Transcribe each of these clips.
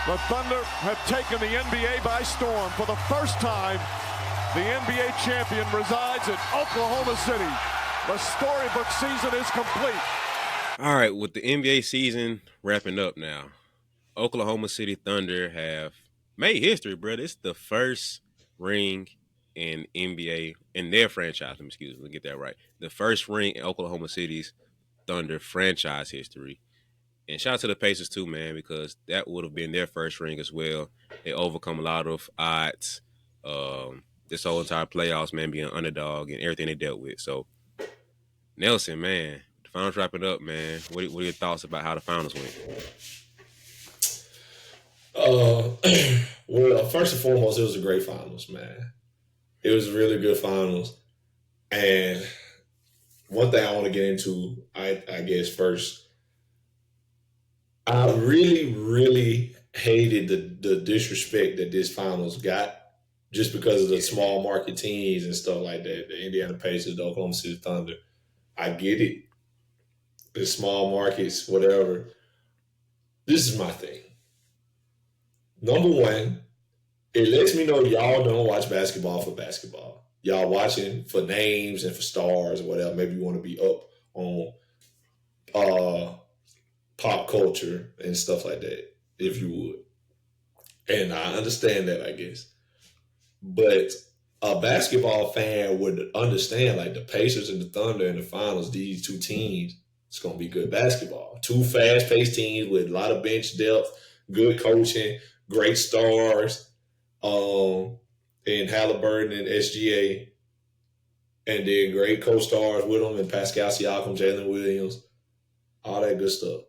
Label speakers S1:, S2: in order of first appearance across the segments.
S1: The Thunder have taken the NBA by storm. For the first time, the NBA champion resides in Oklahoma City. The storybook season is complete.
S2: All right, with the NBA season wrapping up now, Oklahoma City Thunder have made history, bro. It's the first ring in NBA, in their franchise, let me get that right. The first ring in Oklahoma City's Thunder franchise history. And shout out to the Pacers too, man, because that would have been their first ring as well. They overcome a lot of odds. This whole entire playoffs, man, being an underdog and everything they dealt with. So, Nelson, man, the finals wrapping up, man. What are your thoughts about how the finals went?
S3: Well, first and foremost, it was a great finals, man. It was a really good finals. And one thing I want to get into, I guess first, I really, really hated the disrespect that this finals got just because of the small market teams and stuff like that. The Indiana Pacers, the Oklahoma City Thunder. I get it. The small markets, whatever. This is my thing. Number one, it lets me know y'all don't watch basketball for basketball. Y'all watching for names and for stars or whatever. Maybe you want to be up on pop culture and stuff like that, if you would. And I understand that, I guess. But a basketball fan would understand, like, the Pacers and the Thunder in the finals, these two teams, it's going to be good basketball. Two fast-paced teams with a lot of bench depth, good coaching, great stars, and Halliburton and SGA, and then great co-stars with them, and Pascal Siakam, Jalen Williams, all that good stuff.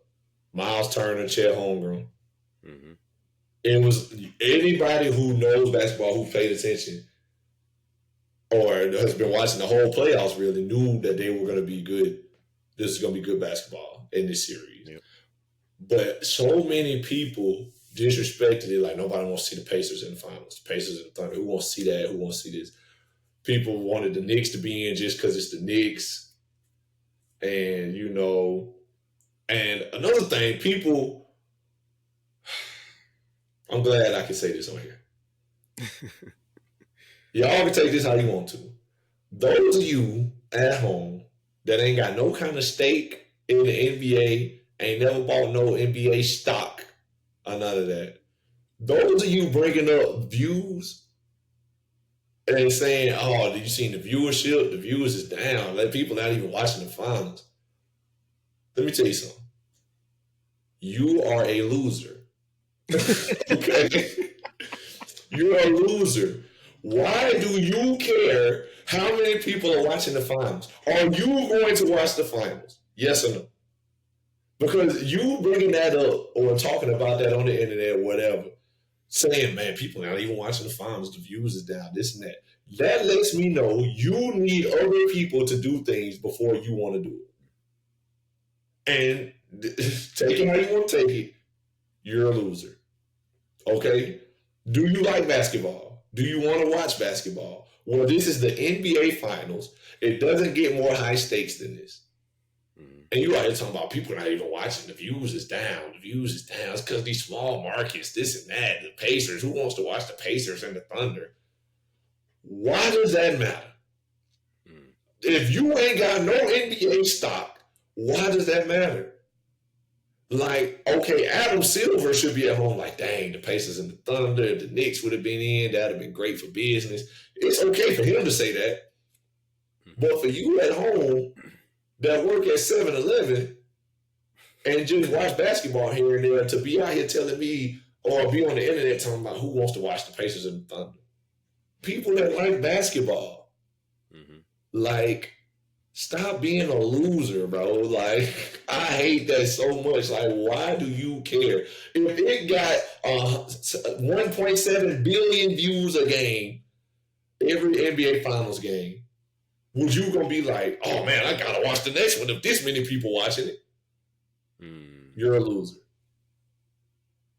S3: Miles Turner, Chet Holmgren. Mm-hmm. It was anybody who knows basketball, who paid attention, or has been watching the whole playoffs, really knew that they were going to be good. This is going to be good basketball in this series. Yep. But so many people disrespected it. Like, nobody wants to see the Pacers in the finals. The Pacers and the Thunder. Who wants to see that? Who wants to see this? People wanted the Knicks to be in just because it's the Knicks. And, you know... And another thing, people, I'm glad I can say this on here. Y'all can take this how you want to. Those of you at home that ain't got no kind of stake in the NBA, ain't never bought no NBA stock or none of that. Those of you bringing up views and saying, oh, did you see the viewership? The viewers is down. Let people not even watching the finals. Let me tell you something. You are a loser. Okay? You're a loser. Why do you care how many people are watching the finals? Are you going to watch the finals? Yes or no? Because you bringing that up or talking about that on the internet or whatever, saying, man, people not even watching the finals, the views is down, this and that. That lets me know you need other people to do things before you want to do it. And take it how you want to take it, you're a loser. Okay? Do you like basketball? Do you want to watch basketball? Well, this is the NBA Finals. It doesn't get more high stakes than this. And you out here talking about people not even watching. The views is down. The views is down. It's because these small markets, this and that. The Pacers. Who wants to watch the Pacers and the Thunder? Why does that matter? If you ain't got no NBA stock, why does that matter? Like, okay, Adam Silver should be at home like, dang, the Pacers and the Thunder, if the Knicks would have been in, that would have been great for business. It's okay for him to say that. But for you at home that work at 7-Eleven and just watch basketball here and there to be out here telling me or be on the internet talking about who wants to watch the Pacers and the Thunder. People that like basketball. Like, stop being a loser, bro. Like, I hate that so much. Like, why do you care? If it got 1.7 billion views a game, every NBA Finals game, would you gonna be like, oh man, I gotta watch the next one if this many people watching it? You're a loser.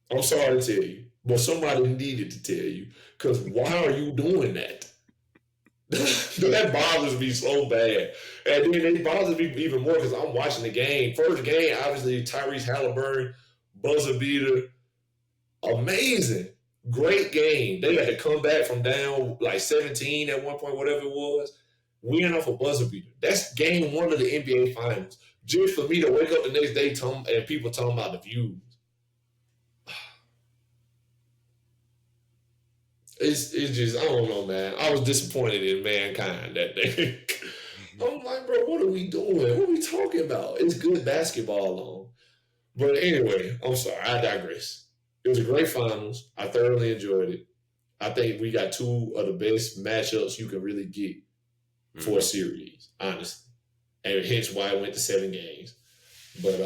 S3: I'm sorry to tell you, but somebody needed to tell you, because why are you doing that? That bothers me so bad. And then it bothers me even more because I'm watching the game. First game, obviously, Tyrese Halliburton, buzzer beater, Amazing. Great game. They had to come back from down like 17 at one point, whatever it was. Win off a buzzer beater. That's game one of the NBA Finals. Just for me to wake up the next day and people talking about the views. It's just, I don't know, man. I was disappointed in mankind that day. I'm like, bro, what are we doing? What are we talking about? It's good basketball on. But anyway, I'm sorry. I digress. It was a great finals. I thoroughly enjoyed it. I think we got two of the best matchups you can really get for a series, honestly. And hence why I went to 7 games. But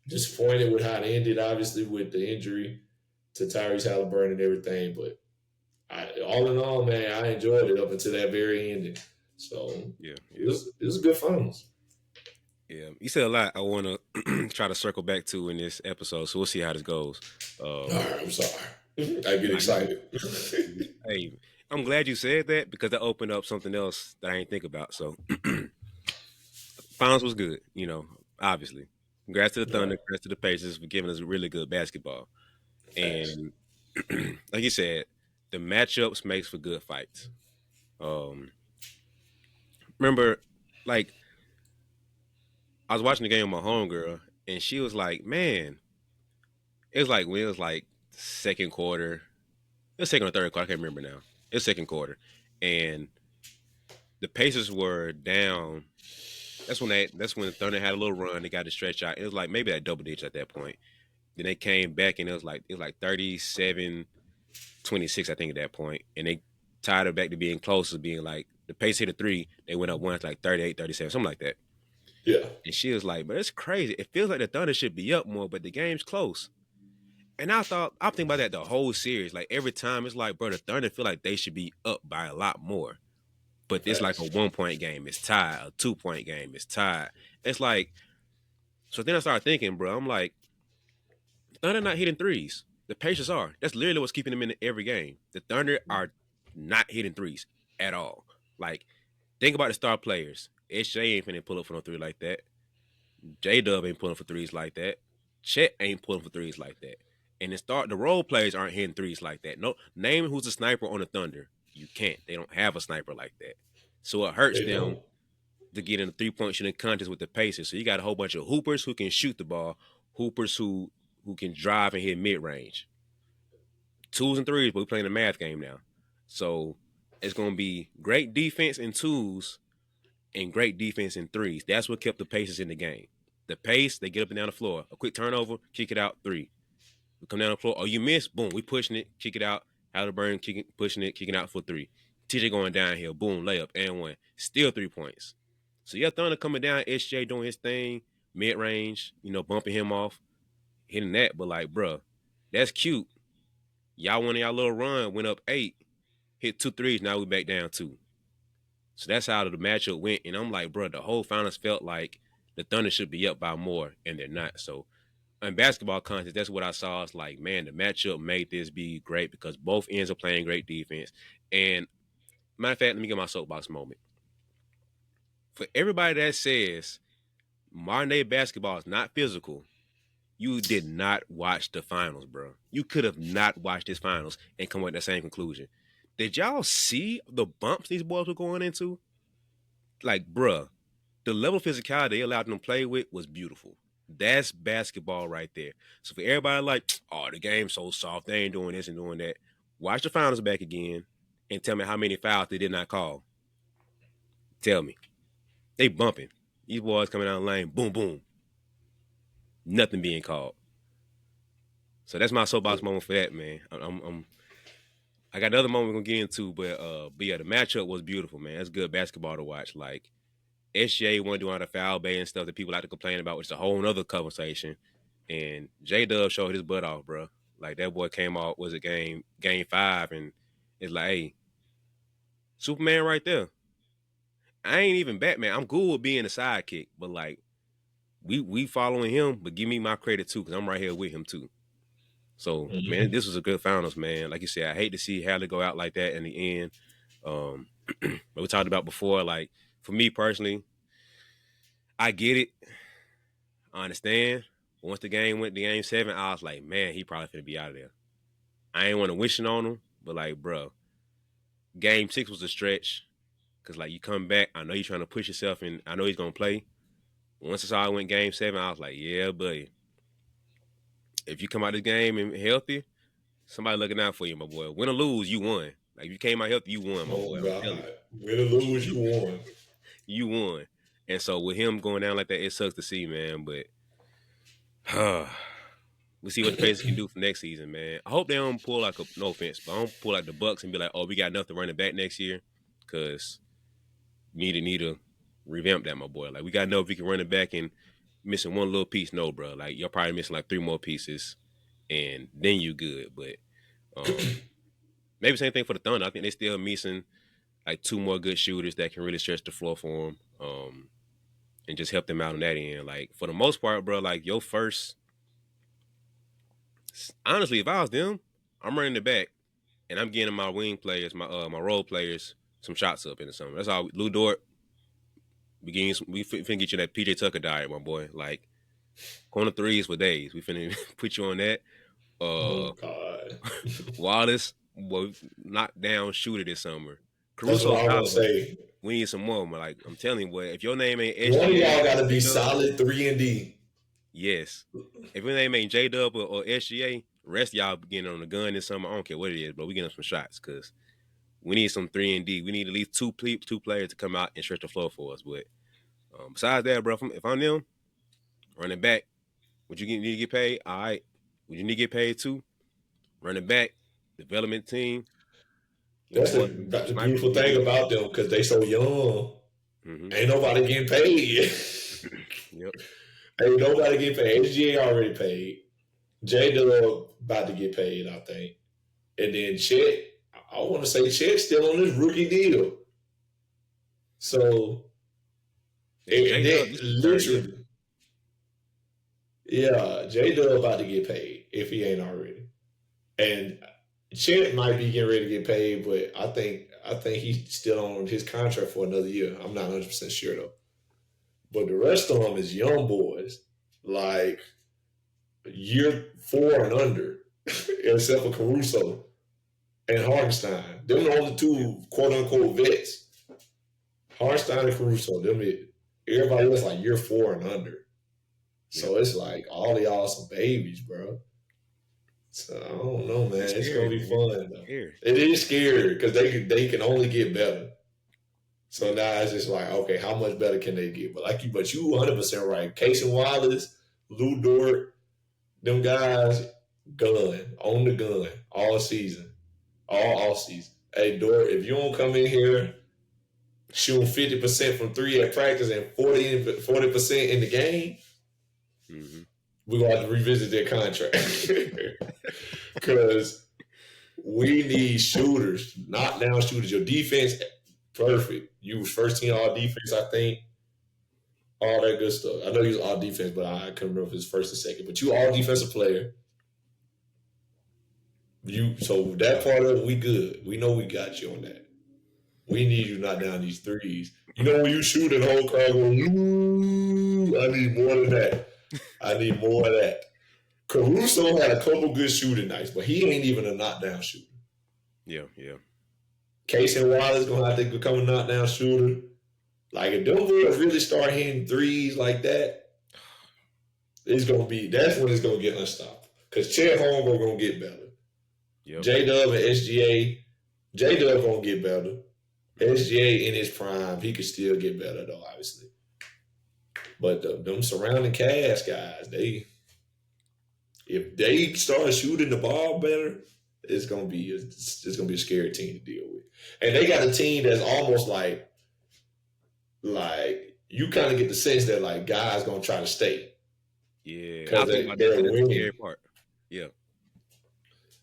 S3: disappointed with how it ended, obviously, with the injury to Tyrese Halliburton and everything. But all in all, man, I enjoyed it up until that very ending. So
S2: yeah.
S3: It was a good finals.
S2: Yeah, you said a lot I want to try to circle back to in this episode, so we'll see how this goes.
S3: All right, I'm sorry. I get excited.
S2: Hey, I'm glad you said that because that opened up something else that I didn't think about. So, finals was good, obviously. Congrats to the Thunder, congrats to the Pacers for giving us really good basketball.
S3: Thanks.
S2: And like you said, the matchups makes for good fights. Remember, like, I was watching the game with my homegirl, and she was like, man, it was like when it was like second quarter. It was second or third quarter, I can't remember now. It was second quarter. And the Pacers were down. That's when the Thunder had a little run. They got to stretch out. It was like maybe that double digits at that point. Then they came back and it was like 37-26, I think, at that point. And they tied it back to being close, being like the Pacers hit a 3, they went up one like 38-37, something like that.
S3: Yeah.
S2: And she was like, but it's crazy. It feels like the Thunder should be up more, but the game's close. And I'm thinking about that the whole series. Like every time it's like, bro, the Thunder feel like they should be up by a lot more. But it's like a 1-point game, it's tied. A 2-point game, it's tied. It's like, so then I started thinking, bro, I'm like, Thunder not hitting threes. The Pacers are. That's literally what's keeping them in every game. The Thunder are not hitting threes at all. Like, think about the star players. SJ ain't finna pull up for no 3 like that. J-Dub ain't pulling for 3s like that. Chet ain't pulling for 3s like that. And the role players aren't hitting 3s like that. No, name who's a sniper on the Thunder. You can't. They don't have a sniper like that. So it hurts them to get in a 3-point shooting contest with the Pacers. So you got a whole bunch of hoopers who can shoot the ball, hoopers who can drive and hit mid-range. 2s and 3s, but we're playing a math game now. So it's going to be great defense in 2s and great defense in 3s. That's what kept the Pacers in the game. The pace, they get up and down the floor. A quick turnover, kick it out, 3. We come down the floor. Oh, you missed? Boom, we pushing it, kick it out. Halliburton pushing it, kicking out for 3. TJ going downhill, boom, layup, and 1. Still 3 points. So you have Thunder coming down, SJ doing his thing, mid-range, bumping him off, hitting that. But like, bruh, that's cute. Y'all went on y'all little run, went up 8, hit 2 threes, now we back down 2. So that's how the matchup went. And I'm like, bro, the whole finals felt like the Thunder should be up by more, and they're not. So in basketball context, that's what I saw. It's like, man, the matchup made this be great because both ends are playing great defense. And matter of fact, let me get my soapbox moment. For everybody that says modern day basketball is not physical, you did not watch the finals, bro. You could have not watched this finals and come with that same conclusion. Did y'all see the bumps these boys were going into? Like, bruh, the level of physicality they allowed them to play with was beautiful. That's basketball right there. So for everybody like, oh, the game's so soft, they ain't doing this and doing that. Watch the finals back again and tell me how many fouls they did not call. Tell me. They bumping. These boys coming down the lane, boom, boom. Nothing being called. So that's my soapbox moment for that, man. I got another moment we're gonna get into, but yeah, the matchup was beautiful, man. That's good basketball to watch. Like SJ wasn't doing all the foul bait and stuff that people like to complain about, which is a whole nother conversation. And J-Dub showed his butt off, bro. Like that boy came out, was it game 5, and it's like, hey, Superman right there. I ain't even Batman. I'm cool with being a sidekick, but like we following him, but give me my credit too, because I'm right here with him too. So man, this was a good finals, man. Like you said, I hate to see Halle go out like that in the end. But we talked about before, like for me personally, I get it. I understand. But once the game went to game 7, I was like, man, he probably finna be out of there. I ain't want to wish it on him, but like, bro, Game 6 was a stretch because like you come back, I know you're trying to push yourself, and I know he's gonna play. Once I saw I went Game 7, I was like, yeah, buddy. If you come out of the game and healthy, somebody looking out for you, my boy. Win or lose, you won. Like if you came out healthy, you won, my
S3: Oh
S2: boy. I'm telling
S3: God,
S2: you,
S3: win or lose, you won.
S2: you won. And so with him going down like that, it sucks to see, man. But we'll see what the Pacers can do for next season, man. I hope they don't pull like no offense, but I don't pull like the Bucks and be like, oh, we got enough to run it back next year, because need to revamp that, my boy. Like we got to know if we can run it back and missing one little piece. No, bro. Like you're probably missing like 3 more pieces, and then you good. But maybe same thing for the Thunder. I think they still missing like 2 more good shooters that can really stretch the floor for them, and just help them out on that end. Like for the most part, bro. Like your first, honestly, if I was them, I'm running it back, and I'm getting my wing players, my role players, some shots up in the summer. That's all. Lou Dort, we finna get you that PJ Tucker diet, my boy. Like corner threes for days. We finna put you on that.
S3: Oh God,
S2: Wallace, boy, knock down shooter this summer.
S3: that's what
S2: Caruso,
S3: I was gonna
S2: Cabo,
S3: say.
S2: we need some more. Like I'm telling you, boy, if your name ain't
S3: One of
S2: SGA
S3: y'all got
S2: or
S3: to be
S2: J-Dub,
S3: solid 3-and-D.
S2: yes. If your name ain't J-Dub or SGA, rest y'all getting on the gun this summer. I don't care what it is, but we getting some shots because we need some 3-and-D. We need at least two players to come out and stretch the floor for us. But besides that, bro, if I'm them, running back, would you need to get paid? All right. Would you need to get paid too? Running back, development team. Them
S3: That's
S2: boys, some
S3: the
S2: snipers
S3: beautiful
S2: will get
S3: thing
S2: open.
S3: about them because they so young.
S2: Mm-hmm.
S3: Ain't nobody getting paid.
S2: Yep.
S3: Ain't nobody getting paid. SGA already paid. J Dub about to get paid, I think. And then Chet, I want to say Chet's still on his rookie deal. So,
S2: And
S3: and
S2: J-Dub,
S3: then
S2: this is third year.
S3: literally, yeah, J Dub about to get paid if he ain't already. And Chet might be getting ready to get paid, but I think he's still on his contract for another year. I'm not 100% sure though. But the rest of them is young boys, like year 4 and under, except for Caruso and Hartenstein. Them the only 2 quote unquote vets. Hartenstein and Caruso. Everybody else like year 4 and under. So it's like all of y'all some babies, bro. So I don't know, man. It's gonna be fun though. It is scary because they can only get better. So now it's just like, okay, how much better can they get? But you 100% right. Case and Wallace, Lou Dort, them guys, on the gun, all season, all season. Hey Dort, if you don't come in here shooting 50% from 3 at practice and 40% in the game, we're gonna have to revisit their contract because we need shooters, knockdown shooters. Your defense, perfect. You was first team all defense, I think. All that good stuff. I know you was all defense, but I couldn't remember if it was first or second. But you all defensive player. So that part of it, we good. We know we got you on that. We need you to knock down these threes. You know when you shoot and the whole crowd goes, ooh, I need more than that. I need more of that. Caruso had a couple good shooting nights, but he ain't even a knockdown shooter.
S2: Yeah.
S3: Case and Wallace gonna have to become a knockdown shooter. Like if them boys really start hitting threes like that, that's when it's gonna get unstoppable. Because Chet Holmgren gonna get better. Yep. J-Dub and SGA, J-Dub gonna get better. SGA in his prime, he could still get better though, obviously. But them surrounding cast guys, if they start shooting the ball better, it's gonna be a scary team to deal with. And they got a team that's almost like you kind of get the sense that like guys gonna try to stay.
S2: Yeah,
S3: because they're winning.
S2: Part. Yeah,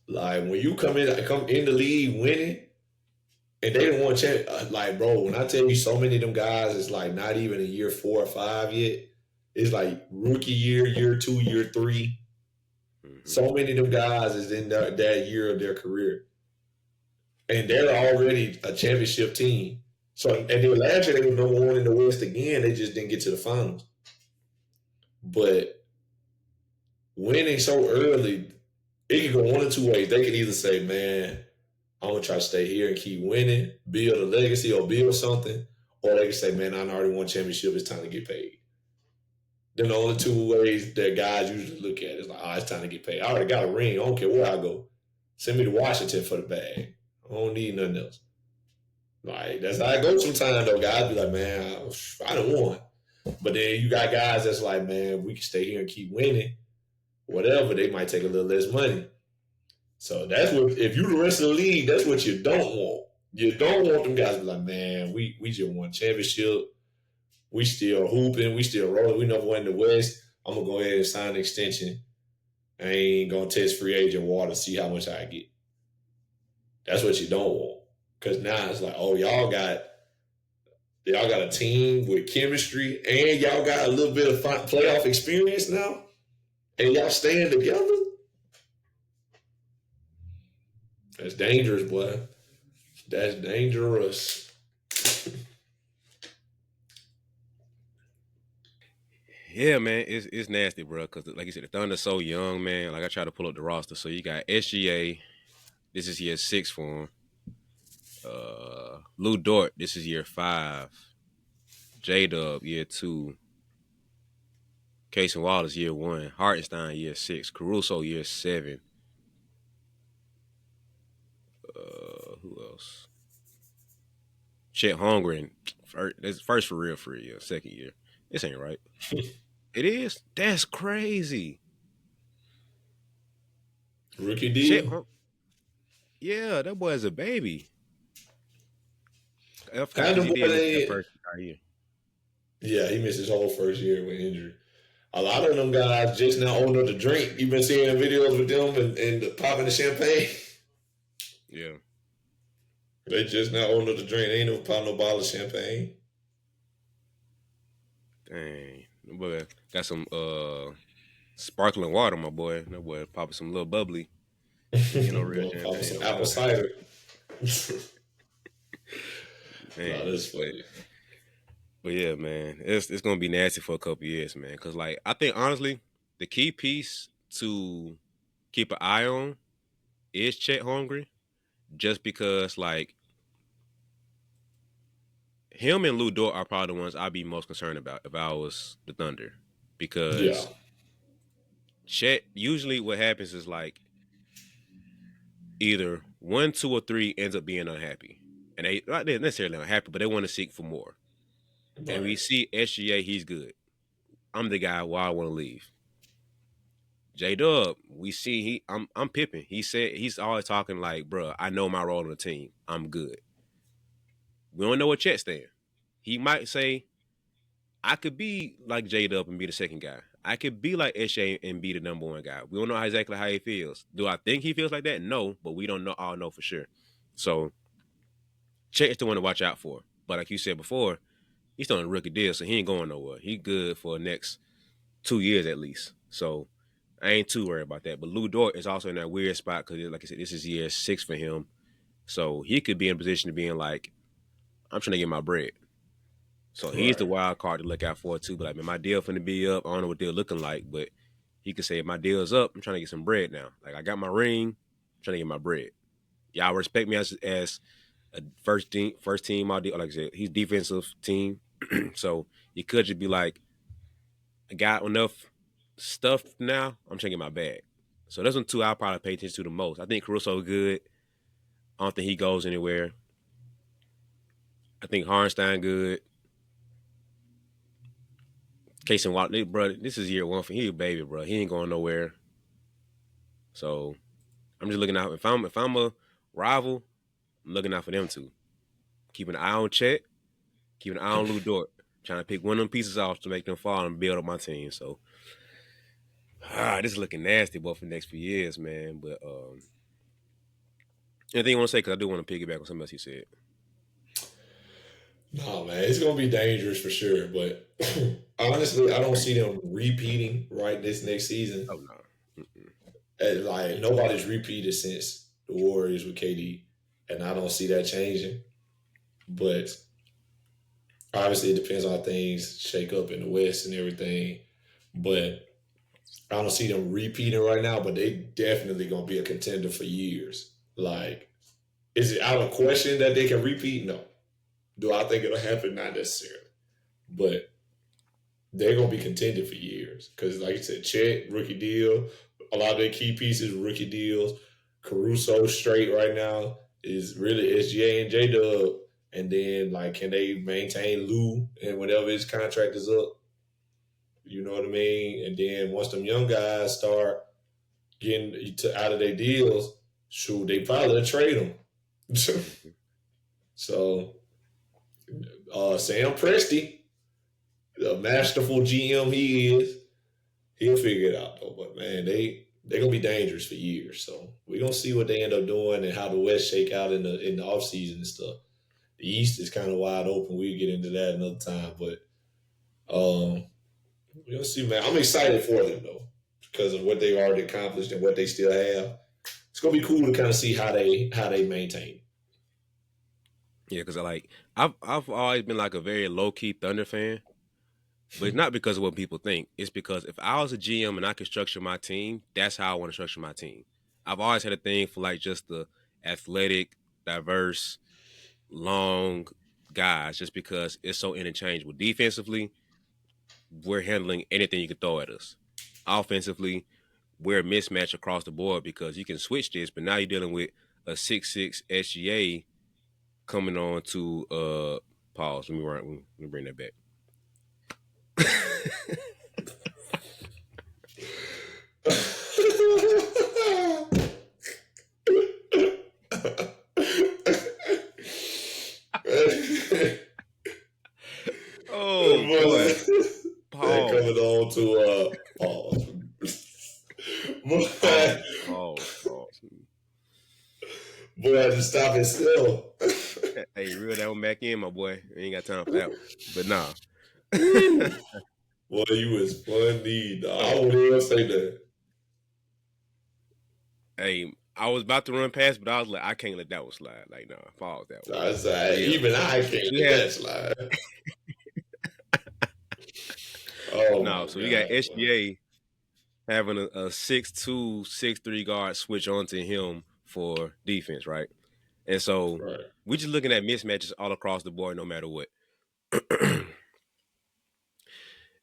S3: like when you come in the league winning, and they didn't want to change. Like bro, when I tell you so many of them guys, it's like not even in year 4 or 5 yet. It's like rookie year, year 2, year 3. So many of them guys is in that year of their career. And they're already a championship team. So, and then last year they were number 1 in the West again. They just didn't get to the finals. But winning so early, it can go one or two ways. They can either say, man, I'm gonna try to stay here and keep winning, build a legacy or build something, or they can say, man, I already won championship. It's time to get paid. Then the only two ways that guys usually look at it is like, oh, it's time to get paid. I already got a ring. I don't care where I go. Send me to Washington for the bag. I don't need nothing else. Like, that's how it goes sometimes, though. Guys be like, man, I done won. But then you got guys that's like, man, we can stay here and keep winning. Whatever, they might take a little less money. So that's what, if you the rest of the league, that's what you don't want. You don't want them guys to be like, man, we just won championship. We still hooping. We still rolling. We never won the West. I'm going to go ahead and sign an extension. I ain't going to test free agent water, see how much I get. That's what you don't want. Because now it's like, oh, y'all got a team with chemistry and y'all got a little bit of playoff experience now, and y'all staying together. That's dangerous, boy. That's dangerous.
S2: Yeah, man, it's nasty, bro. Because like you said, the Thunder's so young, man. Like I try to pull up the roster, so you got SGA. This is year 6 for him. Lou Dort, this is year 5. J-Dub, year 2. Casey Wallace, year 1. Hartenstein, year 6. Caruso, year 7. Who else? Chet Holmgren, first for real, second year. This ain't right. It is? That's crazy.
S3: Rookie deal?
S2: Yeah, that boy is a baby.
S3: He did first year. Yeah, he missed his whole first year with injury. A lot of them guys just now old enough to drink. You've been seeing videos with them and popping the champagne.
S2: Yeah.
S3: They just now old enough to drink. They ain't never popping no bottle of champagne.
S2: Dang. That boy got some sparkling water, my boy. That boy popping some little bubbly. You know, real
S3: popping some apple cider.
S2: Man, that's funny. But yeah, man, it's gonna be nasty for a couple years, man. Cause like I think honestly, the key piece to keep an eye on is Chet Holmgren, just because like him and Lou Dort are probably the ones I'd be most concerned about if I was the Thunder, because Chet, usually what happens is like either 1, 2, or 3 ends up being unhappy, and they not necessarily unhappy, but they want to seek for more. Right. And we see SGA, he's good. I'm the guy why I want to leave. J-Dub, we see I'm Pippen. He said he's always talking like, bro, I know my role on the team. I'm good. We don't know what Chet's saying. He might say, I could be like J-Dub and be the second guy. I could be like SGA and be the number 1 guy. We don't know exactly how he feels. Do I think he feels like that? No, but we don't know. All know for sure. So Chet is the one to watch out for. But like you said before, he's still on a rookie deal, so he ain't going nowhere. He good for the next 2 years at least. So I ain't too worried about that. But Lou Dort is also in that weird spot because, like I said, this is year 6 for him. So he could be in a position of being like, I'm trying to get my bread. So he's the wild card to look out for too. But like, man, my deal finna be up. I don't know what they're looking like, but he could say, if my deal's up, I'm trying to get some bread now. Like I got my ring, I'm trying to get my bread. Y'all respect me as a first team all deal. Like I said, he's defensive team. So he could just be like, I got enough stuff now, I'm trying to get my bag. So those are 2 I'll probably pay attention to the most. I think Caruso good. I don't think he goes anywhere. I think Hartenstein good. Casey Wallace, bro, this is year 1 for him. He a baby, bro. He ain't going nowhere. So I'm just looking out. If I'm a rival, I'm looking out for them too. Keeping an eye on Chet, keeping an eye on Lou Dort. Trying to pick one of them pieces off to make them fall and build up my team. So this is looking nasty, boy, for the next few years, man. But anything you want to say? Because I do want to piggyback on something else you said.
S3: No, man, it's gonna be dangerous for sure. But honestly, I don't see them repeating this next season.
S2: Oh no,
S3: and, like nobody's repeated since the Warriors with KD, and I don't see that changing. But obviously, it depends on how things shake up in the West and everything. But I don't see them repeating right now, but they definitely gonna be a contender for years. Like, is it out of question that they can repeat? No. Do I think it'll happen? Not necessarily. But they're gonna be contending for years. Because like you said, Chet, rookie deal. A lot of their key pieces, rookie deals. Caruso straight right now is really SGA and J Dub. And then like can they maintain Lou and whenever his contract is up? You know what I mean? And then once them young guys start getting out of their deals, shoot, they probably trade them. So Sam Presti, the masterful GM he is, he'll figure it out though. But man, they're gonna be dangerous for years. So we're gonna see what they end up doing and how the West shake out in the off season and stuff. The East is kind of wide open. We'll get into that another time. But we're gonna see, man. I'm excited for them though, because of what they've already accomplished and what they still have. It's gonna be cool to kind of see how they maintain.
S2: Yeah, because I've always been like a very low key Thunder fan, but it's not because of what people think. It's because if I was a GM and I could structure my team, that's how I want to structure my team. I've always had a thing for like just the athletic, diverse, long guys, just because it's so interchangeable. Defensively, we're handling anything you can throw at us. Offensively, we're a mismatch across the board because you can switch this, but now you're dealing with a 6'6" SGA coming on to pause. Let me bring that back. Oh boy. Pause.
S3: Coming on to pause.
S2: Pause.
S3: Boy had to stop himself.
S2: Hey, reel that one back in, my boy. I ain't got time for that one. But nah.
S3: Boy, you was funny. I wouldn't even say that.
S2: Hey, I was about to run past, but I was like, I can't let that one slide. Like, nah, pause that one.
S3: I said, even I can't let that slide. Oh
S2: no, so you got SGA having a 6'2", 6'3" guard switch onto him for defense, right? And so we're just looking at mismatches all across the board, no matter what.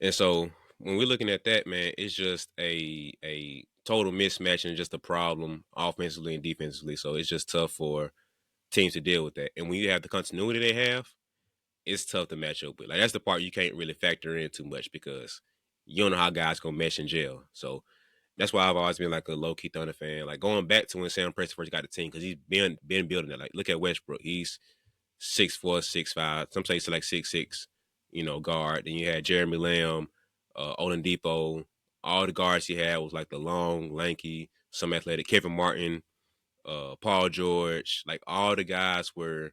S2: And so when we're looking at that, man, it's just a total mismatch and just a problem offensively and defensively. So it's just tough for teams to deal with that. And when you have the continuity they have, it's tough to match up with. Like that's the part you can't really factor in too much because you don't know how guys gonna mesh in jail. So that's why I've always been like a low key Thunder fan. Like going back to when Sam Presti first got the team because he's been building it. Like look at Westbrook, he's 6'4", 6'5", some say he's like 6'6", guard. Then you had Jeremy Lamb, Oladipo. All the guards he had was like the long, lanky, some athletic. Kevin Martin, Paul George, like all the guys were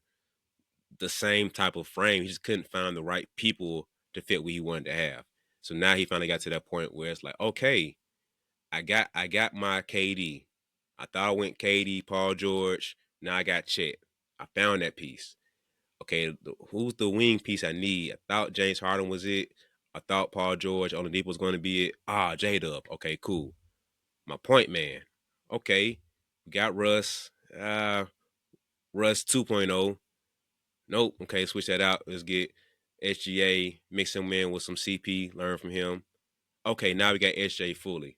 S2: the same type of frame. He just couldn't find the right people to fit what he wanted to have. So now he finally got to that point where it's like, okay, I got my KD. I thought I went KD, Paul George. Now I got Chet. I found that piece. Okay, who's the wing piece I need? I thought James Harden was it. I thought Paul George, Oladipo was going to be it. J-Dub. Okay, cool. My point man. Okay, we got Russ. Russ 2.0. Nope. Okay, switch that out. Let's get SGA, mix him in with some CP, learn from him. Okay, now we got SJ fully.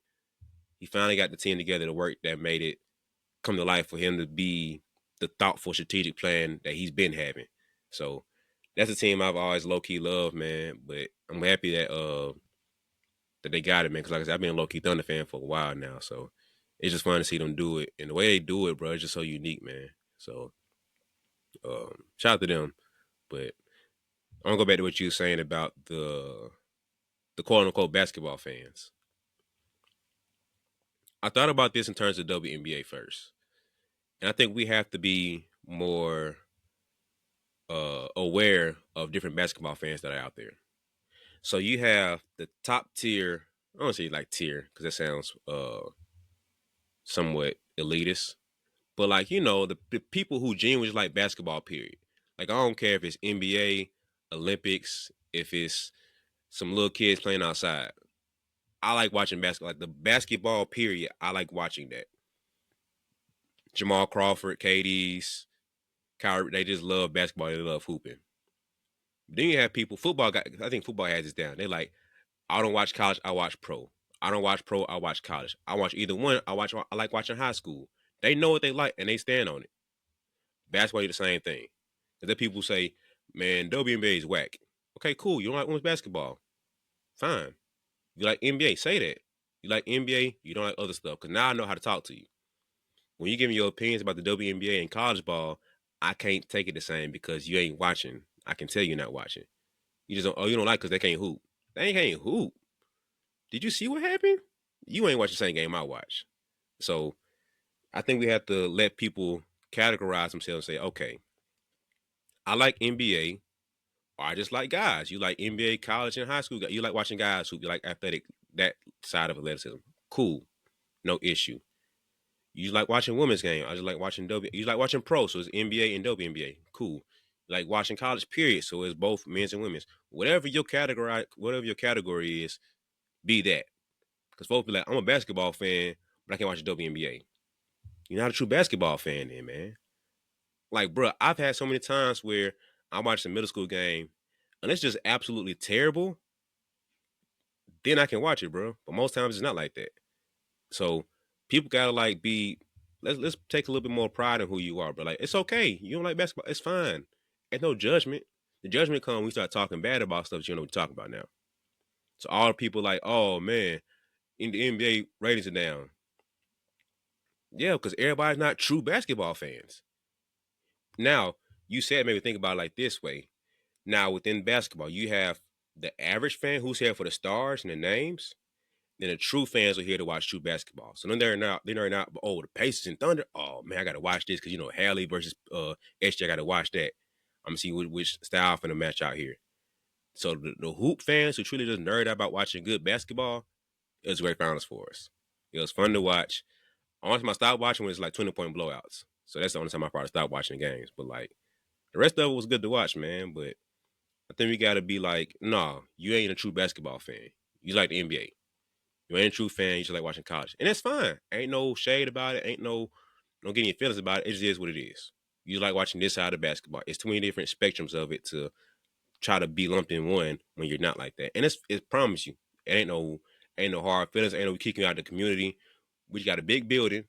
S2: He finally got the team together to work that made it come to life for him to be the thoughtful strategic plan that he's been having. So that's a team I've always low key loved, man. But I'm happy that they got it, man. Because like I said, I've been a low key Thunder fan for a while now, so it's just fun to see them do it. And the way they do it, bro, it's just so unique, man. So shout out to them. But I'm gonna go back to what you were saying about the quote unquote basketball fans. I thought about this in terms of WNBA first, and I think we have to be more aware of different basketball fans that are out there. So you have the top tier. I don't say like tier because that sounds somewhat elitist, but like the people who genuinely like basketball. Period. Like I don't care if it's NBA, Olympics, if it's some little kids playing outside. I like watching basketball. Like the basketball period, I like watching that. Jamal Crawford, KD's, Kyrie, they just love basketball. They love hooping. Then you have people, I think football has this down. They like, I don't watch college, I watch pro. I don't watch pro, I watch college. I watch either one, I like watching high school. They know what they like and they stand on it. Basketball is the same thing. Because then people say, man, WNBA is whack. Okay, cool. You don't like women's basketball. Fine. You like NBA, say that. You like NBA, you don't like other stuff. Because now I know how to talk to you. When you give me your opinions about the WNBA and college ball, I can't take it the same because you ain't watching. I can tell you're not watching. You just don't, you don't like because they can't hoop. They can't hoop. Did you see what happened? You ain't watching the same game I watch. So I think we have to let people categorize themselves and say, okay, I like NBA, or I just like guys. You like NBA, college, and high school. You like watching guys who you like athletic, that side of athleticism. Cool. No issue. You like watching women's game. I just like watching W. You like watching pro, so it's NBA and WNBA. Cool. You like watching college, period. So it's both men's and women's. Whatever your category is, be that. Because folks be like, I'm a basketball fan, but I can't watch the WNBA. You're not a true basketball fan, then, man. Like, bro, I've had so many times where I watched a middle school game, and it's just absolutely terrible. Then I can watch it, bro. But most times it's not like that. So people gotta like be. Let's take a little bit more pride in who you are, bro. Like, it's okay. You don't like basketball, it's fine. There's no judgment. The judgment comes when we start talking bad about stuff that you don't know what you're talking about now. So all the people like, oh man, in the NBA ratings are down. Yeah, because everybody's not true basketball fans. Now, you said maybe think about it like this way. Now, within basketball, you have the average fan who's here for the stars and the names. Then the true fans are here to watch true basketball. So then they're not, oh, the Pacers and Thunder. Oh man, I gotta watch this because Haley versus SJ, I gotta watch that. I'm gonna see which style for the match out here. So the hoop fans who truly just nerd out about watching good basketball, it was great finals for us. It was fun to watch. Only time I stopped watching was like 20-point blowouts. So that's the only time I probably stopped watching the games. But like the rest of it was good to watch, man. But I think we gotta be like, nah, you ain't a true basketball fan. You like the NBA. You ain't a true fan, you just like watching college. And that's fine. Ain't no shade about it. Ain't no getting your feelings about it. It just is what it is. You like watching this side of basketball. It's too many different spectrums of it to try to be lumped in one when you're not like that. And it promise you, it ain't no hard feelings, ain't no kicking you out of the community. We got a big building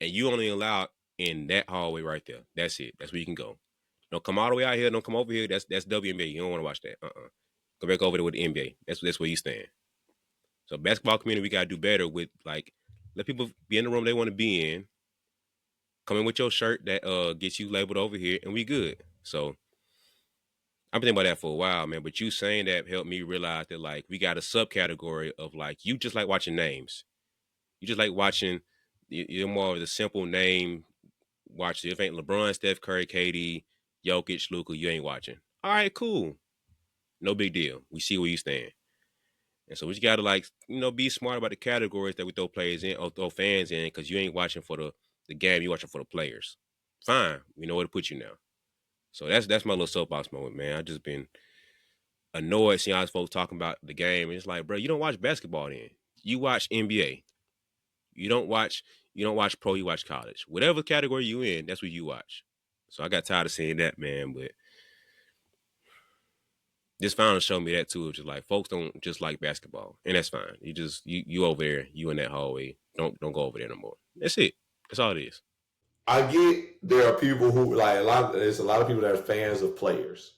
S2: and you only allowed in that hallway right there. That's it. That's where you can go. Don't come all the way out here, don't come over here. That's WNBA. You don't want to watch that. Go back over there with the NBA. That's where you stand. So basketball community, we gotta do better with like let people be in the room they want to be in. Come in with your shirt that gets you labeled over here, and we good. So I've been thinking about that for a while, man. But you saying that helped me realize that like we got a subcategory of like you just like watching names. You just like watching. You're more of the simple name watcher. If it ain't LeBron, Steph Curry, KD, Jokic, Luka, you ain't watching. All right, cool. No big deal. We see where you stand. And so we just gotta like, be smart about the categories that we throw players in or throw fans in because you ain't watching for the game, you watching for the players. Fine. We know where to put you now. So that's my little soapbox moment, man. I just been annoyed seeing all these folks talking about the game. And it's like, bro, you don't watch basketball then. You watch NBA. You don't watch pro, you watch college. Whatever category you in, that's what you watch. So I got tired of seeing that, man. But this finally showed me that too. Just like folks don't just like basketball, and that's fine. You over there, you in that hallway. Don't go over there no more. That's it. That's all it is.
S3: I get there are people who like there's a lot of people that are fans of players,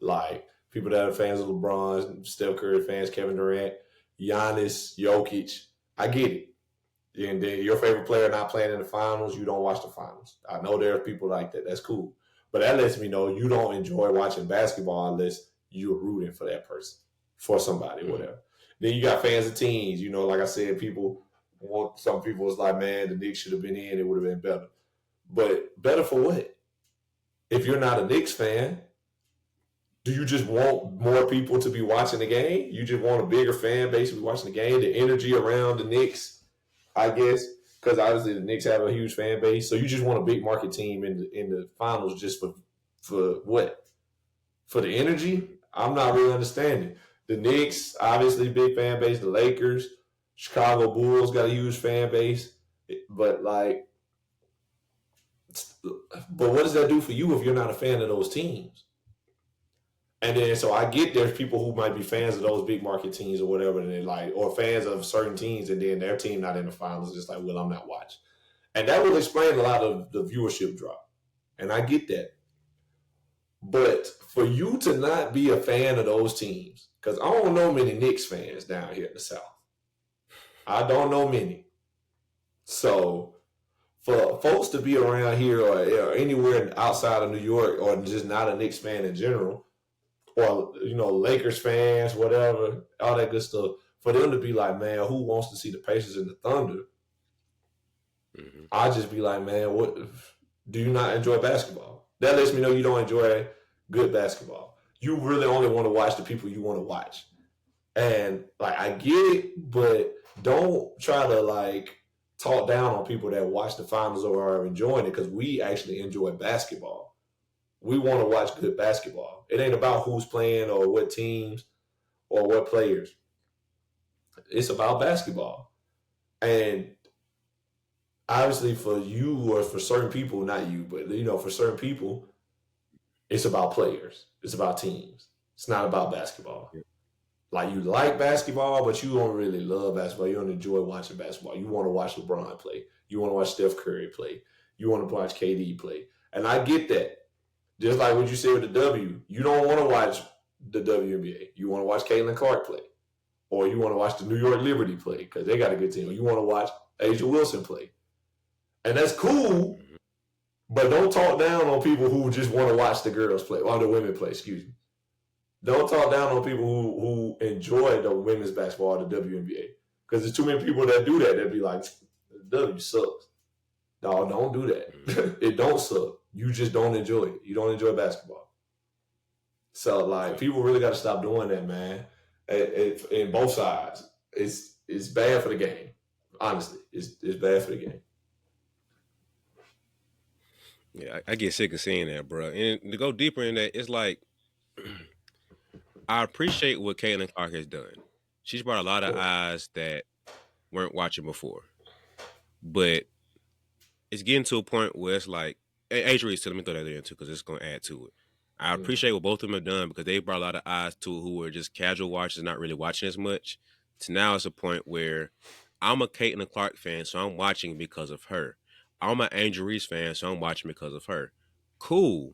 S3: like people that are fans of LeBron, Steph Curry fans, Kevin Durant, Giannis, Jokic. I get it. And then your favorite player not playing in the finals, you don't watch the finals. I know there are people like that. That's cool. But that lets me know you don't enjoy watching basketball unless you're rooting for that person, for somebody, whatever. Then you got fans of teams. Like I said, some people was like, man, the Knicks should have been in. It would have been better. But better for what? If you're not a Knicks fan, do you just want more people to be watching the game? You just want a bigger fan base to be watching the game? The energy around the Knicks, I guess, because obviously the Knicks have a huge fan base. So you just want a big market team in the finals just for what? For the energy? I'm not really understanding. The Knicks, obviously big fan base. The Lakers, Chicago Bulls got a huge fan base, but what does that do for you if you're not a fan of those teams? And then, so I get there's people who might be fans of those big market teams or whatever, and they or fans of certain teams, and then their team not in the finals, just like, well, I'm not watching. And that would explain a lot of the viewership drop. And I get that. But for you to not be a fan of those teams, because I don't know many Knicks fans down here in the South. I don't know many. So for folks to be around here or anywhere outside of New York or just not a Knicks fan in general, or Lakers fans, whatever, all that good stuff, for them to be like, man, who wants to see the Pacers and the Thunder? Mm-hmm. I just be like, man, what do you not enjoy basketball? That lets me know you don't enjoy good basketball. You really only want to watch the people you want to watch. And I get it, but don't try to talk down on people that watch the finals or are enjoying it, because we actually enjoy basketball. We want to watch good basketball. It ain't about who's playing or what teams or what players. It's about basketball. And obviously for you or for certain people, not you, but for certain people, it's about players. It's about teams. It's not about basketball. You like basketball, but you don't really love basketball. You don't enjoy watching basketball. You want to watch LeBron play. You want to watch Steph Curry play. You want to watch KD play. And I get that. Just like what you said with the W, you don't want to watch the WNBA. You want to watch Caitlin Clark play. Or you want to watch the New York Liberty play because they got a good team. Or you want to watch Asia Wilson play. And that's cool, but don't talk down on people who just want to watch the girls play, or the women play, excuse me. Don't talk down on people who enjoy the women's basketball or the WNBA. Because there's too many people that do that. They'd be like, the W sucks. No, don't do that. It don't suck. You just don't enjoy it. You don't enjoy basketball. So, people really got to stop doing that, man. In both sides. It's bad for the game. Honestly, it's bad for the game.
S2: Yeah, I get sick of seeing that, bro. And to go deeper in that, it's like, I appreciate what Caitlin Clark has done. She's brought a lot of eyes that weren't watching before. But it's getting to a point where it's like, Age Reese, let me throw that in too, because it's going to add to it. I appreciate what both of them have done because they brought a lot of eyes to it who were just casual watchers, not really watching as much. So now it's a point where I'm a Caitlin Clark fan, so I'm watching because of her. I'm an Angel Reese fan, so I'm watching because of her. Cool.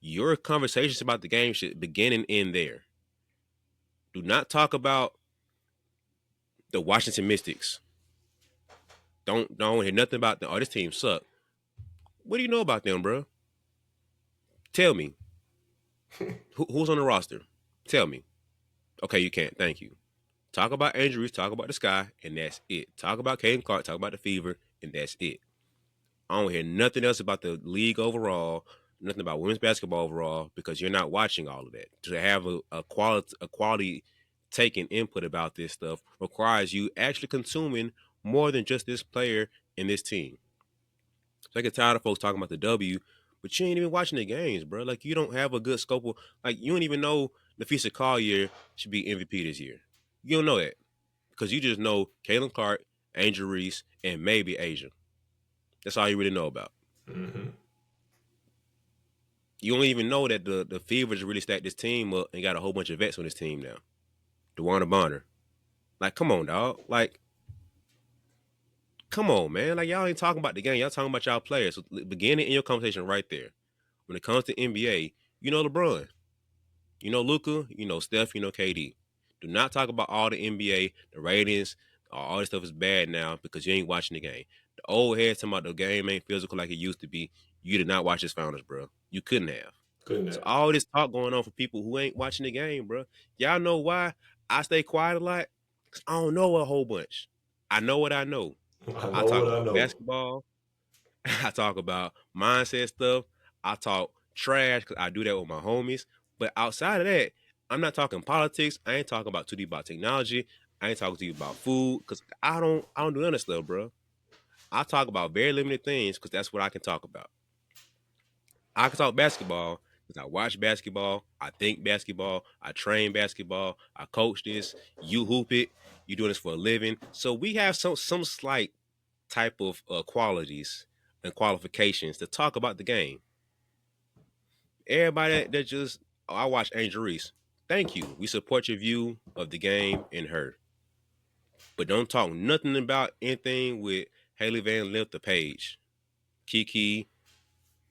S2: Your conversations about the game should begin and end there. Do not talk about the Washington Mystics. Don't hear nothing about them. Oh, this team suck. What do you know about them, bro? Tell me. Who's on the roster? Tell me. Okay, you can't. Thank you. Talk about injuries, talk about the sky, and that's it. Talk about Caden Clark, talk about the fever, and that's it. I don't hear nothing else about the league overall, nothing about women's basketball overall, because you're not watching all of that. To have a quality take and input about this stuff requires you actually consuming more than just this player and this team. So I get tired of folks talking about the W, but you ain't even watching the games, bro. You don't have a good scope of, you don't even know Nafisa Collier should be MVP this year. You don't know that because you just know Caitlin Clark, Angel Reese, and maybe Asia. That's all you really know about.
S3: Mm-hmm.
S2: You don't even know that the Fevers really stacked this team up and got a whole bunch of vets on this team now. DeWanna Bonner. Come on, dog. Come on, man. Y'all ain't talking about the game. Y'all talking about y'all players. So beginning in your conversation right there. When it comes to NBA, you know LeBron. You know Luka. You know Steph. You know KD. Do not talk about all the NBA, the ratings, all this stuff is bad now because you ain't watching the game. The old heads talking about the game ain't physical like it used to be. You did not watch this finals, bro. You couldn't have. So all this talk going on for people who ain't watching the game, bro. Y'all know why I stay quiet a lot? Because I don't know a whole bunch. I know what I know. I talk about basketball. I talk about mindset stuff. I talk trash because I do that with my homies. But outside of that, I'm not talking politics. I ain't talking about too deep about technology. I ain't talking to you about food because I don't do none of that stuff, bro. I talk about very limited things because that's what I can talk about. I can talk basketball because I watch basketball, I think basketball, I train basketball, I coach this, you hoop it, You doing this for a living. So we have some slight type of qualities and qualifications to talk about the game. Everybody that just, oh, I watch Angel Reese. Thank you. We support your view of the game and her. But don't talk nothing about anything with Haley Van Lith, the page. Kiki,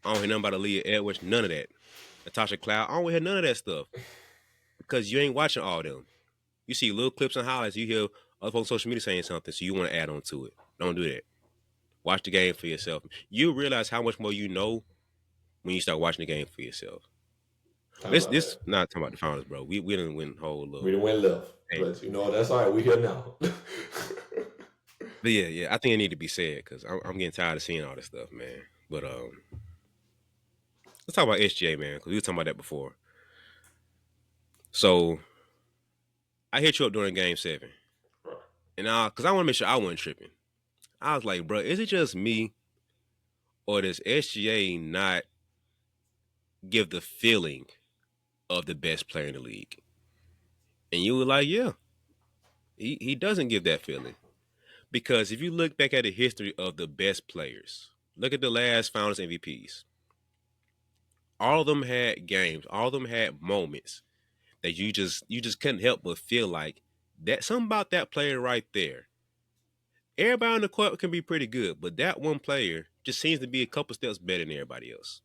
S2: I don't hear nothing about Aaliyah Edwards, none of that. Natasha Cloud, I don't hear none of that stuff. Because you ain't watching all them. You see little clips and highlights, you hear other folks on social media saying something, so you want to add on to it. Don't do that. Watch the game for yourself. You realize how much more you know when you start watching the game for yourself. This not talking about the finals, bro. We didn't win the whole little.
S3: We didn't win left. But, that's all right. We here now.
S2: But yeah, I think it need to be said because I'm getting tired of seeing all this stuff, man. But let's talk about SGA, man, because we were talking about that before. So I hit you up during Game 7, and because I want to make sure I wasn't tripping. I was like, bro, is it just me, or does SGA not give the feeling of the best player in the league? And you were like, yeah, he doesn't give that feeling. Because if you look back at the history of the best players, look at the last Finals MVPs. All of them had games, all of them had moments that you just couldn't help but feel like that something about that player right there. Everybody on the court can be pretty good, but that one player just seems to be a couple steps better than everybody else.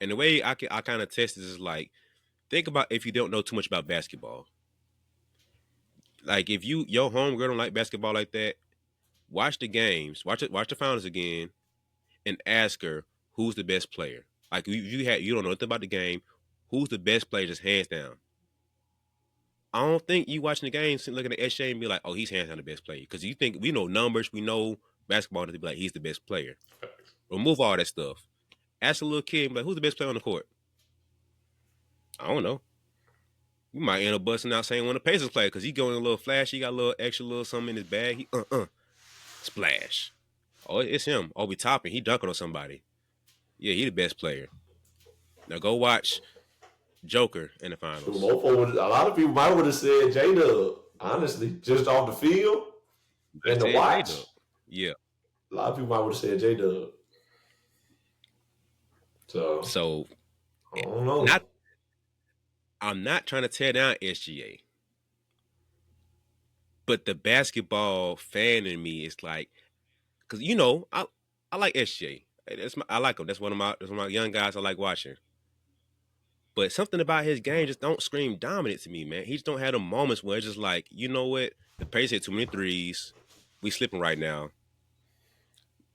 S2: And the way I kind of test this is like, think about if you don't know too much about basketball. Like if your homegirl don't like basketball like that, watch the games, watch the finals again, and ask her who's the best player. Like you don't know nothing about the game, who's the best player just hands down. I don't think you watching the game looking at SJ and be like, oh, he's hands down the best player. Because you think we know numbers, we know basketball to be like he's the best player. Remove all that stuff. Ask a little kid and be like, who's the best player on the court? I don't know. You might end up busting out saying one of the Pacers play because he going a little flash. He got a little extra little something in his bag. He splash. Oh, it's him. Oh, we topping. He dunking on somebody. Yeah, he the best player. Now go watch Joker in the finals.
S3: A lot of people might would have said J-Dub, honestly, just off the field and the watch. J-Dub.
S2: Yeah.
S3: A lot of people might would have said J-Dub. So I don't know.
S2: I'm not trying to tear down SGA. But the basketball fan in me is like, because I like SGA. I like him. That's one of my young guys I like watching. But something about his game just don't scream dominant to me, man. He just don't have the moments where it's just like, you know what? The Pacers hit too many threes. We slipping right now.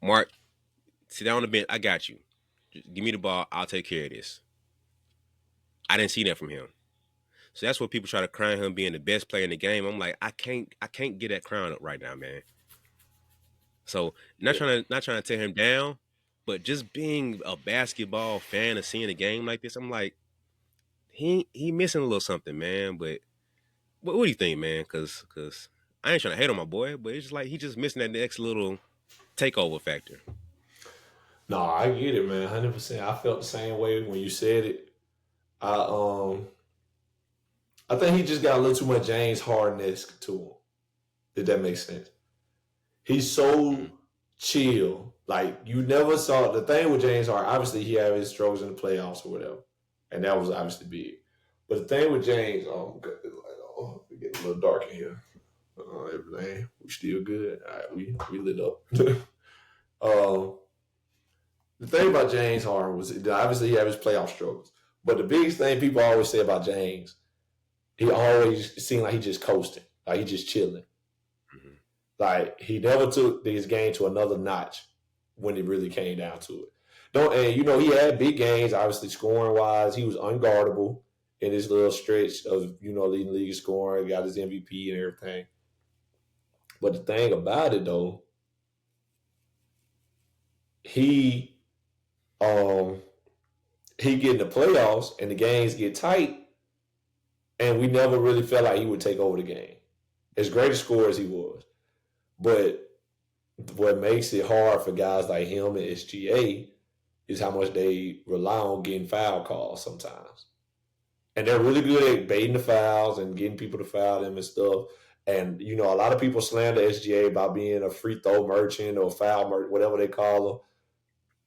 S2: Mark, sit down on the bench. I got you. Just give me the ball. I'll take care of this. I didn't see that from him. So that's what people try to crown him being the best player in the game. I'm like, I can't get that crown up right now, man. So not trying to tear him down, but just being a basketball fan and seeing a game like this, I'm like, he missing a little something, man. But what do you think, man? Because I ain't trying to hate on my boy, but it's just like he just missing that next little takeover factor.
S3: No, I get it, man. 100%. I felt the same way when you said it. I think he just got a little too much James Harden-esque to him. If that makes sense. He's so chill. Like, you never saw the thing with James Harden. Obviously, he had his struggles in the playoffs or whatever. And that was obviously big. But the thing with James, we get a little dark in here. Everything. We still good. All right, we lit up. The thing about James Harden was obviously he had his playoff struggles. But the biggest thing people always say about James, he always seemed like he just coasting. Like he just chilling. Mm-hmm. Like he never took his game to another notch when it really came down to it. He had big games, obviously scoring wise. He was unguardable in his little stretch of, leading the league scoring, got his MVP and everything. But the thing about it though, he get in the playoffs and the games get tight, and we never really felt like he would take over the game. As great a scorer as he was. But what makes it hard for guys like him and SGA is how much they rely on getting foul calls sometimes. And they're really good at baiting the fouls and getting people to foul them and stuff. And, a lot of people slander SGA by being a free throw merchant or foul merchant, whatever they call them.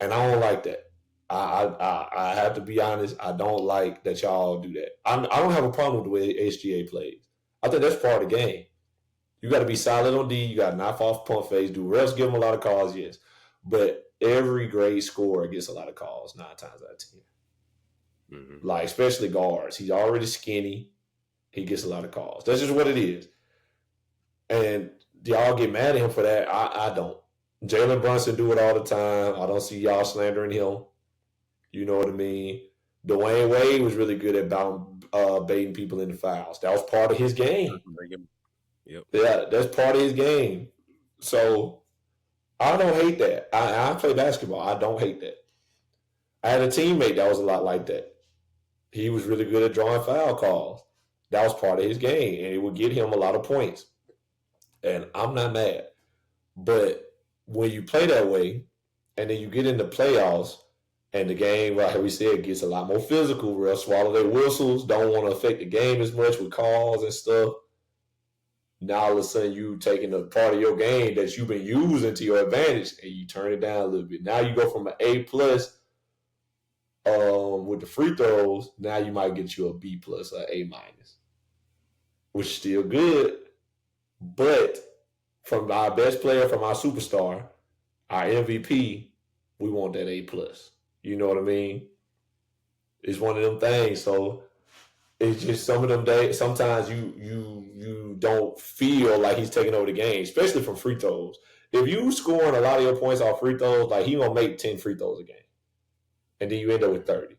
S3: And I don't like that. I have to be honest. I don't like that y'all do that. I don't have a problem with the way SGA plays. I think that's part of the game. You got to be solid on D. You got to knock off pump fakes. Do refs give him a lot of calls? Yes. But every great scorer gets a lot of calls 9 times out of 10. Mm-hmm. Like, especially guards. He's already skinny. He gets a lot of calls. That's just what it is. And y'all get mad at him for that. I don't. Jalen Brunson do it all the time. I don't see y'all slandering him. You know what I mean? Dwayne Wade was really good at baiting people into fouls. That was part of his game.
S2: Yep.
S3: Yeah, that's part of his game. So I don't hate that. I play basketball. I don't hate that. I had a teammate that was a lot like that. He was really good at drawing foul calls. That was part of his game, and it would get him a lot of points. And I'm not mad. But when you play that way, and then you get into playoffs, and the game, like we said, gets a lot more physical. They'll swallow their whistles, don't want to affect the game as much with calls and stuff. Now all of a sudden you taking a part of your game that you've been using to your advantage, and you turn it down a little bit. Now you go from an A plus with the free throws. Now you might get you a B plus or A minus, which is still good. But from our best player, from our superstar, our MVP, we want that A plus. You know what I mean? It's one of them things. So it's just some of them days. Sometimes you don't feel like he's taking over the game, especially from free throws. If you scoring a lot of your points off free throws, like he gonna make 10 free throws a game, and then you end up with 30.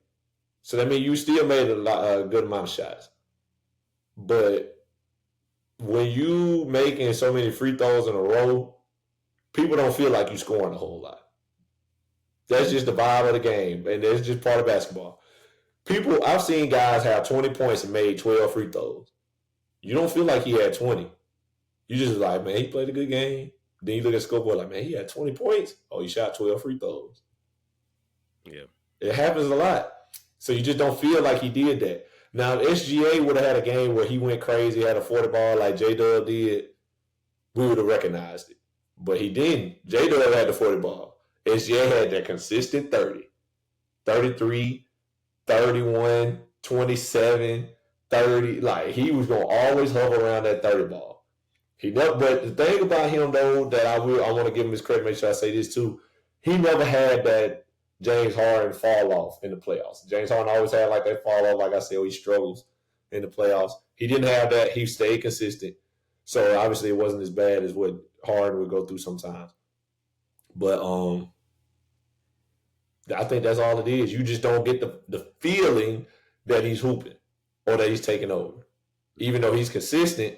S3: So that means you still made a good amount of shots. But when you making so many free throws in a row, people don't feel like you scoring a whole lot. That's just the vibe of the game, and it's just part of basketball. I've seen guys have 20 points and made 12 free throws. You don't feel like he had 20. You just like, man, he played a good game. Then you look at the scoreboard like, man, he had 20 points. Oh, he shot 12 free throws.
S2: Yeah.
S3: It happens a lot. So you just don't feel like he did that. Now, if SGA would have had a game where he went crazy, had a 40 ball like J-Dub did, we would have recognized it. But he didn't. J-Dub had the 40 ball. SGA had that consistent 30, 33, 31, 27, 30. Like, he was going to always hover around that 30 ball. But the thing about him, though, that I want to give him his credit, make sure I say this too, he never had that James Harden fall off in the playoffs. James Harden always had like that fall off, like I said, he struggles in the playoffs. He didn't have that. He stayed consistent. So obviously it wasn't as bad as what Harden would go through sometimes. But I think that's all it is. You just don't get the feeling that he's hooping or that he's taking over. Even though he's consistent,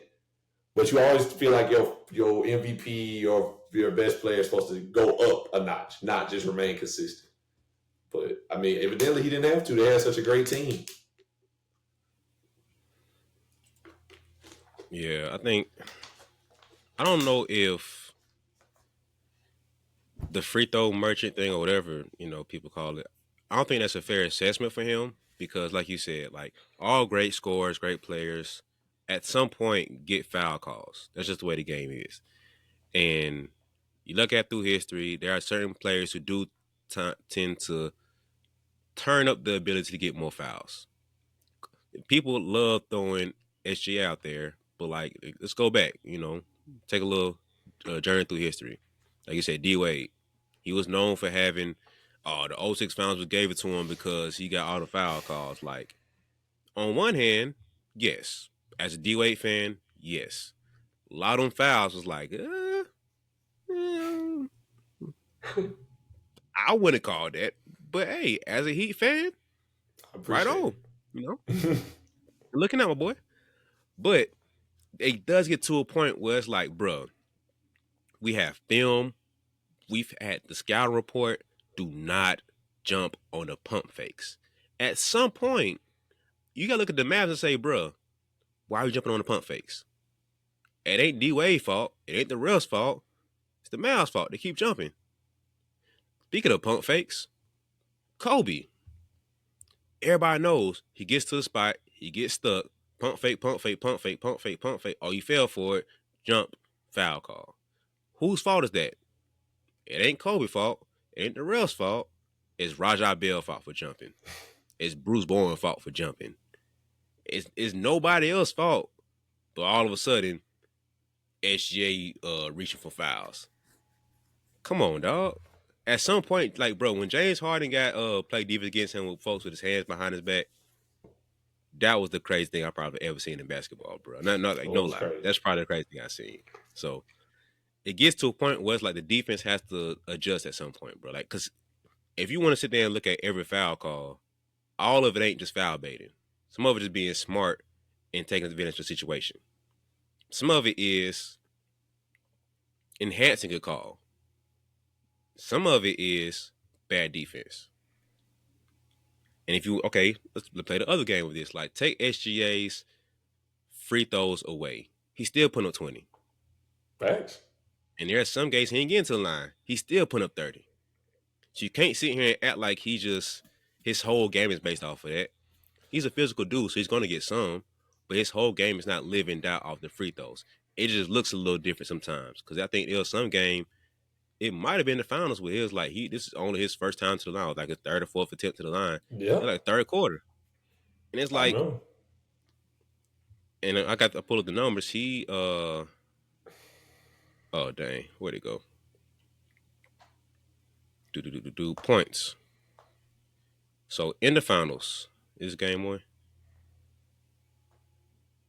S3: but you always feel like your MVP or your best player is supposed to go up a notch, not just remain consistent. But, I mean, evidently he didn't have to. They had such a great team.
S2: Yeah, I don't know if the free throw merchant thing or whatever, people call it, I don't think that's a fair assessment for him because, like you said, like all great scorers, great players, at some point get foul calls. That's just the way the game is. And you look at through history, there are certain players who do tend to turn up the ability to get more fouls. People love throwing SGA out there, but like, let's go back, take a little journey through history. Like you said, D Wade, he was known for having, the 06 finals gave it to him because he got all the foul calls. Like, on one hand, yes. As a D Wade fan, yes. A lot of them fouls was like, I wouldn't call that. But hey, as a Heat fan, right on. Looking at my boy. But it does get to a point where it's like, bro, we have film. We've had the scouting report. Do not jump on the pump fakes. At some point, you got to look at the maps and say, bro, why are you jumping on the pump fakes? It ain't D-Wade's fault. It ain't the ref's fault. It's the Mavs' fault. They keep jumping. Speaking of pump fakes, Kobe. Everybody knows he gets to the spot, he gets stuck, Pump fake, pump fake, pump fake, pump fake, pump fake. Oh, you fell for it. Jump, foul call. Whose fault is that? It ain't Kobe's fault. It ain't the ref's fault. It's Rajah Bell's fault for jumping. It's Bruce Bowen's fault for jumping. It's nobody else's fault. But all of a sudden, SGA reaching for fouls. Come on, dog. At some point, like, bro, when James Harden got played defense against him with folks with his hands behind his back, that was the craziest thing I probably ever seen in basketball, bro. Not like no lie. Crazy. That's probably the craziest thing I've seen. So it gets to a point where it's like the defense has to adjust at some point, bro. Like, because if you want to sit there and look at every foul call, all of it ain't just foul baiting. Some of it is being smart and taking advantage of the situation. Some of it is enhancing a call. Some of it is bad defense. And if you, okay, let's play the other game with this. Like, take SGA's free throws away. He's still putting up 20.
S3: Facts.
S2: And there are some games he ain't getting to the line. He's still putting up 30. So you can't sit here and act like his whole game is based off of that. He's a physical dude, so he's going to get some. But his whole game is not living out off the free throws. It just looks a little different sometimes. Because I think there was some game, it might have been the finals where it was like, this is only his first time to the line. Like a third or fourth attempt to the line.
S3: Yeah.
S2: Like third quarter. And it's like, and I pulled up the numbers. He, oh dang, where'd it go? Points. So in the finals, is game one?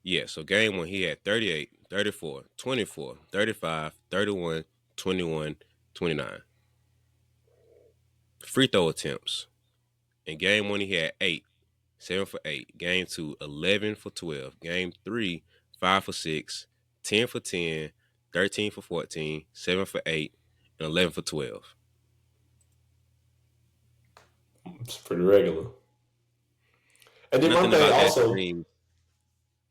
S2: Yeah, so game one, he had 38, 34, 24, 35, 31, 21, 29. Free throw attempts. In game one, he had 8, 7 for 8. Game 2, 11 for 12. Game 3, 5 for 6, 10 for 10, 13 for 14, 7 for 8, and 11 for 12.
S3: It's pretty regular. And then one thing also, he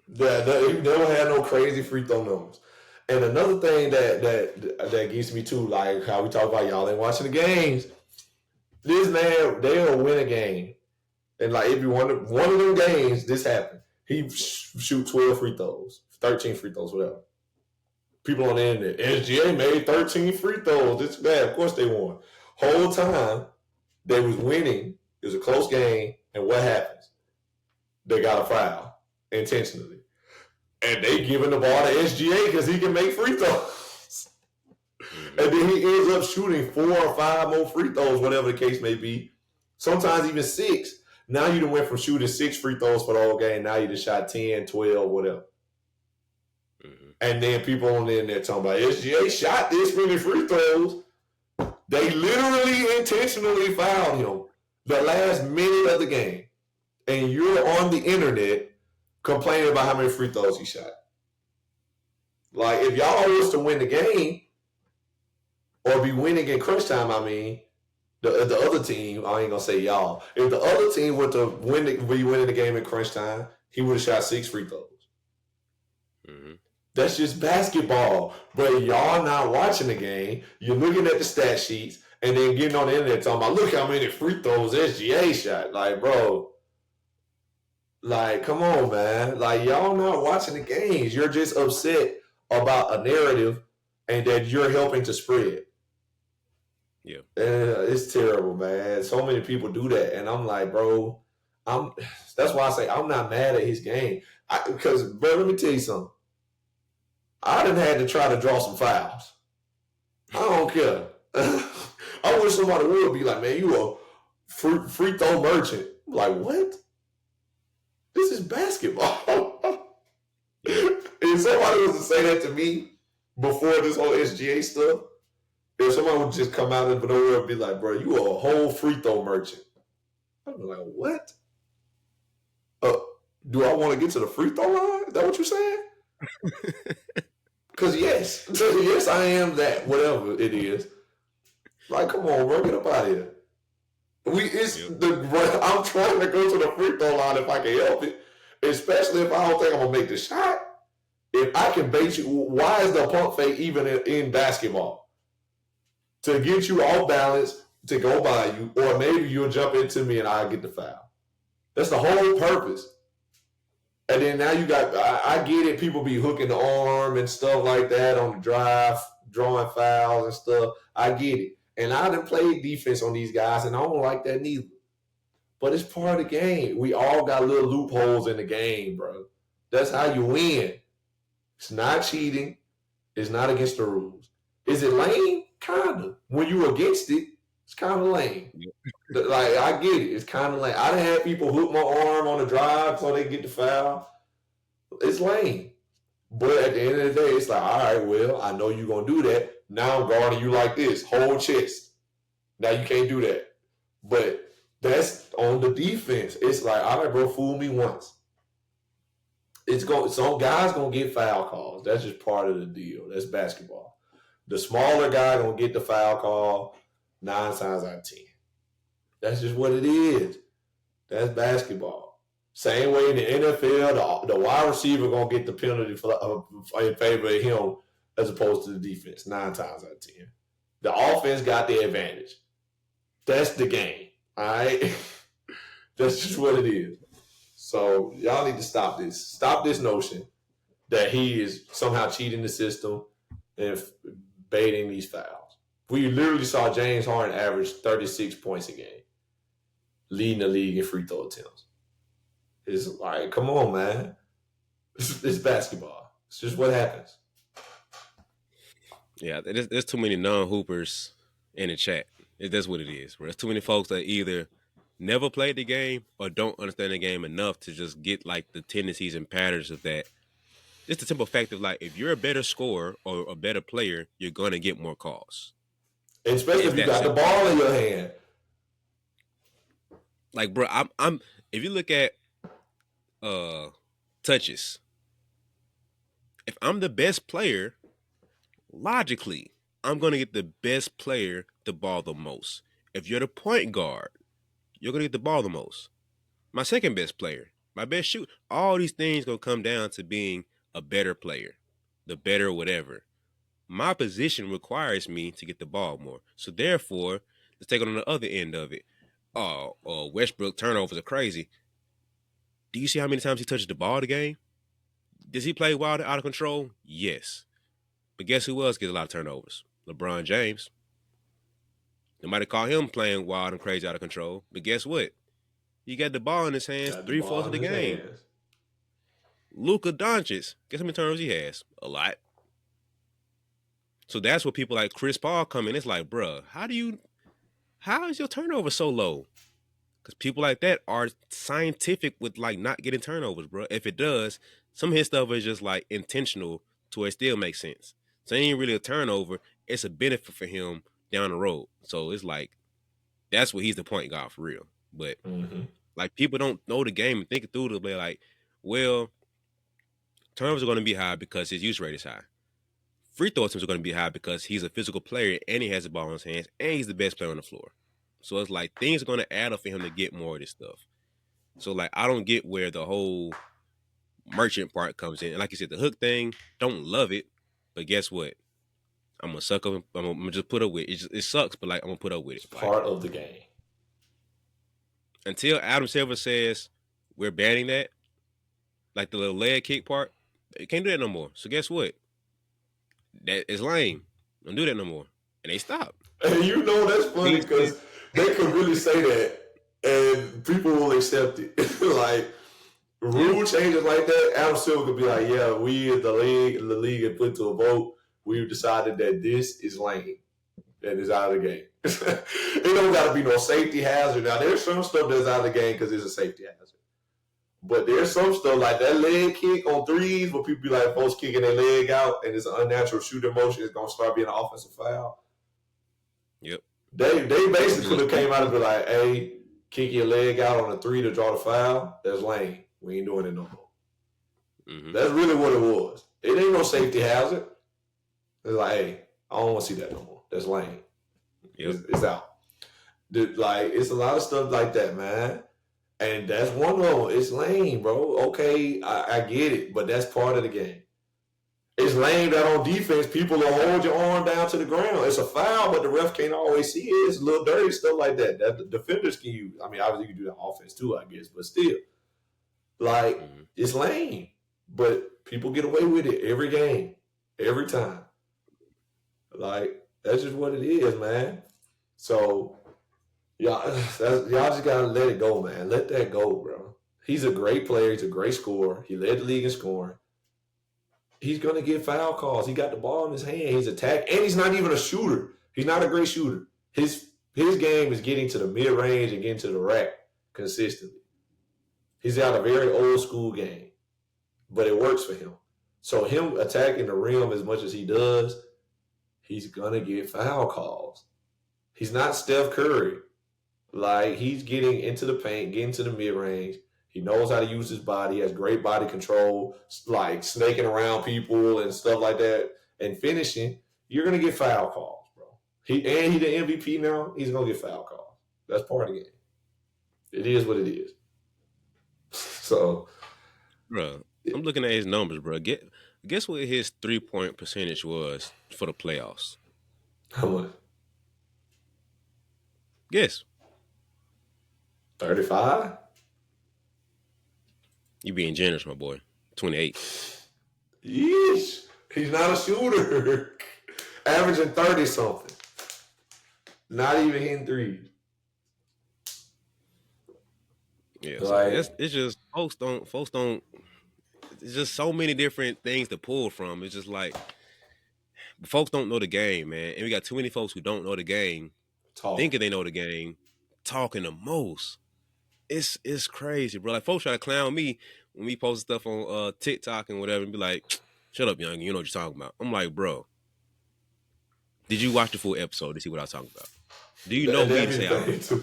S3: never had no crazy free throw numbers. And another thing that gets me too, like how we talk about y'all ain't watching the games. This man, they'll win a game. And like if you one of them games, this happened. He shoot 12 free throws, 13 free throws, whatever. People on the internet, SGA made 13 free throws. This bad. Of course they won. Whole time they was winning. It was a close game. And what happens? They got a foul intentionally. And they giving the ball to SGA because he can make free throws. And then he ends up shooting 4 or 5 more free throws, whatever the case may be. Sometimes even 6. Now you done went from shooting 6 free throws for the whole game. Now you just shot 10, 12, whatever. Mm-hmm. And then people on the internet talking about SGA shot this many free throws. They literally intentionally fouled him the last minute of the game. And you're on the internet complaining about how many free throws he shot. Like, if y'all was to win the game or be winning in crunch time, I mean, the other team, I ain't going to say y'all. If the other team were to be winning the game in crunch time, he would have shot 6 free throws. Mm-hmm. That's just basketball. But y'all not watching the game. You're looking at the stat sheets and then getting on the internet talking about, look how many free throws SGA shot. Like, bro. Like, come on, man. Like, y'all not watching the games. You're just upset about a narrative and that you're helping to spread.
S2: Yeah.
S3: It's terrible, man. So many people do that. And I'm like, bro, that's why I say I'm not mad at his game. Because, bro, let me tell you something. I done had to try to draw some fouls. I don't care. I wish somebody would be like, man, you a free throw merchant. I'm like, what? This is basketball. If somebody was to say that to me before this whole SGA stuff, if somebody would just come out of nowhere and be like, bro, you are a whole free throw merchant. I'd be like, what? Do I want to get to the free throw line? Is that what you're saying? Because yes, I am that, whatever it is. Like, come on, bro, get up out of here. I'm trying to go to the free throw line if I can help it, especially if I don't think I'm gonna make the shot. If I can bait you, why is the pump fake even in basketball? To get you off balance, to go by you, or maybe you'll jump into me and I'll get the foul. That's the whole purpose. And then now you got, I get it, people be hooking the arm and stuff like that on the drive, drawing fouls and stuff. I get it. And I done played defense on these guys, and I don't like that neither. But it's part of the game. We all got little loopholes in the game, bro. That's how you win. It's not cheating. It's not against the rules. Is it lame? Kind of. When you against it, it's kind of lame. Like, I get it. It's kind of lame. I done had people hook my arm on the drive so they get the foul. It's lame. But at the end of the day, it's like, all right, well, I know you're going to do that. Now I'm guarding you like this, whole chest. Now you can't do that. But that's on the defense. It's like, all right, bro, fool me once. Some guys gonna get foul calls. That's just part of the deal. That's basketball. The smaller guy gonna get the foul call 9 times out of 10. That's just what it is. That's basketball. Same way in the NFL, the wide receiver gonna get the penalty in favor of him as opposed to the defense 9 times out of 10. The offense got the advantage. That's the game. All right, that's just what it is. So y'all need to stop this. Stop this notion that he is somehow cheating the system and baiting these fouls. We literally saw James Harden average 36 points a game, leading the league in free throw attempts. It's like, come on, man. It's basketball. It's just what happens.
S2: Yeah, there's too many non-hoopers in the chat. That's what it is, bro. There's too many folks that either never played the game or don't understand the game enough to just get like the tendencies and patterns of that. Just the simple fact of like, if you're a better scorer or a better player, you're gonna get more calls.
S3: Especially if you got the ball in your hand.
S2: Like, bro, I'm if you look at touches, if I'm the best player, logically, I'm gonna get the best player the ball the most. If you're the point guard, you're going to get the ball the most. My second best player, my best shooter, all these things going to come down to being a better player, the better whatever. My position requires me to get the ball more. So therefore, let's take it on the other end of it. Westbrook turnovers are crazy. Do you see how many times he touches the ball the game? Does he play wild and out of control? Yes. But guess who else gets a lot of turnovers? LeBron James. Nobody call him playing wild and crazy out of control. But guess what? He got the ball in his hands 3/4 of the game. Luka Doncic, guess how many turnovers he has? A lot. So that's where people like Chris Paul come in. It's like, bruh, how is your turnover so low? Because people like that are scientific with like not getting turnovers, bro. If it does, some of his stuff is just like intentional to where it still makes sense. So it ain't really a turnover. It's a benefit for him down the road. So it's like, that's what he's the point guard for real. But like people don't know the game and think it through to be like, well, turnovers are going to be high because his use rate is high. Free throw attempts are going to be high because he's a physical player and he has the ball in his hands and he's the best player on the floor. So it's like things are going to add up for him to get more of this stuff. So like I don't get where the whole merchant part comes in. And like you said, the hook thing, don't love it, but guess what? I'm gonna suck up. I'm gonna just put up with it. It sucks, but like I'm gonna put up with it.
S3: Part of the game.
S2: Until Adam Silver says we're banning that, like the little leg kick part, you can't do that no more. So guess what? That is lame. Don't do that no more. And they stopped.
S3: And you know that's funny because they could really say that and people will accept it. Like rule changes like that, Adam Silver could be like, yeah, we as the league have put to a vote. We've decided that this is lame and it's out of the game. It don't got to be no safety hazard. Now, there's some stuff that's out of the game because it's a safety hazard. But there's some stuff like that leg kick on threes where people be like, folks kicking their leg out and it's an unnatural shooter motion. It's going to start being an offensive foul.
S2: Yep.
S3: They basically could have came out and be like, hey, kick your leg out on a three to draw the foul. That's lame. We ain't doing it no more. That's really what it was. It ain't no safety hazard. It's like, hey, I don't want to see that no more. That's lame.
S2: Yep.
S3: It's out. Like, it's a lot of stuff like that, man. And that's one of them. It's lame, bro. Okay, I get it, but that's part of the game. It's lame that on defense, people will hold your arm down to the ground. It's a foul, but the ref can't always see it. It's a little dirty stuff like that. That the defenders can use. I mean, obviously you can do that on offense too, I guess, but still. Like, it's lame. But people get away with it every game, every time. Like, that's just what it is, man. So, y'all just got to let it go, man. Let that go, bro. He's a great player. He's a great scorer. He led the league in scoring. He's going to get foul calls. He got the ball in his hand. He's attacked. And he's not even a shooter. He's not a great shooter. His game is getting to the mid-range and getting to the rack consistently. He's got a very old-school game, but it works for him. So him attacking the rim as much as he does, he's going to get foul calls. He's not Steph Curry. Like, he's getting into the paint, getting to the mid-range. He knows how to use his body. He has great body control, like snaking around people and stuff like that, and finishing. You're going to get foul calls, bro. He the MVP now. He's going to get foul calls. That's part of the game. It is what it is. So,
S2: bro, I'm looking at his numbers, bro. Guess what his 3-point percentage was for the playoffs?
S3: How much?
S2: Guess.
S3: 35?
S2: You being generous, my boy. 28.
S3: Yeesh. He's not a shooter. Averaging 30-something. Not even hitting threes.
S2: Yeah, so it's just folks don't. It's just so many different things to pull from. It's just like folks don't know the game, man, and we got too many folks who don't know the game, thinking they know the game, talking the most. It's crazy, bro. Like folks try to clown me when we post stuff on TikTok and whatever, and be like, "Shut up, young. You know what you're talking about." I'm like, bro, did you watch the full episode to see what I was talking about? Do you know me to say I?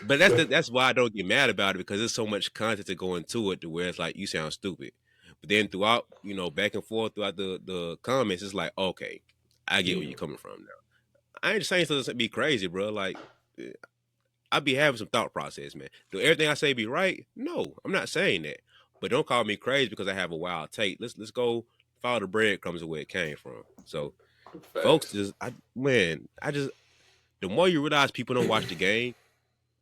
S2: But that's why I don't get mad about it, because there's so much content to go into it to where it's like you sound stupid. But then throughout, back and forth throughout the comments, it's like, okay, I get where you're coming from now. I ain't saying stuff to be crazy, bro. Like, I be having some thought process, man. Do everything I say be right? No, I'm not saying that. But don't call me crazy because I have a wild take. Let's go follow the breadcrumbs of where it came from. So, folks, the more you realize people don't watch the game,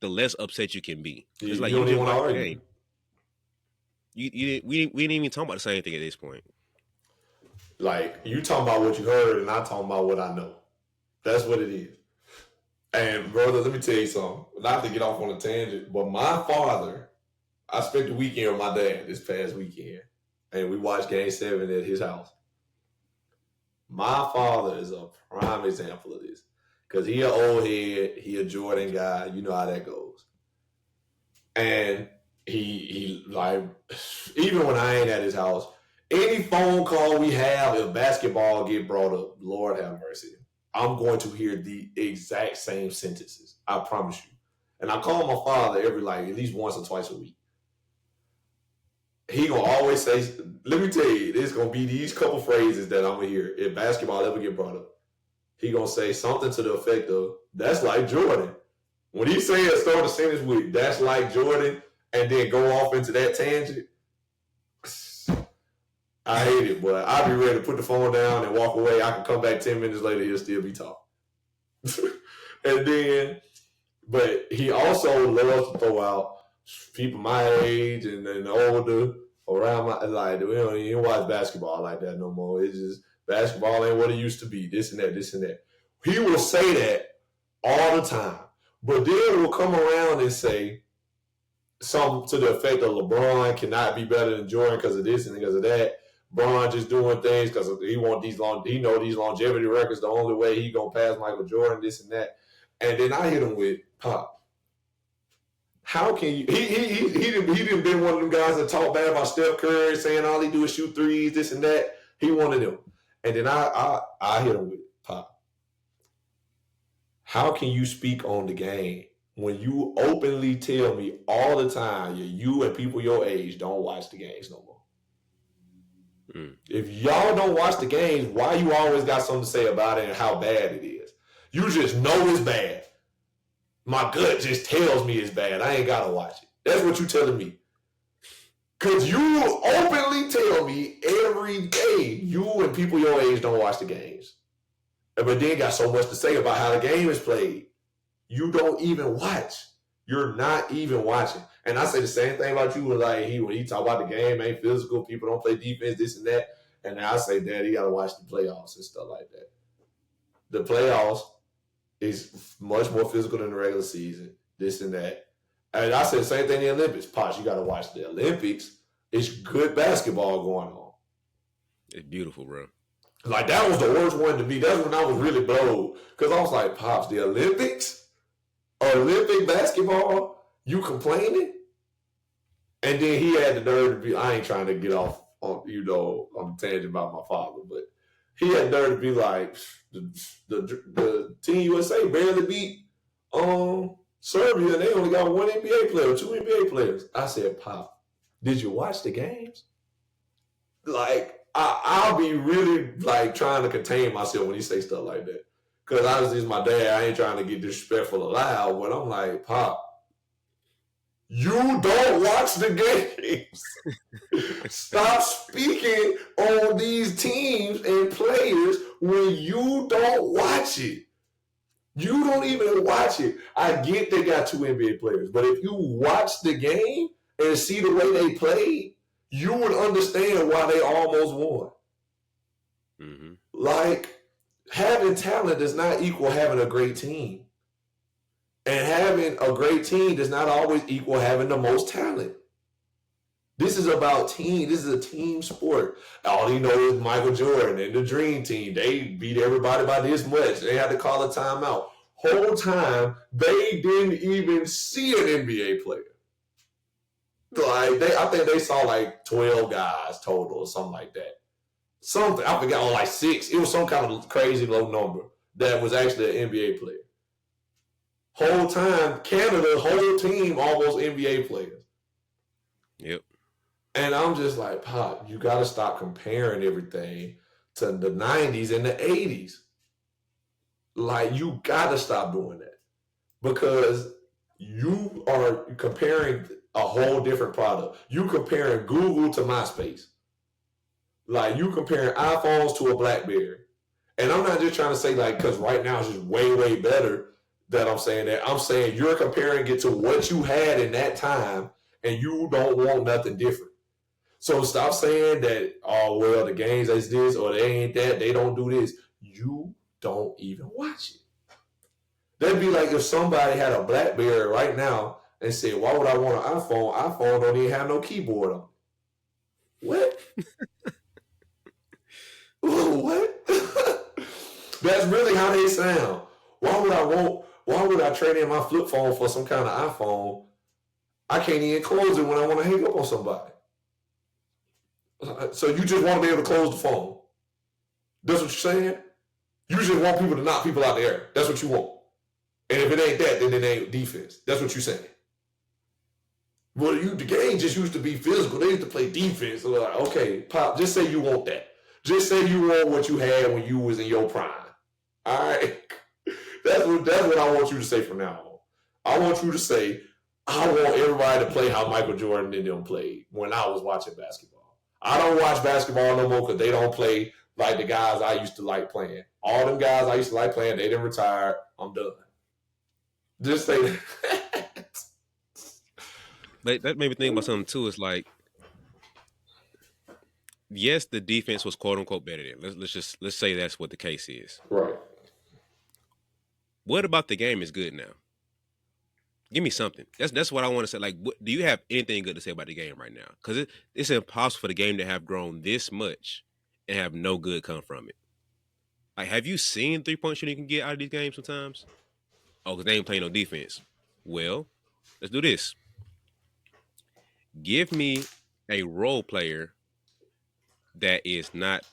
S2: the less upset you can be. It's like you just watch the game. We didn't even talk about the same thing at this point.
S3: Like, you talking about what you heard and I talking about what I know. That's what it is. And brother, let me tell you something. Not to get off on a tangent, but my father, I spent the weekend with my dad this past weekend, and we watched Game 7 at his house. My father is a prime example of this. Because he an old head, he a Jordan guy, you know how that goes. And he like, even when I ain't at his house, any phone call we have, if basketball get brought up, Lord have mercy, I'm going to hear the exact same sentences. I promise you. And I call my father every, at least once or twice a week. He gonna always say, let me tell you, there's gonna be these couple phrases that I'm gonna hear if basketball ever get brought up. He gonna say something to the effect of, that's like Jordan. When he say it, start a sentence with, that's like Jordan, and then go off into that tangent, I hate it, but I'll be ready to put the phone down and walk away. I can come back 10 minutes later, he'll still be talking. And then, but he also loves to throw out people my age and older around my, like, we don't even watch basketball like that no more. It's just, basketball ain't what it used to be. This and that, this and that. He will say that all the time. But then will come around and say something to the effect of LeBron cannot be better than Jordan because of this and because of that. Bron just doing things because he know these longevity records. The only way he gonna pass Michael Jordan, this and that. And then I hit him with, Pop, how can you? He didn't been one of them guys that talk bad about Steph Curry, saying all he do is shoot threes, this and that. He wanted them. And then I hit him with, Pop, how can you speak on the game when you openly tell me all the time you and people your age don't watch the games no more? If y'all don't watch the games, why you always got something to say about it and how bad it is? You just know it's bad. My gut just tells me it's bad. I ain't got to watch it. That's what you telling me. Because you openly tell me every day you and people your age don't watch the games. But then got so much to say about how the game is played. You don't even watch. You're not even watching. And I say the same thing about you. Like when he talk about the game ain't physical, people don't play defense, this and that. And I say, Dad, you gotta watch the playoffs and stuff like that. The playoffs is much more physical than the regular season, this and that. And I said the same thing in the Olympics. Posh, you got to watch the Olympics. It's good basketball going on.
S2: It's beautiful, bro.
S3: Like, that was the worst one to me. That's when I was really blowed. Because I was like, Pops, the Olympics? Olympic basketball? You complaining? And then he had the nerve to be, I ain't trying to get off on, on tangent about my father, but he had the nerve to be like, the Team USA barely beat Serbia. They only got one NBA player, two NBA players. I said, Pop, did you watch the games? Like, I'll be really like trying to contain myself when he say stuff like that. Because obviously it's my dad. I ain't trying to get disrespectful or loud, but I'm like, Pop, you don't watch the games. Stop speaking on these teams and players when you don't watch it. You don't even watch it. I get they got two NBA players, but if you watch the game and see the way they played, you would understand why they almost won. Mm-hmm. Like, having talent does not equal having a great team. And having a great team does not always equal having the most talent. This is about team. This is a team sport. All you know is Michael Jordan and the Dream Team. They beat everybody by this much. They had to call a timeout. Whole time, they didn't even see an NBA player. Like, I think they saw like 12 guys total or something like that. Something, I forgot, like 6. It was some kind of crazy low number that was actually an NBA player. Whole time, Canada, whole team, almost NBA players.
S2: Yep.
S3: And I'm just like, Pop, you got to stop comparing everything to the 90s and the 80s. Like, you got to stop doing that. Because you are comparing a whole different product. You comparing Google to MySpace. Like, you comparing iPhones to a BlackBerry. And I'm not just trying to say, like, because right now it's just way, way better that I'm saying that. I'm saying you're comparing it to what you had in that time, and you don't want nothing different. So stop saying that, oh, well, the games is this, or they ain't that, they don't do this. You don't even watch it. That'd be like if somebody had a BlackBerry right now and said, why would I want an iPhone? iPhone don't even have no keyboard on it. What? What? That's really how they sound. Why would I trade in my flip phone for some kind of iPhone? I can't even close it when I want to hang up on somebody. So you just want to be able to close the phone. That's what you're saying? You just want people to knock people out the air. That's what you want. And if it ain't that, then it ain't defense. That's what you're saying. Well, the game just used to be physical. They used to play defense. So like, okay, Pop, just say you want that. Just say you want what you had when you was in your prime. All right? That's what I want you to say from now on. I want you to say, I want everybody to play how Michael Jordan and them played when I was watching basketball. I don't watch basketball no more because they don't play like the guys I used to like playing. All them guys I used to like playing, they didn't retire. I'm done. Just say that.
S2: But that made me think about something too. It's like, yes, the defense was quote unquote better than. Let's say that's what the case is.
S3: Right.
S2: What about the game is good now? Give me something. That's what I want to say. Like, do you have anything good to say about the game right now? Because it's impossible for the game to have grown this much and have no good come from it. Like, have you seen 3-point shooting you can get out of these games sometimes? Oh, because they ain't playing no defense. Well, let's do this. Give me a role player that is not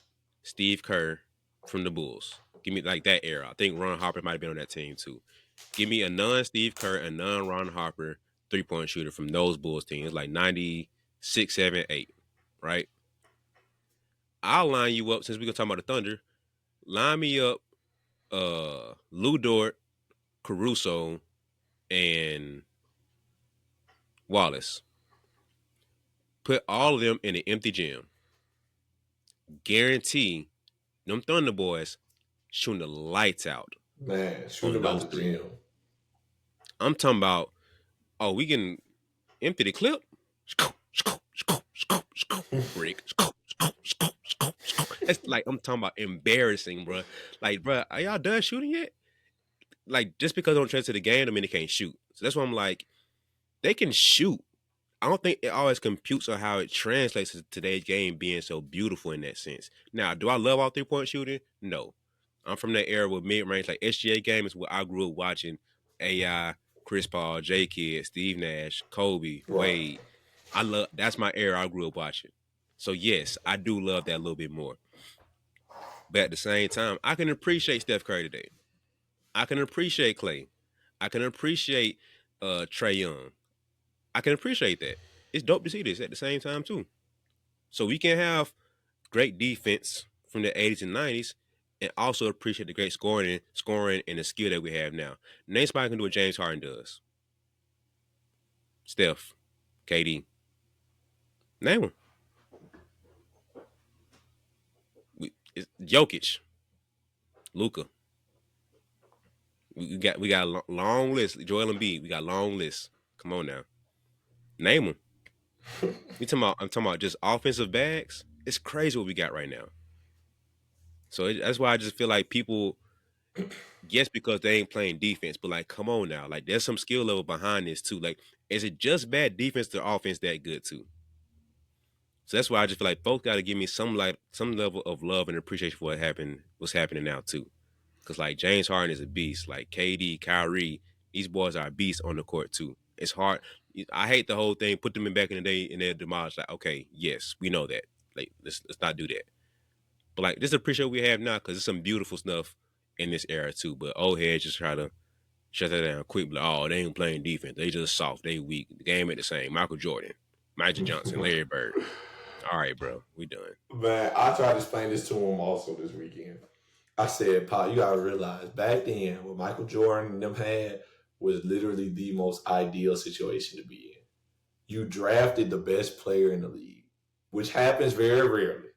S2: Steve Kerr from the Bulls. Give me like that era. I think Ron Harper might have been on that team too. Give me a non-Steve Kerr and non-Ron Harper 3-point shooter from those Bulls teams, like 96, 7, 8, right? I'll line you up, since we're going to talk about the Thunder, line me up Lou Dort, Caruso, and Wallace. Put all of them in an empty gym. Guarantee them Thunder boys shooting the lights out.
S3: Man, shooting about the gym.
S2: I'm talking about Oh, we can empty the clip. Brick. It's like I'm talking about embarrassing, bro. Like, bro, are y'all done shooting yet? Like, just because they don't transfer to the game, I mean they can't shoot. So that's why I'm like, they can shoot. I don't think it always computes on how it translates to today's game being so beautiful in that sense. Now, do I love all 3-point shooting? No. I'm from that era with mid range, like SGA game is what I grew up watching. AI, Chris Paul, J Kidd, Steve Nash, Kobe,
S3: Right.
S2: Wade. That's my era I grew up watching. So yes, I do love that a little bit more. But at the same time, I can appreciate Steph Curry today. I can appreciate Clay. I can appreciate Trey Young. I can appreciate that. It's dope to see this at the same time too. So we can have great defense from the 80s and 90s and also appreciate the great scoring and the skill that we have now. Name somebody can do what James Harden does. Steph, KD. Name them. It's Jokic, Luca. We got a long list. Joel Embiid. We got a long list. Come on now. Name them. I'm talking about just offensive bags. It's crazy what we got right now. So that's why I just feel like people, yes, because they ain't playing defense, but like, come on now, like, there's some skill level behind this too. Like, is it just bad defense to offense that good too? So that's why I just feel like folks got to give me some level of love and appreciation for what's happening now too. Because like James Harden is a beast, like KD, Kyrie, these boys are beasts on the court too. It's hard. I hate the whole thing. Put them in back in the day and they're demolished. Like, okay, yes, we know that. Like, let's not do that. But like, just appreciate what we have now because there's some beautiful stuff in this era too. But old heads just try to shut that down quick. Like, oh, they ain't playing defense. They just soft. They weak. The game ain't the same. Michael Jordan, Magic Johnson, Larry Bird. All right, bro, we done.
S3: Man, I tried to explain this to him also this weekend. I said, Pop, you gotta realize back then what Michael Jordan and them had was literally the most ideal situation to be in. You drafted the best player in the league, which happens very rarely.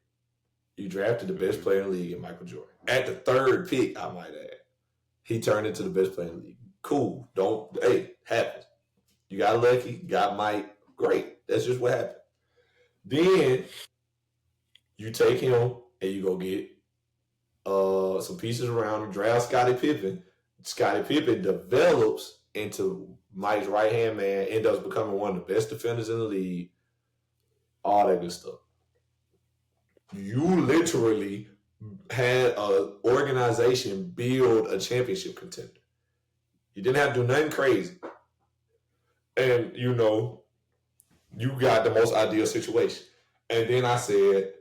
S3: You drafted the best player in the league in Michael Jordan. At the third pick, I might add. He turned into the best player in the league. Cool. Happens. You got lucky, got Mike. Great. That's just what happened. Then you take him and you go get some pieces around him, draft Scottie Pippen. Scottie Pippen develops into Mike's right-hand man, ends up becoming one of the best defenders in the league, all that good stuff. You literally had an organization build a championship contender. You didn't have to do nothing crazy. And, you got the most ideal situation. And then I said,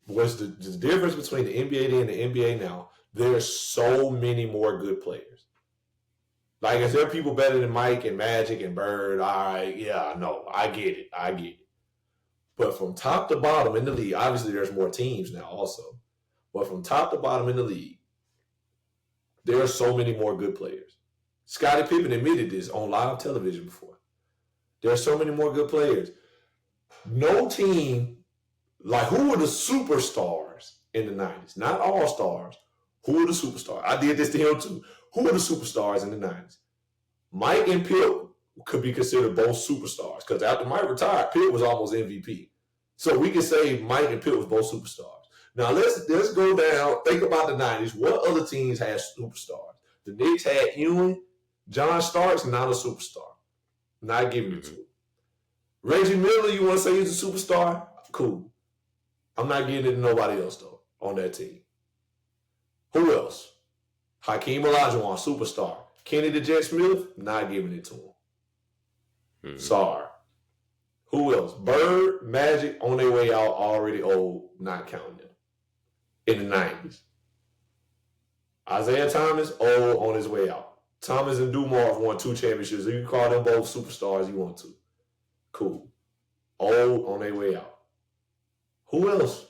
S3: what's the difference between the NBA then and the NBA now? There's so many more good players. Like, is there people better than Mike and Magic and Bird? All right, yeah, no, I get it. But from top to bottom in the league, obviously there's more teams now also. But from top to bottom in the league, there are so many more good players. Scottie Pippen admitted this on live television before. There are so many more good players. No team, like, who were the superstars in the 90s? Not all stars. Who were the superstars? I did this to him too. Who were the superstars in the 90s? Mike and Pitt could be considered both superstars because after Mike retired, Pitt was almost MVP. So we can say Mike and Pitt was both superstars. Now let's go down. Think about the 90s. What other teams had superstars? The Knicks had Ewing. John Starks, not a superstar. Not giving it to him. Reggie Miller, you want to say he's a superstar? Cool. I'm not giving it to nobody else, though, on that team. Who else? Hakeem Olajuwon, superstar. Kenny the Jet Smith, not giving it to him. Sorry. Who else? Bird, Magic, on their way out, already old, not counting them. In the 90s. Isaiah Thomas, old, on his way out. Thomas and Dumars won 2 championships. You can call them both superstars you want to. Cool. Old, on their way out. Who else?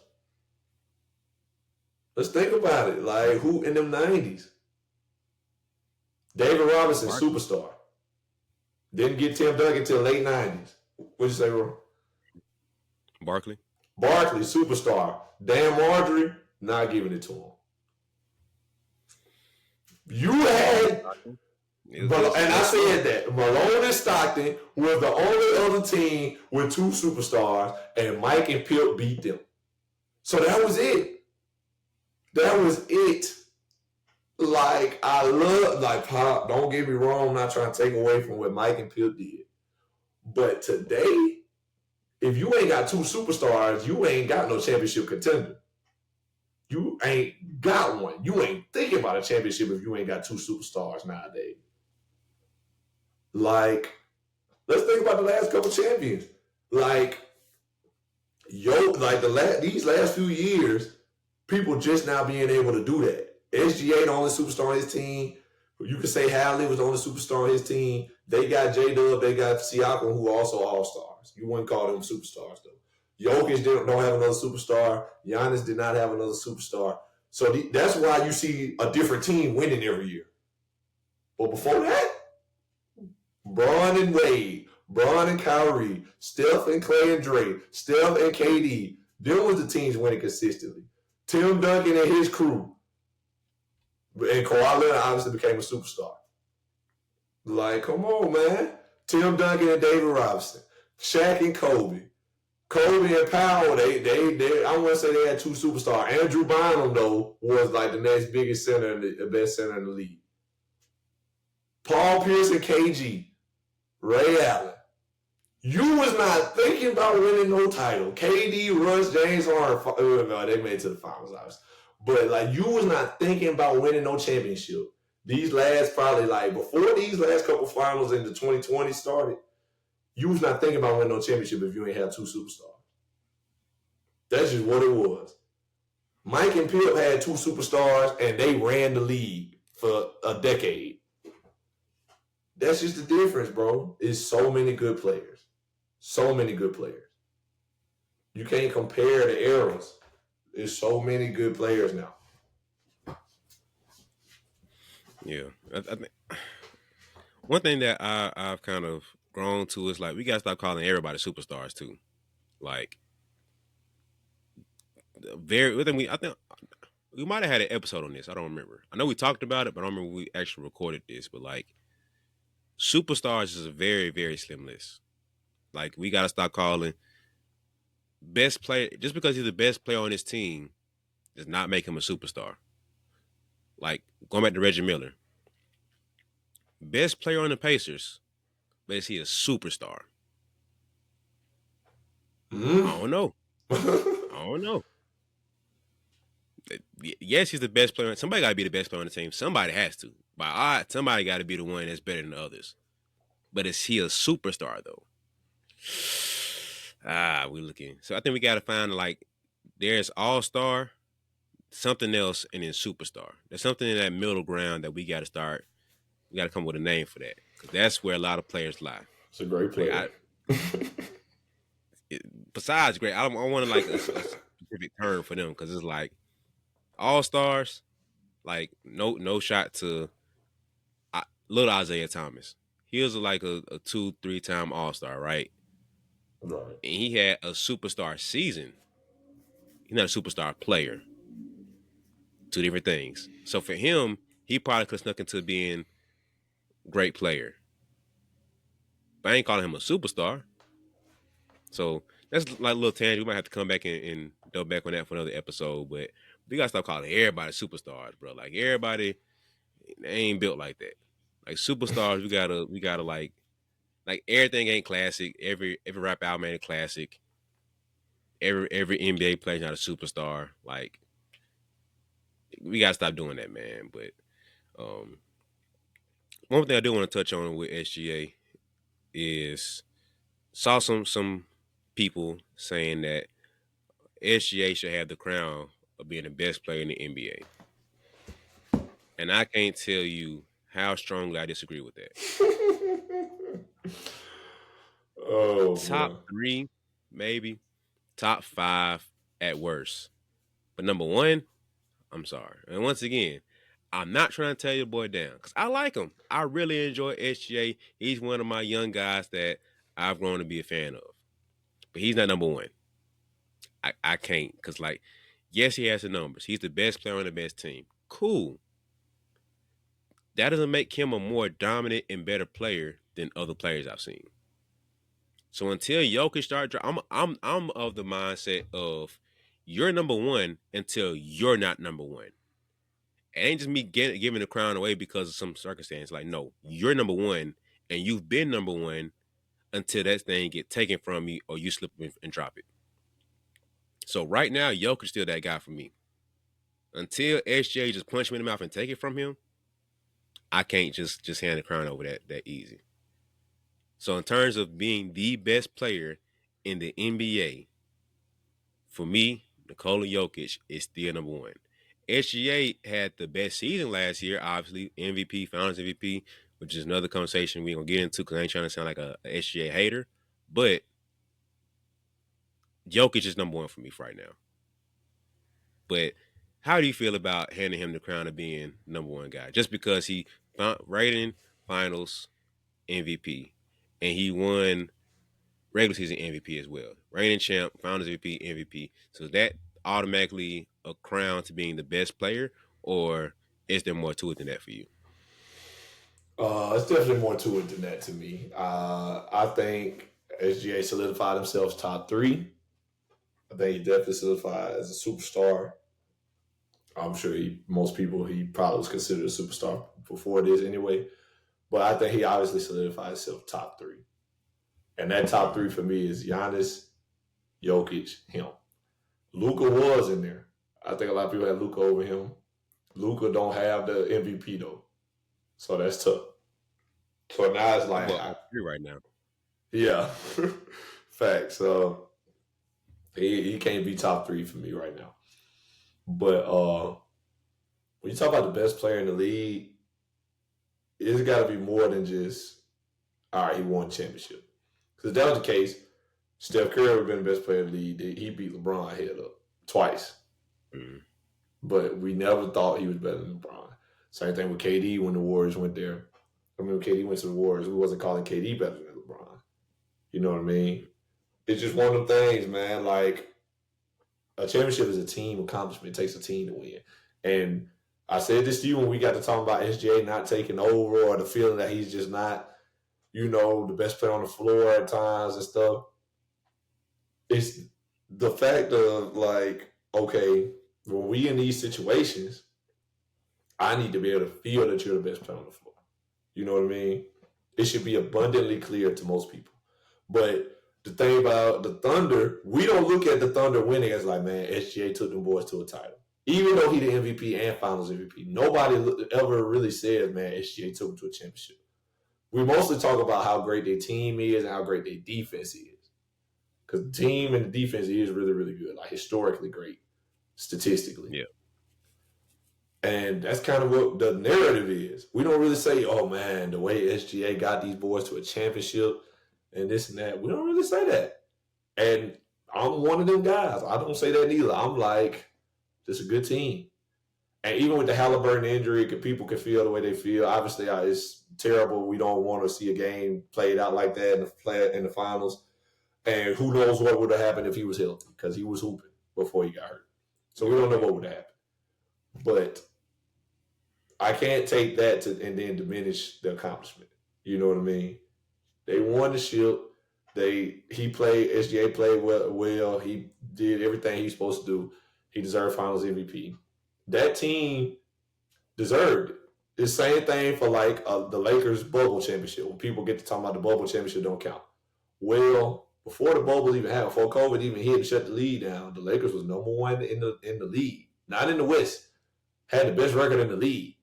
S3: Let's think about it. Like, who in them 90s? David Robinson, superstar. Didn't get Tim Duncan until late 90s. What'd you say, bro?
S2: Barkley,
S3: superstar. Dan Marjorie, not giving it to him. You had But and I said that Malone and Stockton were the only other team with two superstars, and Mike and Pip beat them. So that was it. That was it. Like, I love, like, Pop, don't get me wrong, I'm not trying to take away from what Mike and Pip did. But today, if you ain't got two superstars, you ain't got no championship contender. You ain't got one. You ain't thinking about a championship if you ain't got two superstars nowadays. Like, let's think about the last couple champions. Like, these last few years, people just now being able to do that. SGA the only superstar on his team. You could say Hadley was the only superstar on his team. They got J-Dub, they got Siakam, who are also all-stars. You wouldn't call them superstars, though. Jokic don't have another superstar. Giannis did not have another superstar. So that's why you see a different team winning every year. But before that, Bron and Wade, Bron and Kyrie, Steph and Clay and Dre, Steph and KD. Them was the teams winning consistently. Tim Duncan and his crew. And Kawhi Leonard obviously became a superstar. Like, come on, man. Tim Duncan and David Robinson. Shaq and Kobe. Kobe and Powell, they I want to say they had two superstars. Andrew Bynum, though, was like the next biggest center, the best center in the league. Paul Pierce and KG. Ray Allen. You was not thinking about winning no title. KD, Russ, James Harden, they made it to the finals, obviously. But, like, you was not thinking about winning no championship. These last probably, like, before these last couple finals in the 2020 started, you was not thinking about winning no championship if you ain't have two superstars. That's just what it was. Mike and Pip had two superstars, and they ran the league for a decade. That's just the difference, bro. It's so many good players. So many good players. You can't compare the eras. There's so many good players now.
S2: Yeah. I think one thing that I've kind of grown to is, like, we got to stop calling everybody superstars, too. Like, I think we might have had an episode on this. I don't remember. I know we talked about it, but I don't remember we actually recorded this. But, like, superstars is a very, very slim list. Like, we got to stop calling best player. Just because he's the best player on his team does not make him a superstar. Like, going back to Reggie Miller. Best player on the Pacers, but is he a superstar? I don't know. I don't know. Yes, he's the best player. Somebody got to be the best player on the team. Somebody has to. By odds, somebody got to be the one that's better than the others. But is he a superstar, though? We're looking. So I think we got to find, like, there's all-star, something else, and then superstar. There's something in that middle ground that we got to start. We got to come up with a name for that. That's where a lot of players lie.
S3: It's a great player.
S2: Besides great, I want to, like, a specific term for them, because it's like all-stars, like, no shot to little Isaiah Thomas. He was like a 2-3 time all-star, right?
S3: Right.
S2: And he had a superstar season. He's not a superstar player. Two different things. So for him, he probably could have snuck into being great player. But I ain't calling him a superstar. So that's like a little tangent. We might have to come back and double back on that for another episode. But we gotta stop calling everybody superstars, bro. Like, everybody, they ain't built like that. Like, superstars, we gotta like everything ain't classic. Every rap album ain't a classic. Every NBA player's not a superstar. Like, we gotta stop doing that, man. But one thing I do want to touch on with SGA is saw some people saying that SGA should have the crown of being the best player in the NBA. And I can't tell you how strongly I disagree with that. Top 3, maybe. Top 5 at worst. But number 1, I'm sorry. And once again, I'm not trying to tear your boy down, because I like him. I really enjoy SGA. He's one of my young guys that I've grown to be a fan of. But he's not number 1. I can't, because, like, yes, he has the numbers. He's the best player on the best team. Cool. that doesn't make him a more dominant and better player than other players I've seen. So until Jokic start, I'm of the mindset of you're number one until you're not number one. It ain't just me giving the crown away because of some circumstance. Like, no, you're number one, and you've been number one until that thing get taken from you or you slip and drop it. So right now, Jokic still that guy for me. Until SJ just punch me in the mouth and take it from him, I can't just hand the crown over that easy. So in terms of being the best player in the NBA, for me, Nikola Jokic is still number one. SGA had the best season last year, obviously, MVP, Finals MVP, which is another conversation we're going to get into because I ain't trying to sound like a SGA hater. But Jokic is number one for me right now. But how do you feel about handing him the crown of being number one guy? Just because he rating Finals MVP and he won regular season MVP as well. Reigning champ, Finals MVP. So is that automatically a crown to being the best player, or is there more to it than that for you?
S3: It's definitely more to it than that to me. I think SGA solidified himself top three. I think he definitely solidified as a superstar. I'm sure most people he probably was considered a superstar before this anyway. But I think he obviously solidified himself top three. And that top three for me is Giannis, Jokic, him. Luka was in there. I think a lot of people had Luka over him. Luka don't have the MVP though. So that's tough. So now it's like
S2: right now.
S3: Yeah. Facts. He can't be top three for me right now. But when you talk about the best player in the league, it's got to be more than just, all right, he won championship. Because if that was the case, Steph Curry would have been the best player in the league. He beat LeBron head up twice. Mm-hmm. But we never thought he was better than LeBron. Same thing with KD when the Warriors went there. I mean, when KD went to the Warriors, we wasn't calling KD better than LeBron. You know what I mean? It's just one of them things, man. Like, a championship is a team accomplishment. It takes a team to win. And I said this to you when we got to talk about SGA not taking over or the feeling that he's just not, the best player on the floor at times and stuff. It's the fact of, like, okay, when we in these situations, I need to be able to feel that you're the best player on the floor. You know what I mean? It should be abundantly clear to most people. But the thing about the Thunder, we don't look at the Thunder winning as like, man, SGA took them boys to a title. Even though he the MVP and Finals MVP, nobody ever really said, man, SGA took them to a championship. We mostly talk about how great their team is and how great their defense is. Because the team and the defense is really, really good, like historically great, statistically.
S2: Yeah.
S3: And that's kind of what the narrative is. We don't really say, oh, man, the way SGA got these boys to a championship and this and that. We don't really say that. And I'm one of them guys. I don't say that neither. I'm like, just a good team. And even with the Halliburton injury, people can feel the way they feel. Obviously, it's terrible. We don't want to see a game played out like that in the finals. And who knows what would have happened if he was healthy, because he was hooping before he got hurt. So we don't know what would have happened. But I can't take that and then diminish the accomplishment. You know what I mean? They won the ship. SGA played well. He did everything he was supposed to do. He deserved Finals MVP. That team deserved it. The same thing for like the Lakers bubble championship. When people get to talk about the bubble championship, don't count. Well, before the bubble even happened, before COVID even hit and shut the league down, the Lakers was number one in the league, not in the West. Had the best record in the league,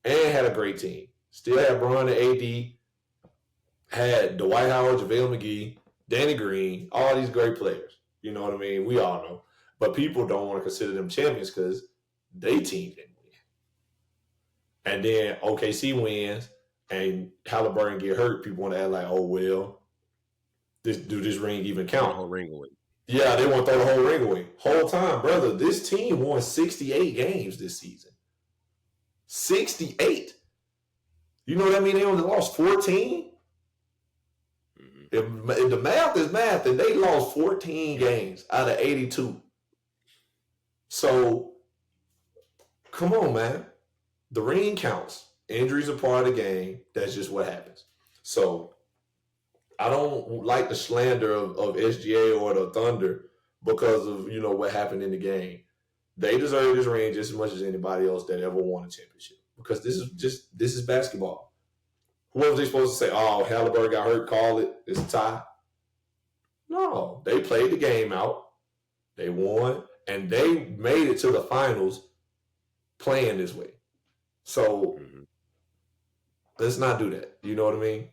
S3: and had a great team. Still had Bron and AD. Had Dwight Howard, JaVale McGee, Danny Green, all these great players. You know what I mean? We all know. But people don't want to consider them champions because they team didn't win. And then OKC wins and Halliburton get hurt. People want to act like, oh, well, do this ring even count?
S2: The whole ring away.
S3: Yeah, they want to throw the whole ring away. Whole time, brother, this team won 68 games this season. 68. You know what I mean? They only lost 14. If the math is math, then they lost 14 games out of 82. So, come on, man. The ring counts. Injuries are part of the game. That's just what happens. So I don't like the slander of SGA or the Thunder because of what happened in the game. They deserve this ring just as much as anybody else that ever won a championship because this is basketball. Who was they supposed to say? Oh, Halliburton got hurt. Call it. It's a tie. No, they played the game out. They won, and they made it to the finals playing this way. So let's not do that. You know what I mean?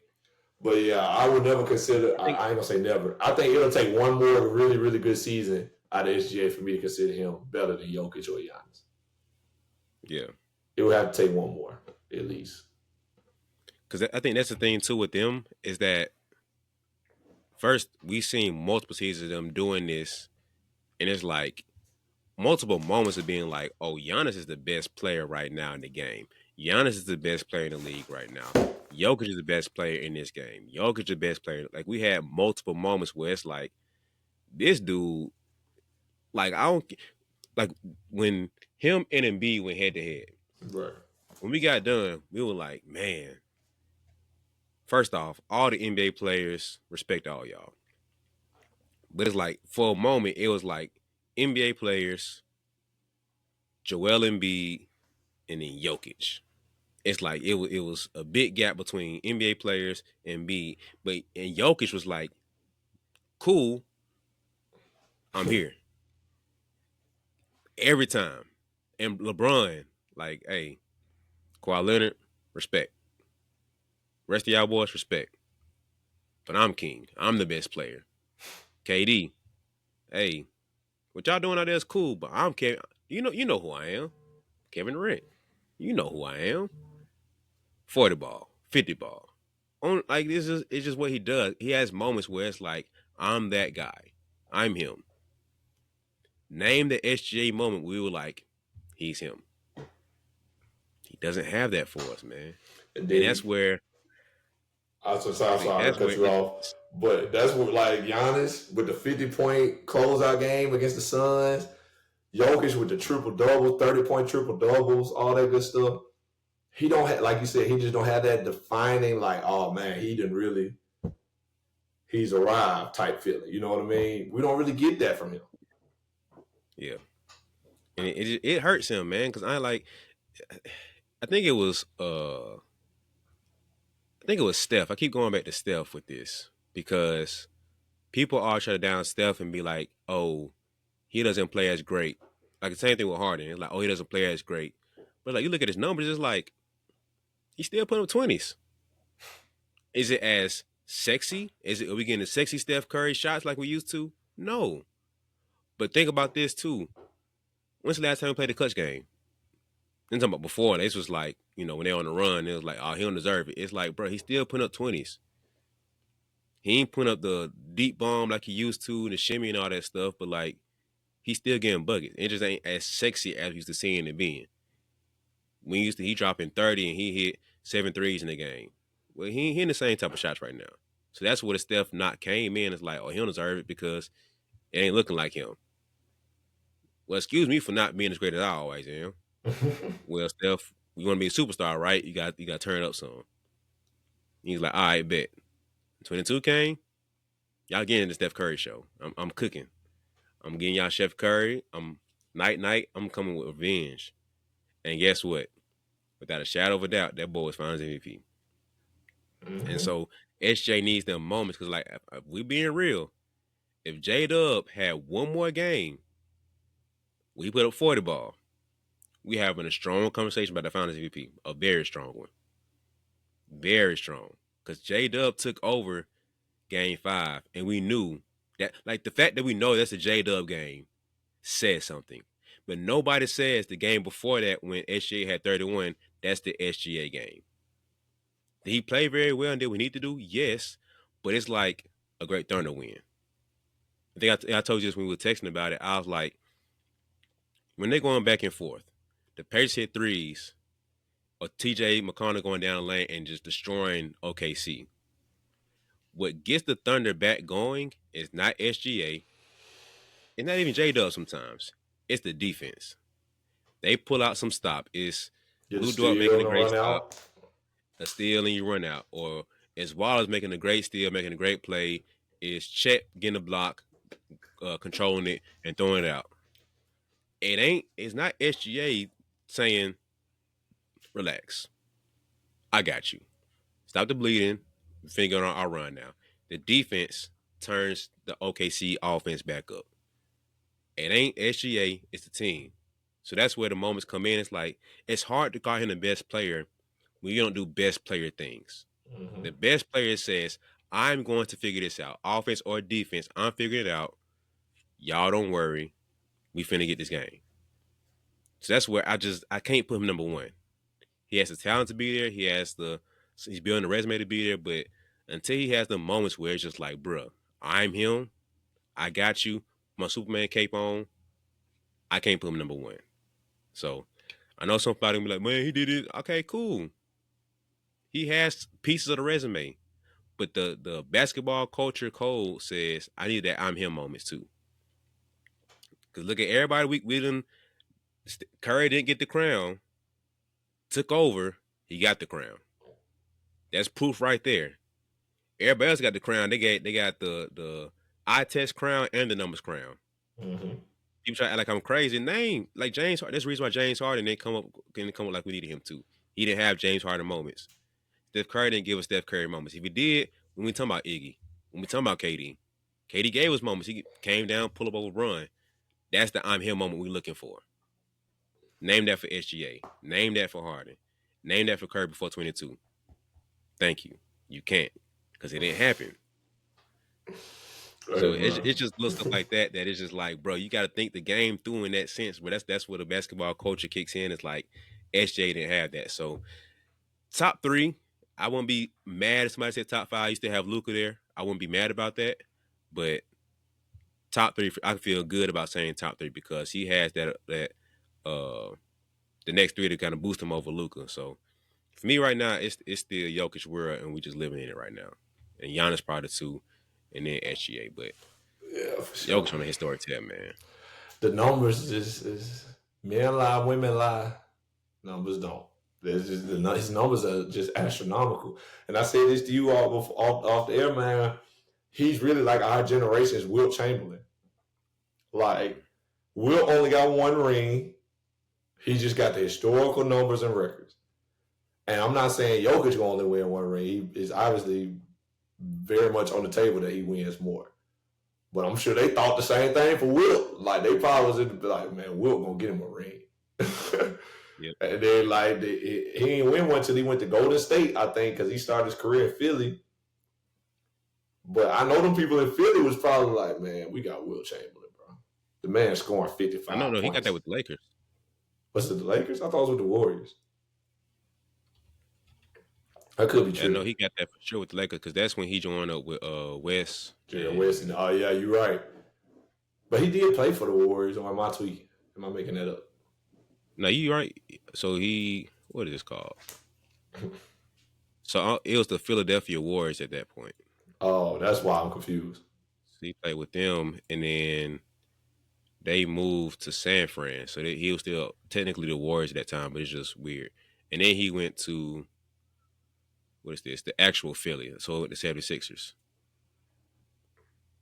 S3: But yeah, I would never consider. I ain't gonna say never. I think it'll take one more really, really good season out of SGA for me to consider him better than Jokic or Giannis.
S2: Yeah,
S3: it would have to take one more at least.
S2: Because I think that's the thing too with them is that first we've seen multiple seasons of them doing this, and it's like multiple moments of being like, "Oh, Giannis is the best player right now in the game. Giannis is the best player in the league right now. Jokic is the best player in this game. Jokic is the best player." Like we had multiple moments where it's like, this dude, like I don't like when him and Embiid went head to head.
S3: Right.
S2: When we got done, we were like, man. First off, all the NBA players respect all y'all. But it's like for a moment, it was like NBA players, Joel Embiid, and then Jokic. It's like it was a big gap between NBA players and Embiid, and Jokic was like, "Cool, I'm here every time." And LeBron, like, "Hey, Kawhi Leonard, respect. Rest of y'all boys, respect. But I'm king. I'm the best player. KD, hey, what y'all doing out there is cool, but I'm Kevin. You know who I am. Kevin Durant. You know who I am. 40 ball, 50 ball. Like this is it's just what he does. He has moments where it's like, I'm that guy. I'm him. Name the SGA moment we were like, he's him. He doesn't have that for us, man. And that's where
S3: I was sorry to cut you off. But that's what like Giannis with the 50-point closeout game against the Suns, Jokic with the triple doubles, 30-point triple doubles, all that good stuff. He don't have, like you said, he just don't have that defining like, oh man, he's arrived type feeling. You know what I mean? We don't really get that from him.
S2: Yeah, and it hurts him, man, because I think it was Steph. I keep going back to Steph with this because people all try to down Steph and be like, oh, he doesn't play as great. Like the same thing with Harden. It's like, oh, he doesn't play as great. But like you look at his numbers, it's like he's still putting up 20s. Is it as sexy? Are we getting the sexy Steph Curry shots like we used to? No. But think about this too. When's the last time we played a clutch game? I'm talking about before. This was like, when they're on the run, it was like, oh, he don't deserve it. It's like, bro, he's still putting up 20s. He ain't putting up the deep bomb like he used to, and the shimmy and all that stuff, but like, he's still getting buckets. It just ain't as sexy as we used to seeing it being. He dropping 30 and he hit 7 threes in the game. Well, he in the same type of shots right now. So that's where the Steph not came in. It's like, oh, he don't deserve it because it ain't looking like him. Well, excuse me for not being as great as I always am. Well, Steph, you want to be a superstar, right? You got to turn it up some. He's like, all right, bet. 22 came. Y'all getting the Steph Curry show. I'm cooking. I'm getting y'all Chef Curry. I'm night. I'm coming with revenge. And guess what? Without a shadow of a doubt, that boy is finals MVP. Mm-hmm. And so SJ needs them moments because, like, if we being real, if J-Dub had one more game, we put up 40 ball, we having a strong conversation about the finals MVP, a very strong one. Very strong. Because J-Dub took over game 5, and we knew that, like, the fact that we know that's a J-Dub game says something. But nobody says the game before that when SGA had 31, that's the SGA game. Did he play very well and did what we need to do? Yes. But it's like a great Thunder win. I think I told you this when we were texting about it. I was like, when they're going back and forth, the Pacers hit threes, or TJ McConnell going down the lane and just destroying OKC. What gets the Thunder back going is not SGA. It's not even J-Dub sometimes. It's the defense. They pull out some stop. It's Lou Dort making a great stop. a steal and you run out, or as Wallace making a great steal, making a great play, is Chet getting a block, controlling it and throwing it out. It's not SGA saying, relax, I got you. Stop the bleeding. We're finna go on our run now. The defense turns the OKC offense back up. It ain't SGA, it's the team. So that's where the moments come in. It's like, it's hard to call him the best player when you don't do best player things.
S3: Mm-hmm.
S2: The best player says, I'm going to figure this out. Offense or defense, I'm figuring it out. Y'all don't worry. We finna get this game. So that's where I can't put him number one. He has the talent to be there. He's building the resume to be there. But until he has the moments where it's just like, bruh, I'm him. I got you. My Superman cape on. I can't put him number one. So I know somebody will be like, man, he did it. Okay, cool. He has pieces of the resume. But the basketball culture code says I need that I'm him moments too. Because look at everybody we done. Curry didn't get the crown. Took over. He got the crown. That's proof right there. Everybody else got the crown. They got the eye test crown and the numbers crown.
S3: Mm-hmm.
S2: People try to act like I'm crazy. Name like James Harden. That's the reason why James Harden didn't come up like we needed him to. He didn't have James Harden moments. Steph Curry didn't give us Steph Curry moments. If he did, when we talking about Iggy, when we talking about KD gave us moments. He came down, pull up over, run. That's the I'm him moment we're looking for. Name that for SGA. Name that for Harden. Name that for Curry before 22. Thank you. You can't because it didn't happen. So it's just little stuff like that it's just like, bro, you got to think the game through in that sense. But that's where the basketball culture kicks in. It's like SJ didn't have that. So top three, I wouldn't be mad if somebody said top five. I used to have Luka there. I wouldn't be mad about that. But top three, I feel good about saying top three because he has that the next three to kind of boost him over Luka. So for me right now, it's still Jokic world, and we just living in it right now. And Giannis probably two, and then SGA. But
S3: yeah, for sure.
S2: Jokic on the historic tab, man.
S3: The numbers is men lie, women lie. Numbers don't. His numbers are just astronomical. And I say this to you all off the air, man. He's really like our generation's Wilt Chamberlain. Like, Wilt only got one ring. He just got the historical numbers and records. And I'm not saying Jokic will only win one ring. He is obviously very much on the table that he wins more. But I'm sure they thought the same thing for Wilt. Like, they probably was like, man, Wilt gonna get him a ring.
S2: Yep.
S3: And then, like, he didn't win one until he went to Golden State, I think, because he started his career in Philly. But I know them people in Philly was probably like, man, we got Wilt Chamberlain, bro. The man scoring 55
S2: No,
S3: points.
S2: he got that with the Lakers.
S3: Was it the Lakers? I thought it was with the Warriors. That could be true.
S2: I know he got that for sure with the Lakers because that's when he joined up with Wes.
S3: Yeah, Wes. Oh, yeah, you're right. But he did play for the Warriors, or am I tweaking? Am I making that up?
S2: No, you right. So what is this called? So it was the Philadelphia Warriors at that point.
S3: Oh, that's why I'm confused.
S2: So he played with them, and then they moved to San Fran. So he was still technically the Warriors at that time, but it's just weird. And then he went to, what is this? The actual Philly. So the 76ers.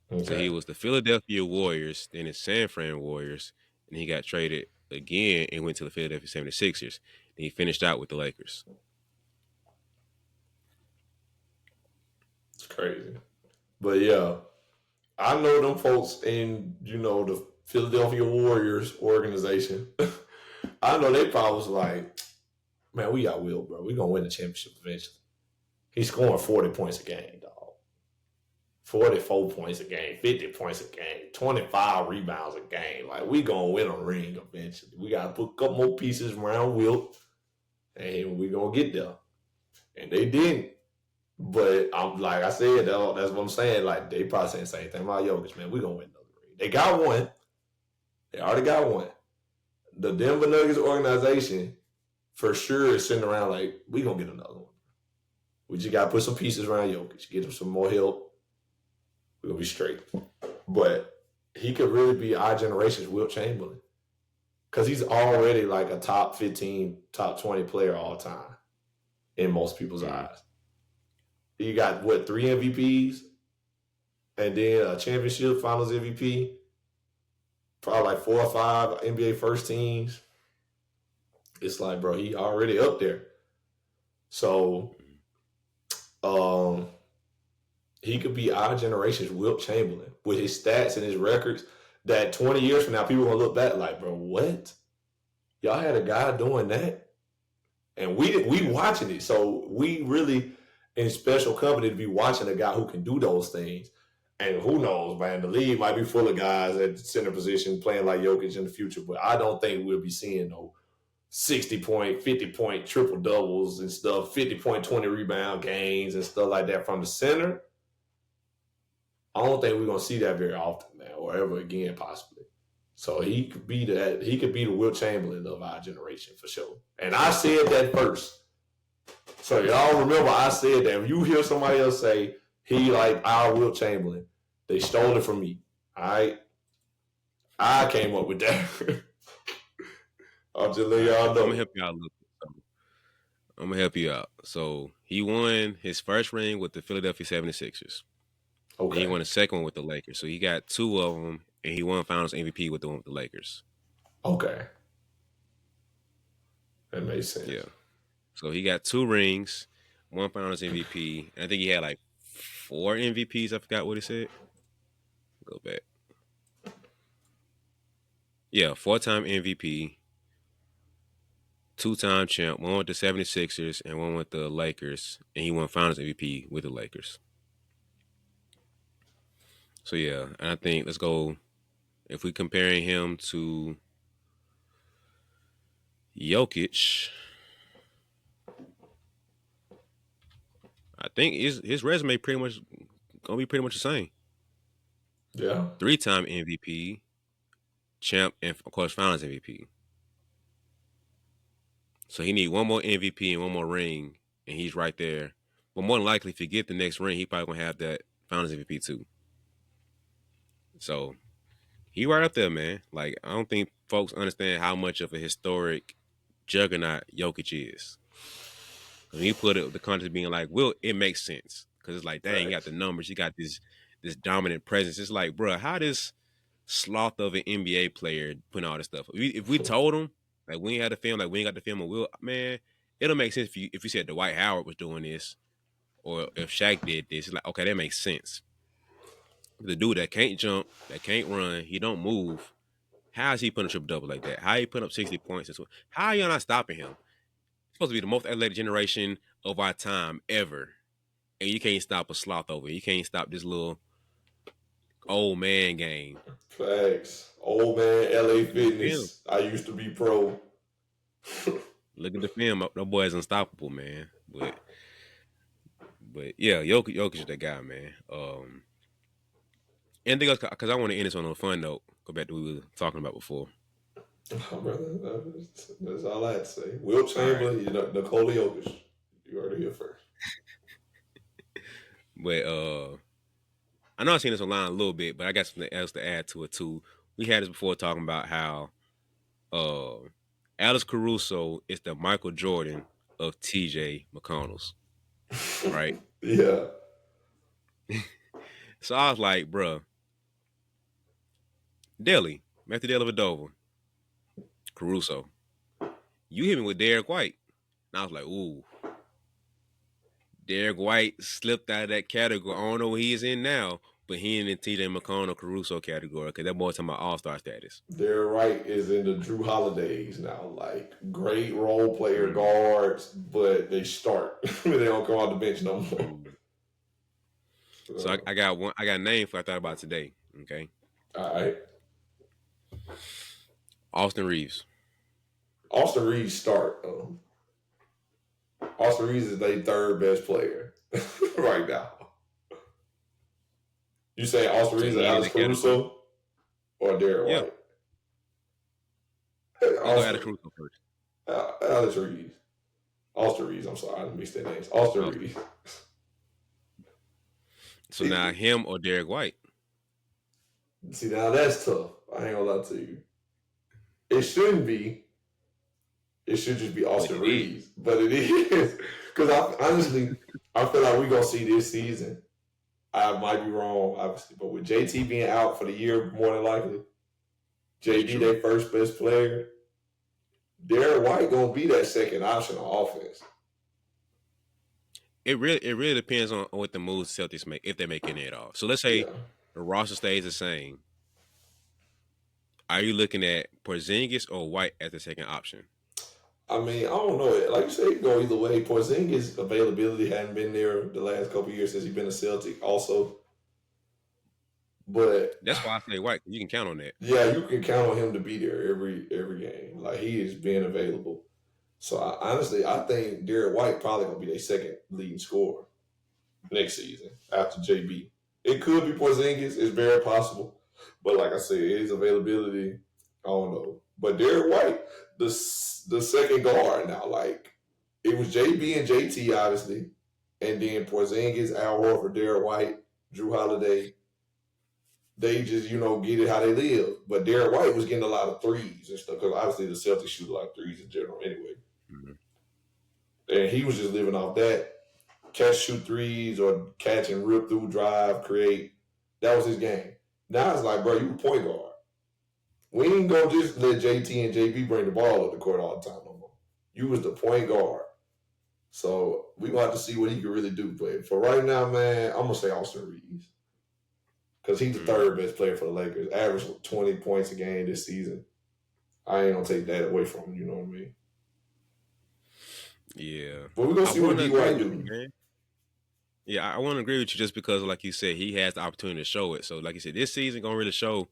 S2: Okay. So he was the Philadelphia Warriors, then the San Fran Warriors, and he got traded again and went to the Philadelphia 76ers. And he finished out with the Lakers.
S3: It's crazy. But yeah, I know them folks in, the Philadelphia Warriors organization. I know they probably was like, man, we got Will, bro. We're going to win the championship eventually. He's scoring 40 points a game, dog. 44 points a game, 50 points a game, 25 rebounds a game. Like, we going to win a ring eventually. We got to put a couple more pieces around Wilt, and we going to get there. And they didn't. But like I said, that's what I'm saying. Like, they probably saying the same thing about Jokic, man. We going to win another ring. They got one. They already got one. The Denver Nuggets organization, for sure, is sitting around like, we going to get another one. We just got to put some pieces around Jokic, get him some more help. We're going to be straight. But he could really be our generation's Wilt Chamberlain. Because he's already like a top 15, top 20 player all time in most people's eyes. You got what, 3 MVPs, and then a championship, Finals MVP, probably like 4 or 5 NBA first teams. It's like, bro, he already up there. So, he could be our generation's Wilt Chamberlain with his stats and his records. That 20 years from now, people gonna look back like, bro, what? Y'all had a guy doing that, and we watching it. So we really in special company to be watching a guy who can do those things. And who knows, man? The league might be full of guys at the center position playing like Jokic in the future, but I don't think we'll be seeing no 60-point, 50-point triple doubles and stuff, 50-point, 20 rebound games and stuff like that from the center. I don't think we're gonna see that very often, man, or ever again, possibly. So he could be that. He could be the Wilt Chamberlain of our generation for sure. And I said that first. So y'all remember I said that. If you hear somebody else say he like our Wilt Chamberlain, they stole it from me. All right, I came up with that. I'll just let y'all know.
S2: I'm gonna help you out a little bit. I'm gonna help you out. So he won his first ring with the Philadelphia 76ers.
S3: Okay.
S2: And he won the second one with the Lakers. So he got 2 of them, and he won Finals MVP with the one with the Lakers.
S3: Okay. That makes sense.
S2: Yeah. So he got 2 rings, 1 Finals MVP, and I think he had like 4 MVPs. I forgot what he said. Go back. Yeah, 4-time MVP, 2-time champ, 1 with the 76ers and 1 with the Lakers, and he won Finals MVP with the Lakers. So yeah, and I think let's go, if we comparing him to Jokic, I think his resume pretty much gonna be pretty much the same.
S3: Yeah.
S2: 3-time MVP, champ, and of course Finals MVP. So he need 1 more MVP and 1 more ring, and he's right there. But more than likely, if he get the next ring, he probably gonna have that Finals MVP too. So he right up there, man. Like, I don't think folks understand how much of a historic juggernaut Jokic is. When you put it the context being like, well, it makes sense because it's like, dang, you got the numbers, you got this dominant presence. It's like, bro, how this sloth of an NBA player putting all this stuff? If we told him like we ain't had the film, like we ain't got the film of Will, man, it'll make sense if you said Dwight Howard was doing this, or if Shaq did this. It's like, okay, that makes sense. The dude that can't jump, that can't run, he don't move. How is he putting a triple double like that? How he putting up 60 points? How are y'all not stopping him? He's supposed to be the most athletic generation of our time ever, and you can't stop a sloth over. You can't stop this little old man game.
S3: Facts. Old man, LA Fitness. I used to be pro.
S2: Look at the film. That boy is unstoppable, man. But yeah, Jokic is that guy, man. Anything else? Because I want to end this on a fun note. Go back to what we were talking about before.
S3: Oh, brother, that's all I had to say. Wilt Chamberlain, right. Nikola Jokic. You heard it here first.
S2: But I know I've seen this online a little bit, but I got something else to add to it too. We had this before talking about how Alex Caruso is the Michael Jordan of TJ McConnell's, right?
S3: Yeah.
S2: So I was like, bruh, Matthew Dellavedova, Caruso, you hit me with Derek White. And I was like, ooh. Derek White slipped out of that category. I don't know what he is in now, but he in the TJ McConnell Caruso category because that boy's talking about all-star status.
S3: Derek White is in the Drew Holidays now. Like, great role player guards, but they start. They don't come out the bench no more.
S2: So I got a name for I thought about today. Okay.
S3: All right.
S2: Austin Reeves.
S3: Austin Reeves start. Austin Reeves is their 3rd best player right now. You say Austin Reeves or Alex Caruso or Derek White?
S2: Alex Caruso first.
S3: Alex Reeves. Austin Reeves, I'm sorry, I mixed their names. Austin Reeves.
S2: So now him or Derek White?
S3: See, now that's tough. I ain't gonna lie to you. It shouldn't be. It should just be
S2: But
S3: Austin
S2: it is.
S3: Reeves, but it is because honestly, I feel like we're gonna see this season. I might be wrong, obviously, but with JT being out for the year, more than likely, JB their first best player, Derek White gonna be that second option on offense.
S2: It really depends on what the moves the Celtics make, if they make any at all. So let's say the roster stays the same. Are you looking at Porzingis or White as the second option?
S3: I mean, I don't know. Like you said, it can go either way. Porzingis' availability hadn't been there the last couple of years since he's been a Celtic, also. But
S2: that's why I say White. You can count on that.
S3: Yeah, you can count on him to be there every game. Like he is being available. So honestly, I think Derek White probably gonna be their second leading scorer next season after JB. It could be Porzingis. It's very possible. But like I said, his availability, I don't know. But Derek White, the second guard now, like it was JB and JT obviously, and then Porzingis, Al Horford, Derek White, Drew Holiday. They just, get it how they live. But Derek White was getting a lot of threes and stuff because obviously the Celtics shoot a lot of threes in general anyway. Mm-hmm. And he was just living off that. Catch, shoot threes, or catch and rip through, drive, create. That was his game. Now it's like, bro, you a point guard. We ain't gonna just let JT and JB bring the ball up the court all the time no more. You was the point guard. So we gonna have to see what he can really do. But for right now, man, I'm gonna say Austin Reeves. Because he's the third best player for the Lakers. Averaged 20 points a game this season. I ain't gonna take that away from him, you know what I mean?
S2: Yeah.
S3: But we're gonna see what D White do.
S2: Yeah, I want to agree with you just because, like you said, he has the opportunity to show it. So, like you said, this season gonna really show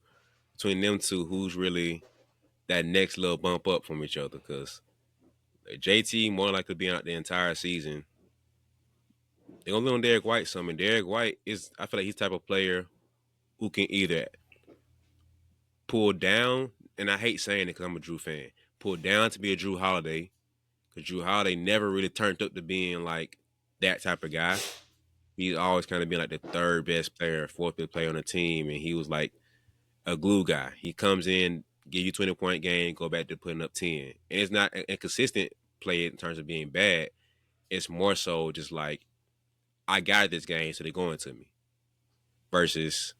S2: between them two who's really that next little bump up from each other. Because JT more likely to be out the entire season. They're gonna lean on Derek White some, and Derek White is, I feel like he's the type of player who can either pull down, and I hate saying it because I'm a Drew fan, pull down to be a Drew Holiday, because Drew Holiday never really turned up to being like that type of guy. He's always kind of been like the third best player, fourth best player on the team, and he was like a glue guy. He comes in, give you 20-point game, go back to putting up 10. And it's not a consistent play in terms of being bad. It's more so just like, I got this game, so they're going to me. Versus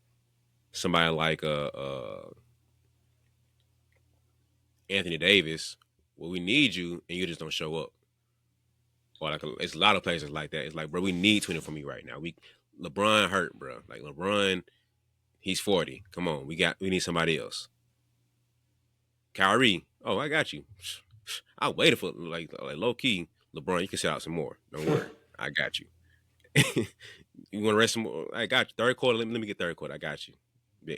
S2: somebody like Anthony Davis, well, we need you, and you just don't show up. Or like it's a lot of places like that. It's like, bro, we need 20 from you right now. LeBron hurt, bro. Like LeBron, he's 40. Come on, we need somebody else. Kyrie, oh, I got you. I waited for like low key. LeBron, you can sit out some more. Don't worry, I got you. You want to rest some more? I got you. Third quarter, let me get third quarter. I got you.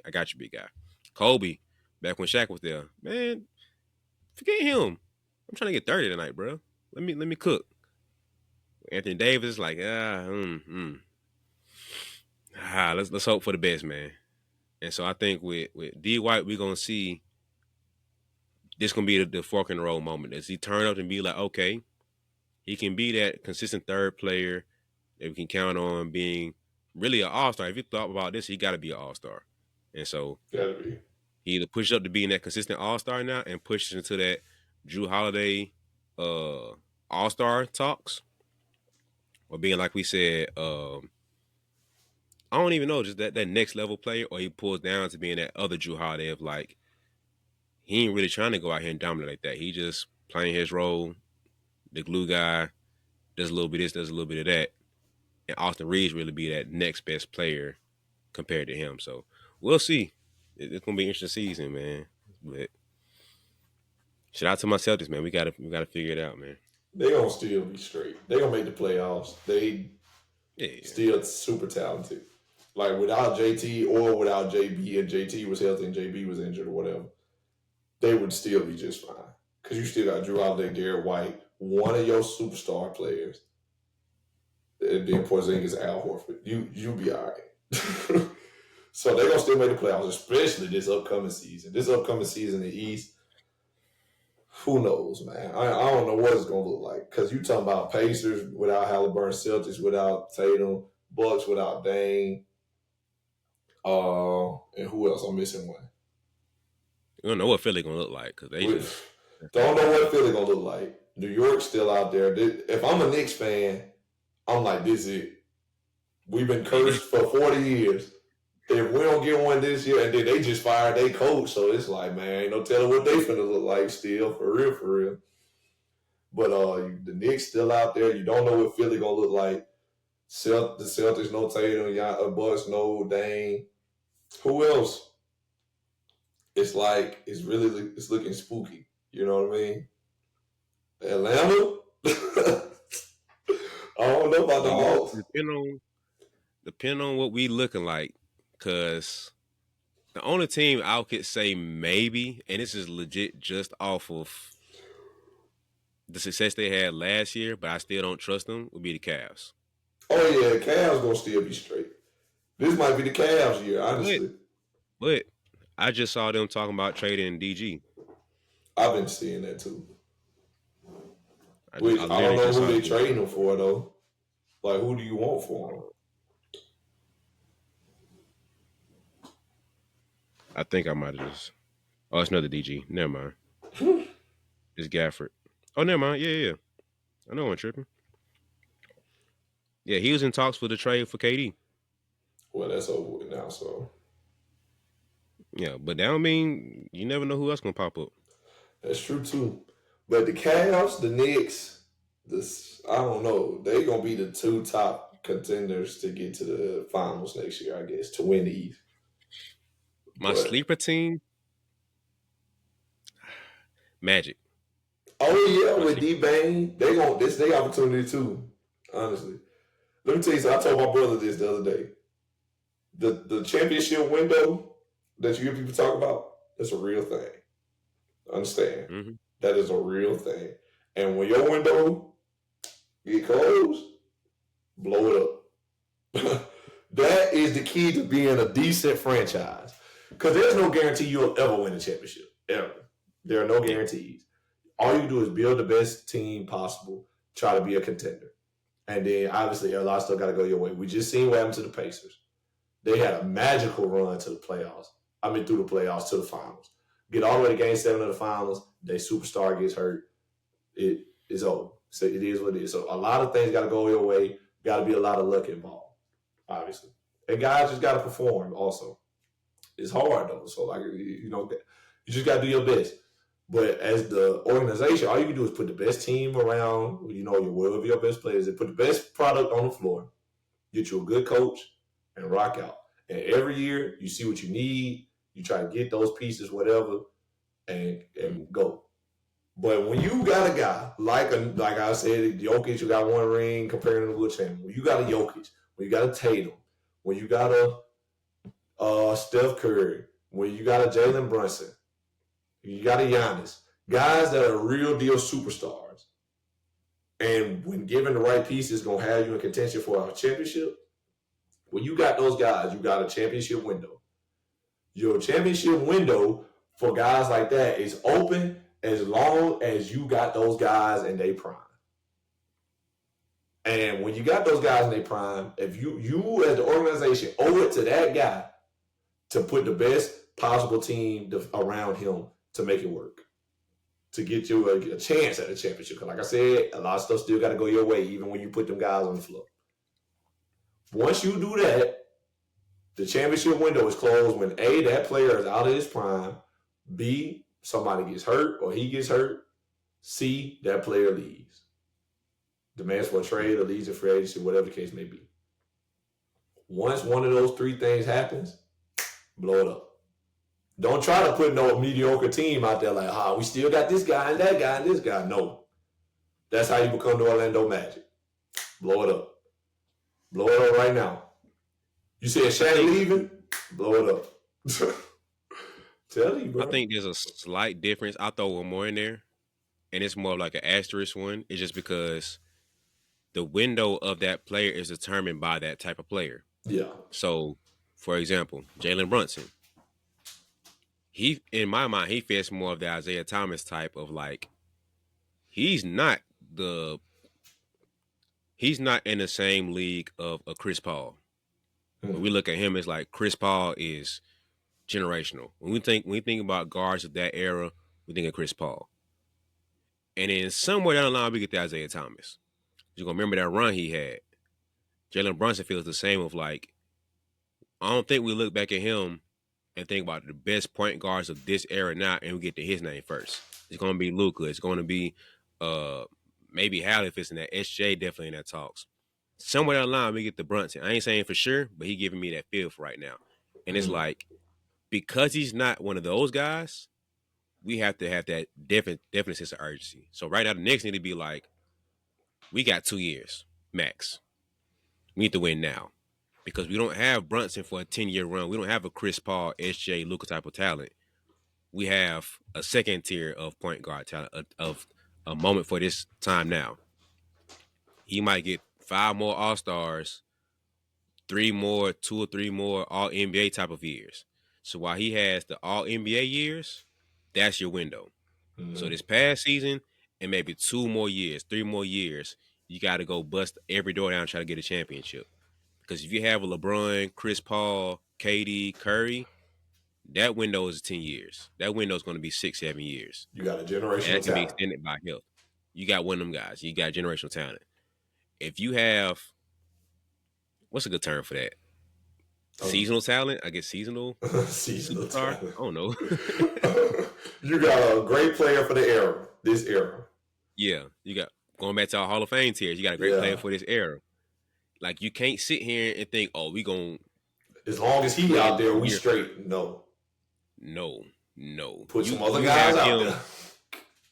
S2: I got you, big guy. Kobe, back when Shaq was there, man, forget him. I'm trying to get 30 tonight, bro. Let me cook. Anthony Davis, like, let's hope for the best, man. And so I think with D White, we're gonna see this gonna be the fork in the road moment. As he turn up and be like, okay, he can be that consistent third player that we can count on being really an all-star. If you thought about this, he got to be an all-star. And so he either pushes up to being that consistent all-star now and pushes into that Drew Holiday all-star talks, or being, like we said, I don't even know, just that next level player, or he pulls down to being that other Drew Holiday of like, he ain't really trying to go out here and dominate like that. He just playing his role, the glue guy, does a little bit of this, does a little bit of that. And Austin Reeves really be that next best player compared to him. So we'll see. It's gonna be an interesting season, man. But shout out to my Celtics, man. We gotta figure it out, man.
S3: They gonna still be straight. They gonna make the playoffs. They still super talented. Like without JT or without JB, and JT was healthy and JB was injured or whatever, they would still be just fine. Because you still got Drew Holiday, Derek White, one of your superstar players, and then Porzingis, Al Horford. You be all right. So they're gonna still make the playoffs, especially this upcoming season. This upcoming season in the East, who knows, man? I don't know what it's gonna look like. Because you talking about Pacers without Halliburton, Celtics without Tatum, Bucks without Dame, and who else? I'm missing one.
S2: You don't know what Philly gonna look like because they just
S3: Don't know what Philly gonna look like. New York's still out there. If I'm a Knicks fan, I'm like, this is it. We've been cursed for 40 years. If we don't get one this year, and then they just fired their coach, so it's like, man, ain't no telling what they finna look like still, for real, for real. But the Knicks still out there. You don't know what Philly gonna look like. The Celtics, no Tatum, Bucks, no Dame. Who else? It's like it's looking spooky. You know what I mean? Atlanta. I don't know about the Hawks.
S2: Depend on what we looking like, because the only team I could say maybe, and this is legit just off of the success they had last year, but I still don't trust them, would be the Cavs.
S3: Oh yeah, Cavs gonna still be straight. This might be the Cavs year, honestly.
S2: But I just saw them talking about trading DG.
S3: I've been seeing that too. I don't know who they trading them for though. Like, who do you want for them?
S2: I think I might have just. Oh, it's another DG. Never mind. It's Gafford. Oh, never mind. Yeah. I know I'm tripping. Yeah, he was in talks for the trade for KD.
S3: Well, that's over with now, so.
S2: Yeah, but that don't mean you never know who else gonna pop up.
S3: That's true too. But the Cavs, the Knicks, I don't know. They're gonna be the two top contenders to get to the finals next year, I guess, to win the East.
S2: My sleeper team, Magic.
S3: Oh yeah, with D-Bane, this their opportunity too. Honestly, let me tell you something. I told my brother this the other day. The championship window that you hear people talk about, that's a real thing. Understand? Mm-hmm. That is a real thing. And when your window get closed, blow it up. That is the key to being a decent franchise. Because there's no guarantee you'll ever win a championship. Ever. There are no guarantees. All you do is build the best team possible, try to be a contender. And then, obviously, a lot still got to go your way. We just seen what happened to the Pacers. They had a magical run to the playoffs. Through the playoffs to the finals. Get all the way to Game 7 of the finals. Their superstar gets hurt. It is over. So it is what it is. So a lot of things got to go your way. Got to be a lot of luck involved, obviously. And guys just got to perform also. It's hard, though. So, you just got to do your best. But as the organization, all you can do is put the best team around, wherever your best players, and put the best product on the floor, get you a good coach, and rock out. And every year, you see what you need, you try to get those pieces, whatever, and go. But when you got a guy, like I said, Jokic, you got one ring comparing him to a champion. When you got a Jokic, when you got a Tatum, when you got a Steph Curry, when you got a Jalen Brunson, you got a Giannis, guys that are real deal superstars. And when given the right pieces, going to have you in contention for a championship. When you got those guys, you got a championship window. Your championship window for guys like that is open as long as you got those guys in their prime. And when you got those guys in their prime, if you as the organization owe it to that guy to put the best possible team around him to make it work, to get you a chance at a championship. Because like I said, a lot of stuff still got to go your way, even when you put them guys on the floor. Once you do that, the championship window is closed when A, that player is out of his prime, B, somebody gets hurt or he gets hurt, C, that player leaves. Demands for a trade or leaves in free agency, whatever the case may be. Once one of those three things happens, blow it up. Don't try to put no mediocre team out there like, we still got this guy and that guy and this guy. No. That's how you become the Orlando Magic. Blow it up. Blow it up right now. You said Shai leaving? Blow it up. Tell you, bro.
S2: I think there's a slight difference. I'll throw one more in there, and it's more like an asterisk one. It's just because the window of that player is determined by that type of player.
S3: Yeah.
S2: So, for example, Jalen Brunson. He, in my mind, he fits more of the Isaiah Thomas type of he's not in the same league of a Chris Paul. When we look at him, it's like Chris Paul is generational. When we think about guards of that era, we think of Chris Paul. And then somewhere down the line, we get to Isaiah Thomas. You're going to remember that run he had. Jalen Brunson feels the same of like, I don't think we look back at him and think about the best point guards of this era now, and we get to his name first. It's going to be Luka. It's going to be maybe Hallie if it's in that. SJ definitely in that talks. Somewhere down the line, we get to Brunson. I ain't saying for sure, but he giving me that feel for right now. And it's like, because he's not one of those guys, we have to have that definite sense of urgency. So right now, the Knicks need to be like, we got 2 years max. We need to win now. Because we don't have Brunson for a 10-year run. We don't have a Chris Paul, SJ, Luka type of talent. We have a second tier of point guard talent, of a moment for this time now. He might get 5 more All-Stars, 2 or 3 more All-NBA type of years. So while he has the All-NBA years, that's your window. Mm-hmm. So this past season and maybe 2 more years, 3 more years, you got to go bust every door down and try to get a championship. Because if you have a LeBron, Chris Paul, KD, Curry, that window is 10 years. That window is going to be 6-7 years.
S3: You got a generational talent.
S2: And that can be extended by health. You got one of them guys. You got generational talent. If you have, what's a good term for that? Seasonal talent? I guess seasonal.
S3: Seasonal talent.
S2: I don't know.
S3: You got a great player for the era, this era.
S2: Yeah. You got, going back to our Hall of Fame tiers, you got a great player for this era. Like, you can't sit here and think, oh, we going to.
S3: As long as he out there, we straight. No. Put some other guys out there.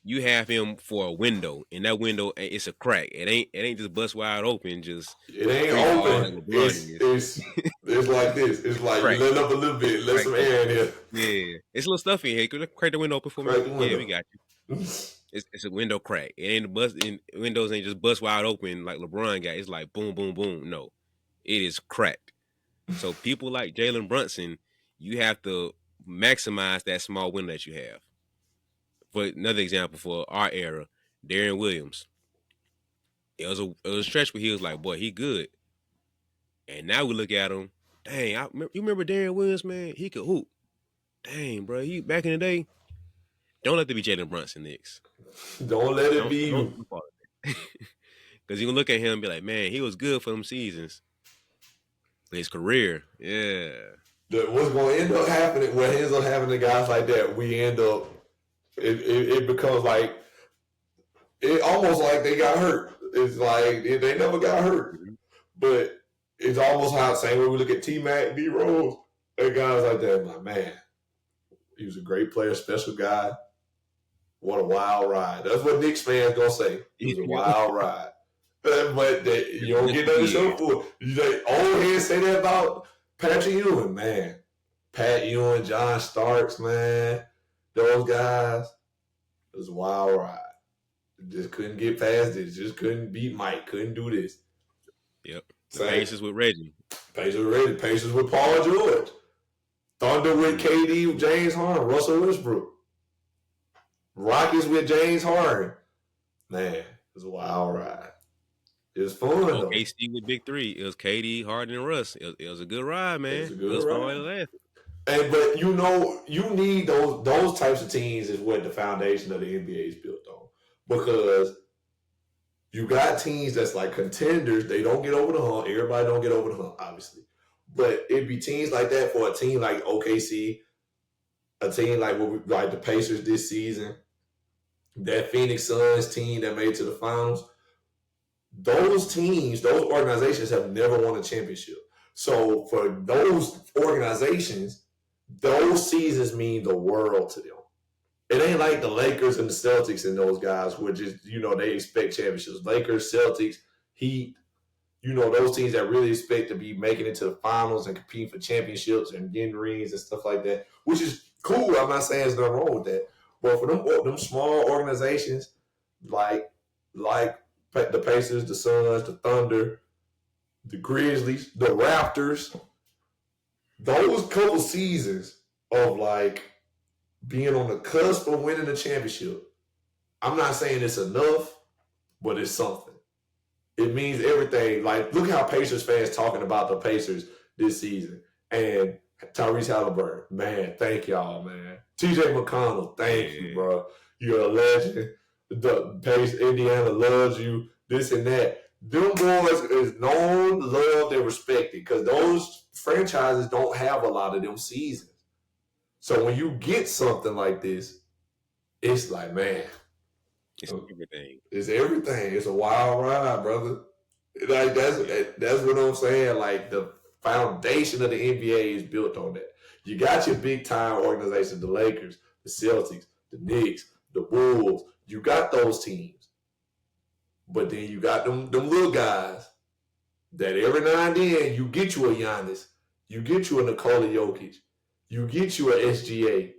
S2: You have him for a window, and that window, it's a crack. It ain't just bust wide open.
S3: It ain't open. It's like this. It's like crack. You let up a little bit, let some air in here.
S2: Yeah, it's a little stuffy in here. Crack the window open for me. Yeah, we got you. It's a window crack. It ain't windows ain't just bust wide open like LeBron got. It's like boom, boom, boom. No, it is cracked. So people like Jalen Brunson, you have to maximize that small window that you have. For another example, for our era, Darren Williams. It was a stretch where he was like, boy, he good. And now we look at him. Dang, you remember Darren Williams, man? He could hoop. Dang, bro, he back in the day. Don't let it be Jalen Brunson, Knicks.
S3: Don't let it be you.
S2: Because you can look at him and be like, man, he was good for them seasons. But his career, yeah.
S3: What's going to end up happening, what ends up happening to guys like that, we end up, it becomes like, it almost like they got hurt. It's like, they never got hurt. But it's almost how, same way we look at T-Mac, D-Rose, and guys like that, I'm like, man, he was a great player, special guy. What a wild ride. That's what Knicks fans going to say. It was a wild ride. But you don't get nothing to show for it. Old heads say that about Patrick Ewing, man. Pat Ewing, John Starks, man. Those guys. It was a wild ride. Just couldn't get past this. Just couldn't beat Mike. Couldn't do this.
S2: Yep. Pacers with Reggie.
S3: Pacers with Paul George. Thunder with KD, James Harden, Russell Westbrook. Rockets with James Harden. Man, it was a wild ride. It was fun, though.
S2: KC with Big Three. It was KD, Harden, and Russ. It was a good ride, man. It was a good ride.
S3: But you need those types of teams is what the foundation of the NBA is built on. Because you got teams that's like contenders. They don't get over the hump. Everybody don't get over the hump, obviously. But it'd be teams like that for a team like OKC, a team like the Pacers this season, that Phoenix Suns team that made it to the finals. Those teams, those organizations have never won a championship. So for those organizations, those seasons mean the world to them. It ain't like the Lakers and the Celtics and those guys, which is, they expect championships. Lakers, Celtics, Heat, those teams that really expect to be making it to the finals and competing for championships and getting rings and stuff like that, which is cool. I'm not saying there's nothing wrong with that. But for them small organizations like the Pacers, the Suns, the Thunder, the Grizzlies, the Raptors, those couple seasons of like being on the cusp of winning the championship, I'm not saying it's enough, but it's something. It means everything. Like, look how Pacers fans talking about the Pacers this season. And Tyrese Halliburton, man, thank y'all, man. TJ McConnell, thank you, bro. You're a legend. the pace Indiana loves you, this and that. Them boys is known, loved, and respected because those franchises don't have a lot of them seasons. So when you get something like this, it's like, man,
S2: It's everything.
S3: It's everything. It's a wild ride, brother. Like that's what I'm saying. Like the foundation of the NBA is built on that. You got your big time organizations, the Lakers, the Celtics, the Knicks, the Bulls. You got those teams, but then you got them little guys that every now and then you get you a Giannis, you get you a Nikola Jokic, you get you a SGA.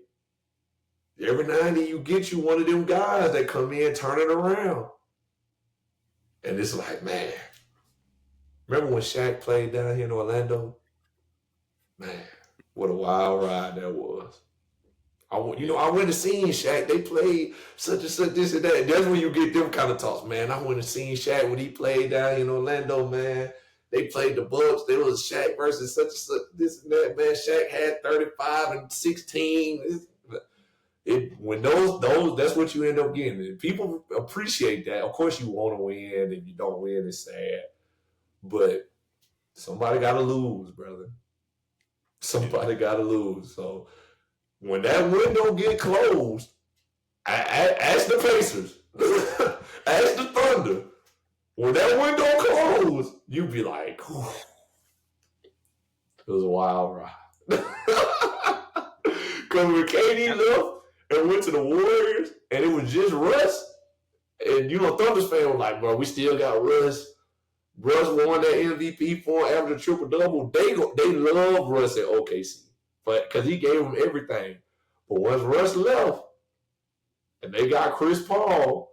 S3: Every now and then you get you one of them guys that come in, turn it around. And it's like, man, remember when Shaq played down here in Orlando? Man, what a wild ride that was. I went to see Shaq. They played such and such, this and that. That's when you get them kind of talks, man. I went to see Shaq when he played down here in Orlando, man. They played the Bucks. There was Shaq versus such and such, this and that, man. Shaq had 35 and 16. When those that's what you end up getting. And people appreciate that. Of course, you want to win. If you don't win, it's sad. But somebody got to lose, brother. Somebody got to lose. So when that window get closed, ask the Pacers, ask the Thunder. When that window closed, you be like, whew. It was a wild ride. Because when KD left and went to the Warriors, and it was just Russ, and Thunder's fan was like, bro, we still got Russ. Russ won that MVP for him after the triple-double. They love Russ at OKC because he gave them everything. But once Russ left, and they got Chris Paul,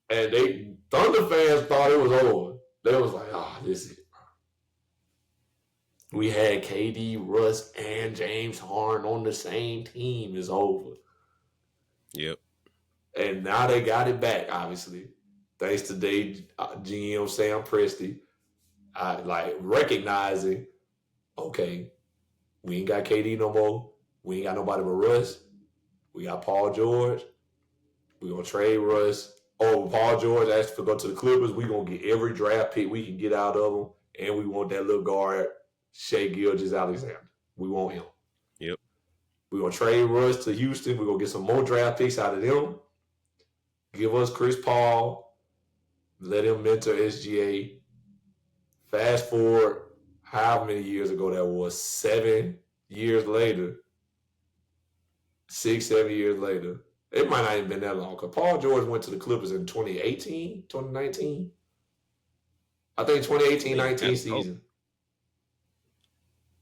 S3: and Thunder fans thought it was over. They was like, this is it, bro. We had KD, Russ, and James Harden on the same team. It's over.
S2: Yep.
S3: And now they got it back, obviously. Thanks to GM Sam Presti, recognizing, okay, we ain't got KD no more. We ain't got nobody but Russ. We got Paul George. We're going to trade Russ. Oh, Paul George asked to go to the Clippers. We're going to get every draft pick we can get out of them. And we want that little guard, Shai Gilgeous-Alexander. We want him.
S2: Yep.
S3: We're going to trade Russ to Houston. We're going to get some more draft picks out of them. Give us Chris Paul. Let him mentor SGA. Fast forward, how many years ago that was? 7 years later. 6, 7 years later. It might not even been that long. Because Paul George went to the Clippers in 2018, 2019. I think 2018-19 season.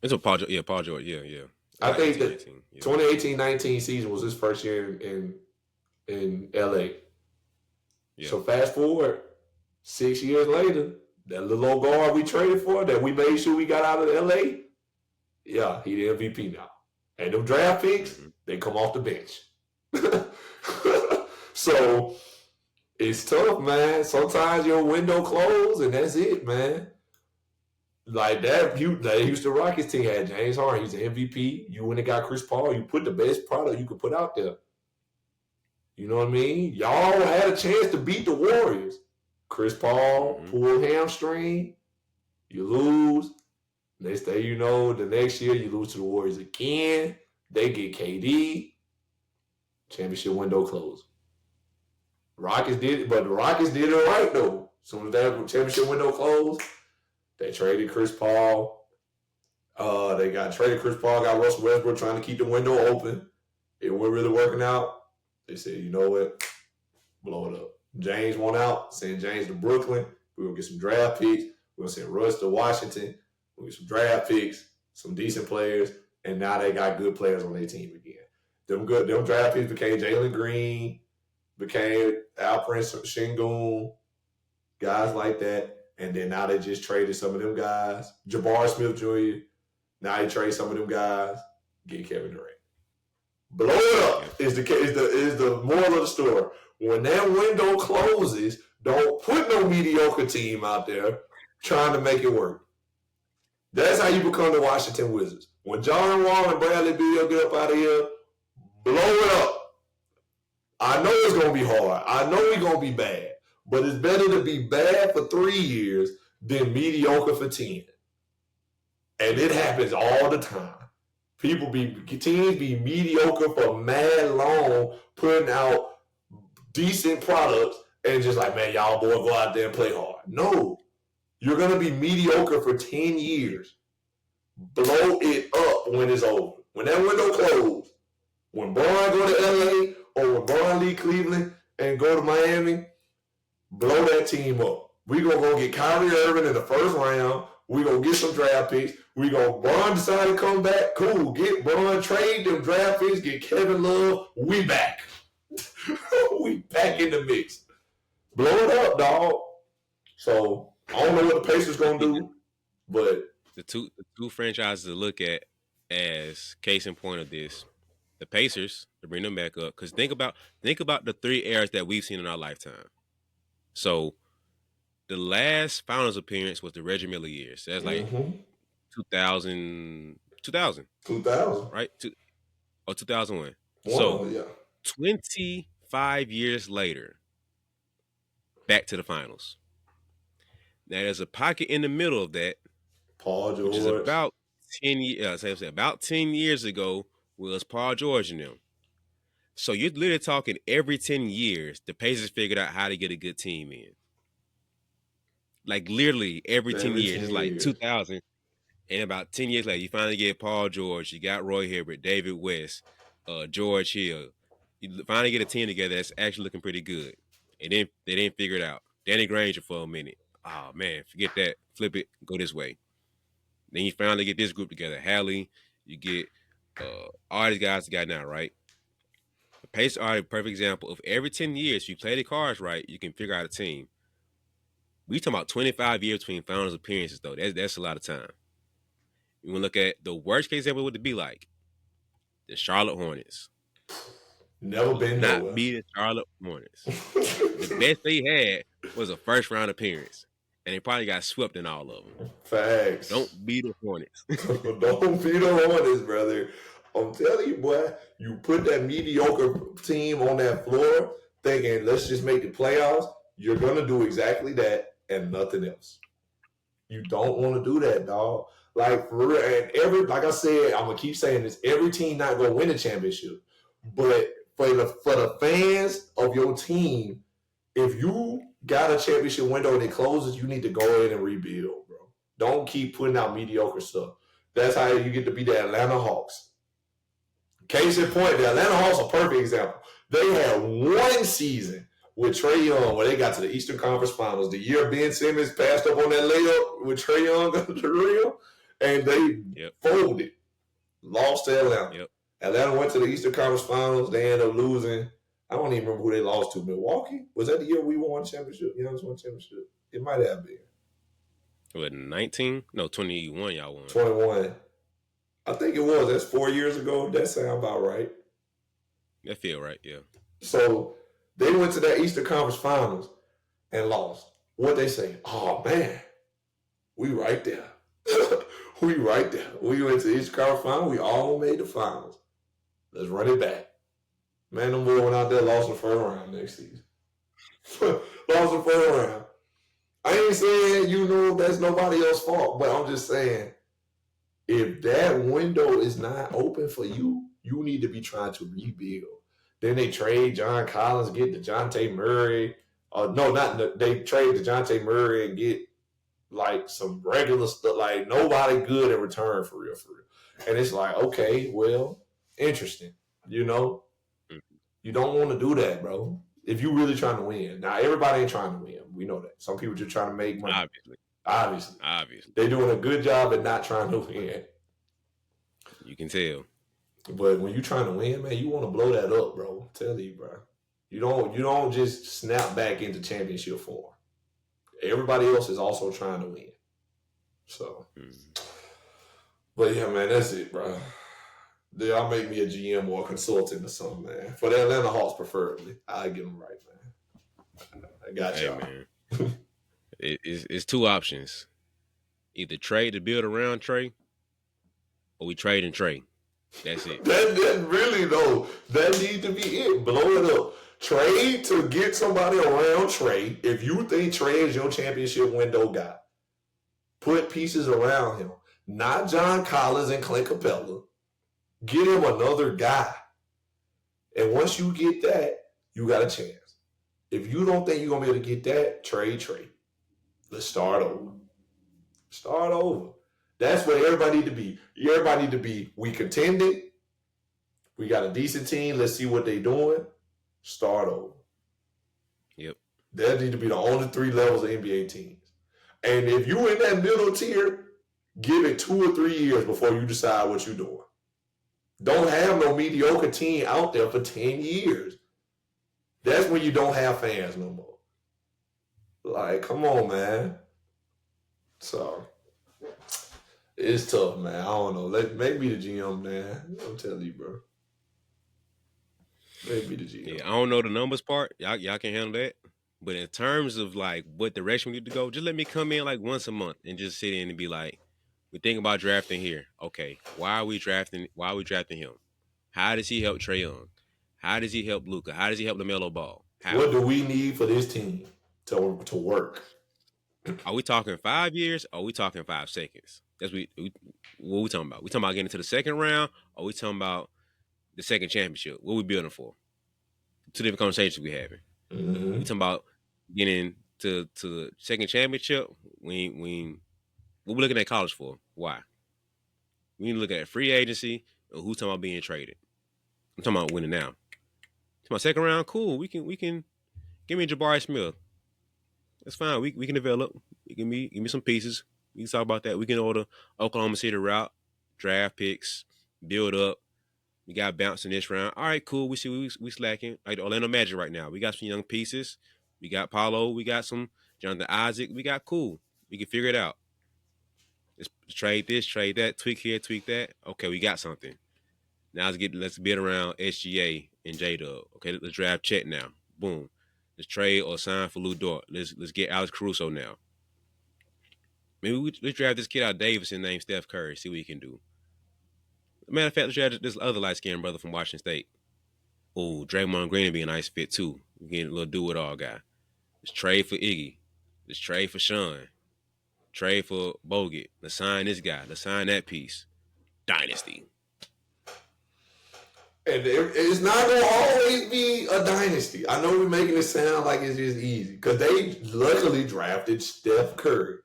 S2: It's a Paul George. Yeah, Paul George. Yeah.
S3: I think the 2018-19 season was his first year in LA. Yeah. So fast forward, 6 years later, that little old guard we traded for, that we made sure we got out of LA, yeah, he the MVP now. And them draft picks, they come off the bench. So it's tough, man. Sometimes your window closed and that's it, man. Like that Houston Rockets team had James Harden. He's an MVP. You went and got Chris Paul. You put the best product you could put out there. You know what I mean? Y'all had a chance to beat the Warriors. Chris Paul pulled hamstring. You lose. Next thing you know, the next year you lose to the Warriors again. They get KD. Championship window closed. Rockets did it, but the Rockets did it right though. Soon as that championship window closed, they traded Chris Paul. They got traded Chris Paul, got Russell Westbrook trying to keep the window open. It wasn't really working out. They said, you know what? Blow it up. James went out, send James to Brooklyn. We're going to get some draft picks. We're going to send Russ to Washington. We'll get some draft picks, some decent players, and now they got good players on their team again. Them draft picks became Jalen Green, became Alperen Sengun, guys like that. And then now they just traded some of them guys. Jabari Smith Jr. Now they trade some of them guys, get Kevin Durant. Blow it up is the moral of the story. When that window closes, don't put no mediocre team out there trying to make it work. That's how you become the Washington Wizards. When John Wall and Bradley Beal get up out of here, blow it up. I know it's going to be hard. I know we're going to be bad. But it's better to be bad for 3 years than mediocre for 10. And it happens all the time. Teams be mediocre for mad long, putting out decent products, and just like, man, y'all boy go out there and play hard. No. You're going to be mediocre for 10 years. Blow it up when it's over. When that window closed, when Braun go to LA or when Braun leave Cleveland and go to Miami, blow that team up. We going to go get Kyrie Irving in the first round. We going to get some draft picks. We going to Braun decide to come back. Cool. Get Braun, trade them draft picks, get Kevin Love. We back. We back in the mix. Blow it up, dog. So I don't know what the Pacers going to do, but
S2: the two franchises to look at as case in point of this, the Pacers, to bring them back up, because think about the 3 eras that we've seen in our lifetime. So the last finals appearance was the Reggie Miller years. So that's like 2000, right? 2001. So
S3: yeah.
S2: 25 years later, back to the finals. Now there's a pocket in the middle of that,
S3: Paul George,
S2: which is about 10 years. About 10 years ago was Paul George and them. So you're literally talking every 10 years, the Pacers figured out how to get a good team in. Like literally every 10 years. It's like 2000. And about 10 years later, you finally get Paul George. You got Roy Hibbert, David West, George Hill. You finally get a team together that's actually looking pretty good. And then they didn't figure it out. Danny Granger for a minute. Oh, man, forget that. Flip it. Go this way. Then you finally get this group together. Hallie, you get all these guys together now, right? The Pacers are a perfect example of every 10 years, if you play the cards right, you can figure out a team. We talking about 25 years between finals appearances, though. That's a lot of time. You want to look at the worst case example, what would it be like? The Charlotte Hornets.
S3: Never been
S2: not
S3: nowhere.
S2: Be the Charlotte Hornets. The best they had was a first round appearance, and they probably got swept in all of them.
S3: Facts.
S2: Don't be the Hornets.
S3: Don't be the Hornets, brother. I'm telling you, boy, you put that mediocre team on that floor thinking, let's just make the playoffs. You're going to do exactly that and nothing else. You don't want to do that, dog. Like, for real, and like I said, I'm going to keep saying this, every team not going to win a championship. But for the fans of your team, if you got a championship window and it closes, you need to go ahead and rebuild, bro. Don't keep putting out mediocre stuff. That's how you get to be the Atlanta Hawks. Case in point, the Atlanta Hawks are a perfect example. They had one season with Trae Young where they got to the Eastern Conference Finals. The year Ben Simmons passed up on that layup with Trae Young at the rim, and they folded, lost to Atlanta.
S2: Yep.
S3: Atlanta went to the Eastern Conference Finals. They ended up losing. I don't even remember who they lost to. Milwaukee? Was that the year we won championship? Young's won championship. It might have been.
S2: What, 19? No, 21 y'all won.
S3: 21. I think it was. That's 4 years ago. That sounds about right.
S2: That feel right, yeah.
S3: So they went to that Eastern Conference Finals and lost. What they say? Oh, man. We right there. We right there. We went to the Eastern Conference Finals. We all made the finals. Let's run it back. Man, them boys went out there, lost the first round next season. Lost the first round. I ain't saying, that's nobody else's fault, but I'm just saying, if that window is not open for you, you need to be trying to rebuild. Then they trade John Collins, get DeJounte Murray. They trade DeJounte Murray and get like some regular stuff, like nobody good in return for real. And it's like, okay, well, interesting. You don't want to do that, bro. If you really trying to win. Now, everybody ain't trying to win. We know that. Some people just trying to make money. Obviously. They're doing a good job at not trying to win.
S2: You can tell.
S3: But when you trying to win, man, you want to blow that up, bro. I'm telling you, bro. You don't just snap back into championship form. Everybody else is also trying to win. So, but yeah, man, that's it, bro. I'll make me a GM or a consultant or something, man. For the Atlanta Hawks, preferably. I'll get them right, man. I got y'all.
S2: Man. It's two options. Either trade to build around Trae, or we trade and Trae. That's it.
S3: That really, though, that needs to be it. Blow it up. Trade to get somebody around Trey. If you think Trey is your championship window guy, put pieces around him. Not John Collins and Clint Capella. Get him another guy. And once you get that, you got a chance. If you don't think you're going to be able to get that, trade. Let's start over. Start over. That's what everybody need to be. Everybody need to be, we contended. We got a decent team. Let's see what they doing. Start over.
S2: Yep.
S3: That need to be the only 3 levels of NBA teams. And if you in that middle tier, give it 2 or 3 years before you decide what you're doing. Don't have no mediocre team out there for 10 years. That's when you don't have fans no more. Like, come on, man. So, it's tough, man. I don't know. Make me the GM, man. I'm telling you, bro. Make me the GM.
S2: Yeah, I don't know the numbers part. Y'all can handle that. But in terms of like what direction we need to go, just let me come in like once a month and just sit in and be like, we think about drafting here. Okay, why are we drafting him? How does he help Trae Young? How does he help Luka? How does he help LaMelo Ball?
S3: What do we need for this team to work?
S2: Are we talking 5 years or are we talking 5 seconds? That's what we talking about. We talking about getting to the second round or we talking about the second championship? What we building for? 2 different conversations we having.
S3: Mm-hmm.
S2: We talking about getting to the second championship. We what we looking at college for? Why? We need to look at free agency and who's talking about being traded. I'm talking about winning now. To my second round, cool. We can give me Jabari Smith. That's fine. We can develop. Give me some pieces. We can talk about that. We can order Oklahoma City route, draft picks, build up. We got bounce in this round. All right, cool. We see we slacking. Like the Orlando Magic right now. We got some young pieces. We got Paulo. We got some Jonathan Isaac. We got cool. We can figure it out. Let's trade this, trade that, tweak here, tweak that. Okay, we got something. Now let's build around SGA and J-Dub. Okay, let's draft Chet now. Boom. Let's trade or sign for Lou Dort. Let's get Alex Caruso now. Maybe let's draft this kid out Davidson named Steph Curry. See what he can do. Matter of fact, let's draft this other light-skinned brother from Washington State. Oh, Draymond Green would be a nice fit too. We get a little do-it-all guy. Let's trade for Iggy. Let's trade for Sean. Trade for Bogut. Let's sign this guy. Let's sign that piece. Dynasty.
S3: And it's not going to always be a dynasty. I know we're making it sound like it's just easy because they luckily drafted Steph Curry.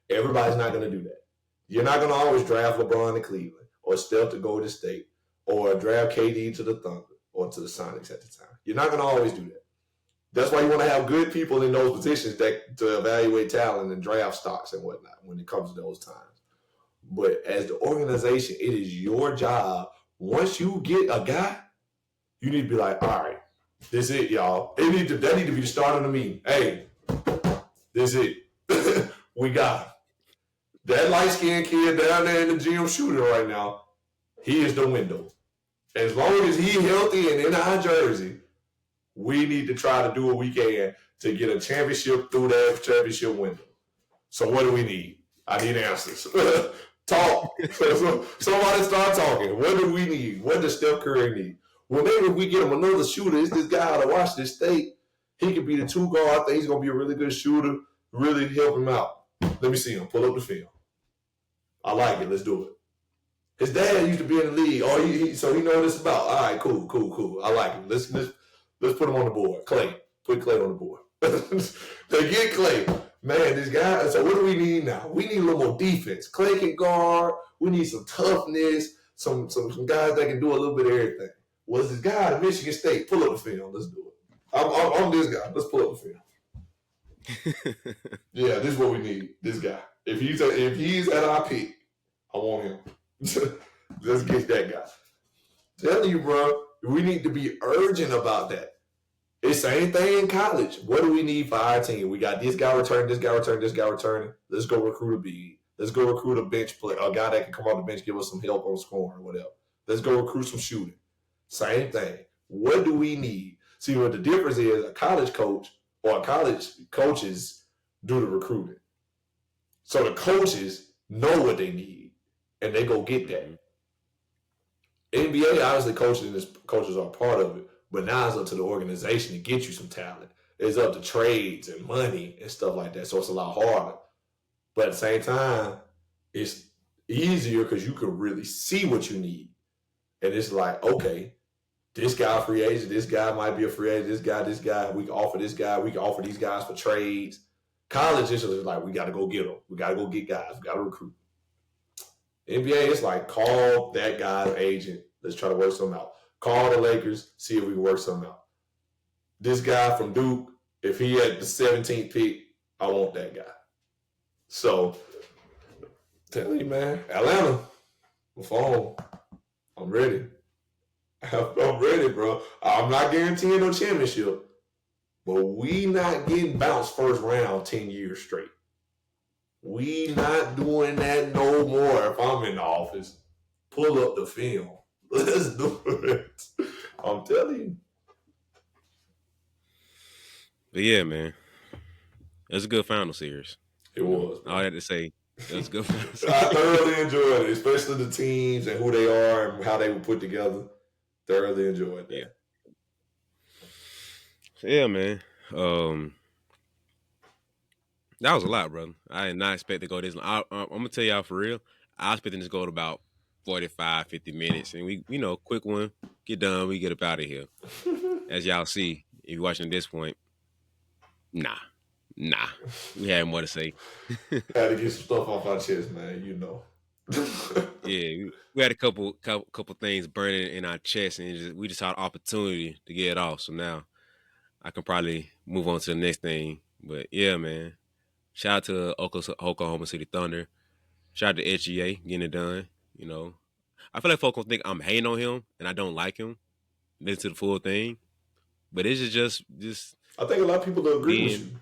S3: Everybody's not going to do that. You're not going to always draft LeBron to Cleveland or Steph to Golden State or draft KD to the Thunder or to the Sonics at the time. You're not going to always do that. That's why you want to have good people in those positions that to evaluate talent and draft stocks and whatnot when it comes to those times. But as the organization, it is your job. Once you get a guy, you need to be like, all right, this it, y'all. That need to be the start of the meeting. Hey, this it. We got him. That light-skinned kid down there in the gym shooting right now, he is the window. As long as he's healthy and in our jersey, we need to try to do what we can to get a championship through that championship window. So what do we need? I need answers. Talk. Somebody start talking. What do we need? What does Steph Curry need? Well, maybe if we get him another shooter, it's this guy out of Washington State. He could be the 2 guard. I think he's going to be a really good shooter. Really help him out. Let me see him. Pull up the film. I like it. Let's do it. His dad used to be in the league. So he knows this about. All right, cool. I like him. Let's put him on the board. Clay. Put Clay on the board. They get Clay. Man, this guy. So what do we need now? We need a little more defense. Clay can guard. We need some toughness. Some guys that can do a little bit of everything. Was this guy at Michigan State? Pull up the film. Let's do it. I'm this guy. Let's pull up the film. Yeah, this is what we need. This guy. If he's at our pick, I want him. Let's get that guy. Telling you, bro, we need to be urgent about that. It's the same thing in college. What do we need for our team? We got this guy returning, this guy returning. Let's go recruit a big. Let's go recruit a bench player, a guy that can come off the bench, give us some help on scoring or whatever. Let's go recruit some shooting. Same thing. What do we need? See, what the difference is, a college coach or college coaches do the recruiting. So the coaches know what they need, and they go get that. NBA, obviously, coaches are part of it, But now it's up to the organization to get you some talent. It's up to trades and money and stuff like that. So it's a lot harder. But at the same time, it's easier because you can really see what you need. And it's like, okay, this guy free agent, this guy might be a free agent, this guy, we can offer this guy, we can offer these guys for trades. College is like, we got to go get them. We got to go get guys. We got to recruit. NBA, it's like, call that guy's agent. Let's try to work something out. Call the Lakers, see if we can work something out. This guy from Duke, if he had the 17th pick, I want that guy. So, tell you, man, Atlanta, my phone, I'm ready. I'm ready, bro. I'm not guaranteeing no championship, but we not getting bounced first round 10 years straight. We not doing that no more. If I'm in the office, pull up the film. Let's do it. I'm telling you.
S2: But yeah, man, it was a good final series.
S3: It was.
S2: All I had to say, it was a good final series.
S3: I thoroughly enjoyed it, especially the teams and who they are and how they were put together. Thoroughly enjoyed that.
S2: Yeah. So yeah, man. That was a lot, brother. I did not expect to go this long. I'm gonna tell y'all for real. I was expecting this to go to about 45, 50 minutes, and we, quick one, get done, we get up out of here. As y'all see, if you're watching at this point, nah, we had more to say.
S3: Had to get some stuff off our chest, man.
S2: Yeah, we had a couple things burning in our chest, and we just had an opportunity to get it off. So now I can probably move on to the next thing. But yeah, man. Shout out to Oklahoma City Thunder. Shout out to SGA getting it done. I feel like folks gonna think I'm hating on him and I don't like him. Listen to the full thing, but it's just.
S3: I think a lot of people don't agree with you.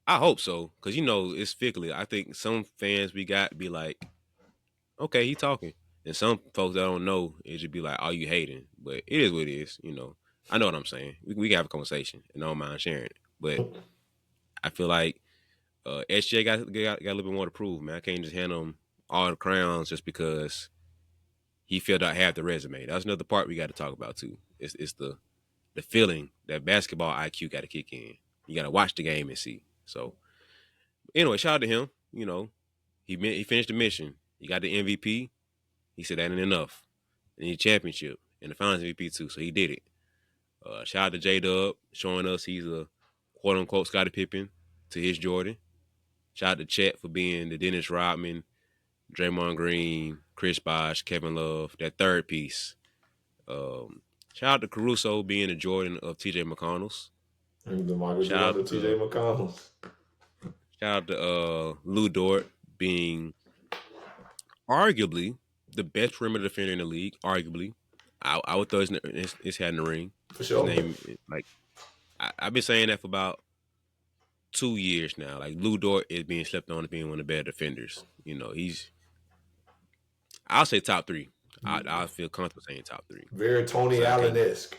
S2: I hope so, because it's fickle. I think some fans we got be like, okay, he talking, and some folks that don't know it should be like, oh, you hating, but it is what it is. I know what I'm saying. We can have a conversation, and I don't mind sharing it, but. I feel like SJ got a little bit more to prove, man. I can't just hand him all the crowns just because he filled out half the resume. That's another part we got to talk about too. It's the feeling that basketball IQ got to kick in. You got to watch the game and see. So anyway, shout out to him. He finished the mission. He got the MVP. He said that ain't enough. And he championship and the Finals MVP too. So he did it. Shout out to J-Dub showing us he's a quote unquote Scottie Pippen to his Jordan. Shout out to Chet for being the Dennis Rodman, Draymond Green, Chris Bosh, Kevin Love, that third piece. Shout out to Caruso being the Jordan of TJ McConnell's.
S3: And the Michael Jordan of TJ McConnell's.
S2: Shout out to Lou Dort being arguably the best perimeter defender in the league. Arguably. I would throw his hat in the ring.
S3: For sure.
S2: His name, I've been saying that for about 2 years now. Like, Lou Dort is being slept on as being one of the better defenders. I'll say top three. I feel comfortable saying top three.
S3: Very Tony Allen-esque.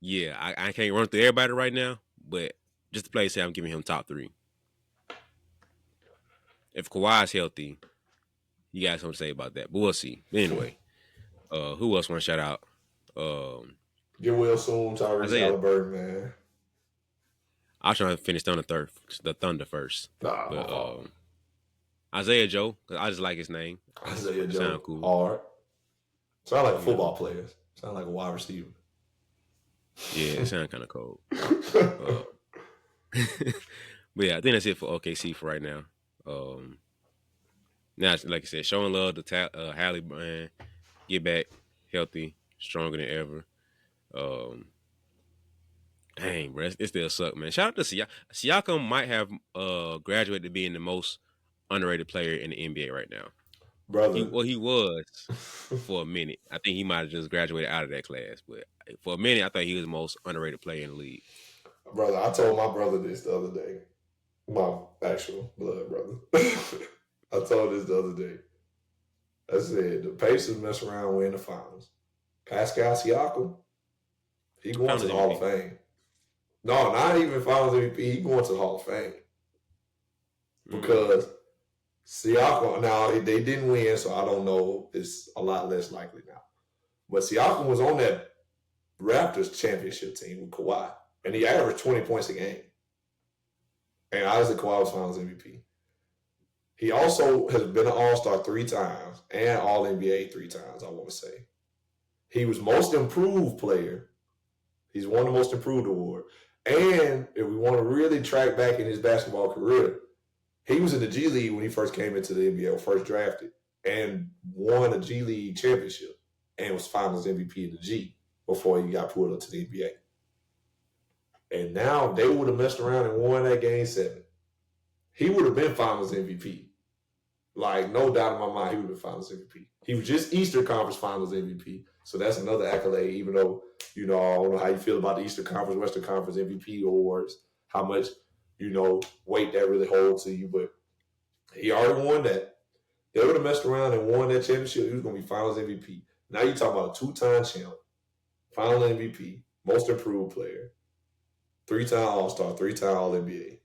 S2: Yeah, I can't run through everybody right now, but just to play safe, I'm giving him top three. If Kawhi's healthy, you got something to say about that, but we'll see. Anyway, who else want to shout out?
S3: Get well soon, Tyrese Halliburton, man.
S2: I was trying to finish the Thunder first. Isaiah Joe, because I just like his name.
S3: Isaiah Joe.
S2: Sound cool.
S3: Hard. Sound like a football player. Sound like a wide receiver.
S2: Yeah, it sounds kind of cold. But yeah, I think that's it for OKC for right now. Now, like I said, showing love to Halle Brand, get back healthy, stronger than ever. Dang, bro, it still suck, man. Shout out to Siakam. Siakam might have graduated to being the most underrated player in the NBA right now.
S3: Brother.
S2: He was for a minute. I think he might have just graduated out of that class, but for a minute, I thought he was the most underrated player in the league.
S3: Brother, I told my brother this the other day. My actual blood brother. I told this the other day. I said, the Pacers mess around winning the finals. Pascal Siakam, he going to the Hall of Fame. No, not even finals MVP. He going to the Hall of Fame. Because Siakam, now they didn't win, so I don't know. It's a lot less likely now. But Siakam was on that Raptors championship team with Kawhi, and he averaged 20 points a game. And obviously, Kawhi was Finals MVP. He also has been an All-Star 3 times and All-NBA 3 times, I want to say. He was Most Improved Player. He's won the Most Improved Award. And if we want to really track back in his basketball career, he was in the G League when he first came into the NBA, first drafted, and won a G League championship and was Finals MVP in the G before he got pulled up to the NBA. And now they would have messed around and won that Game 7. He would have been Finals MVP. Like, no doubt in my mind, he would have been Finals MVP. He was just Eastern Conference Finals MVP. So that's another accolade, even though, I don't know how you feel about the Eastern Conference, Western Conference MVP awards, how much, weight that really holds to you. But he already won that. They would have messed around and won that championship. He was going to be Finals MVP. Now you're talking about a 2-time champ, Final MVP, Most Improved Player, 3-time All-Star, 3-time All-NBA,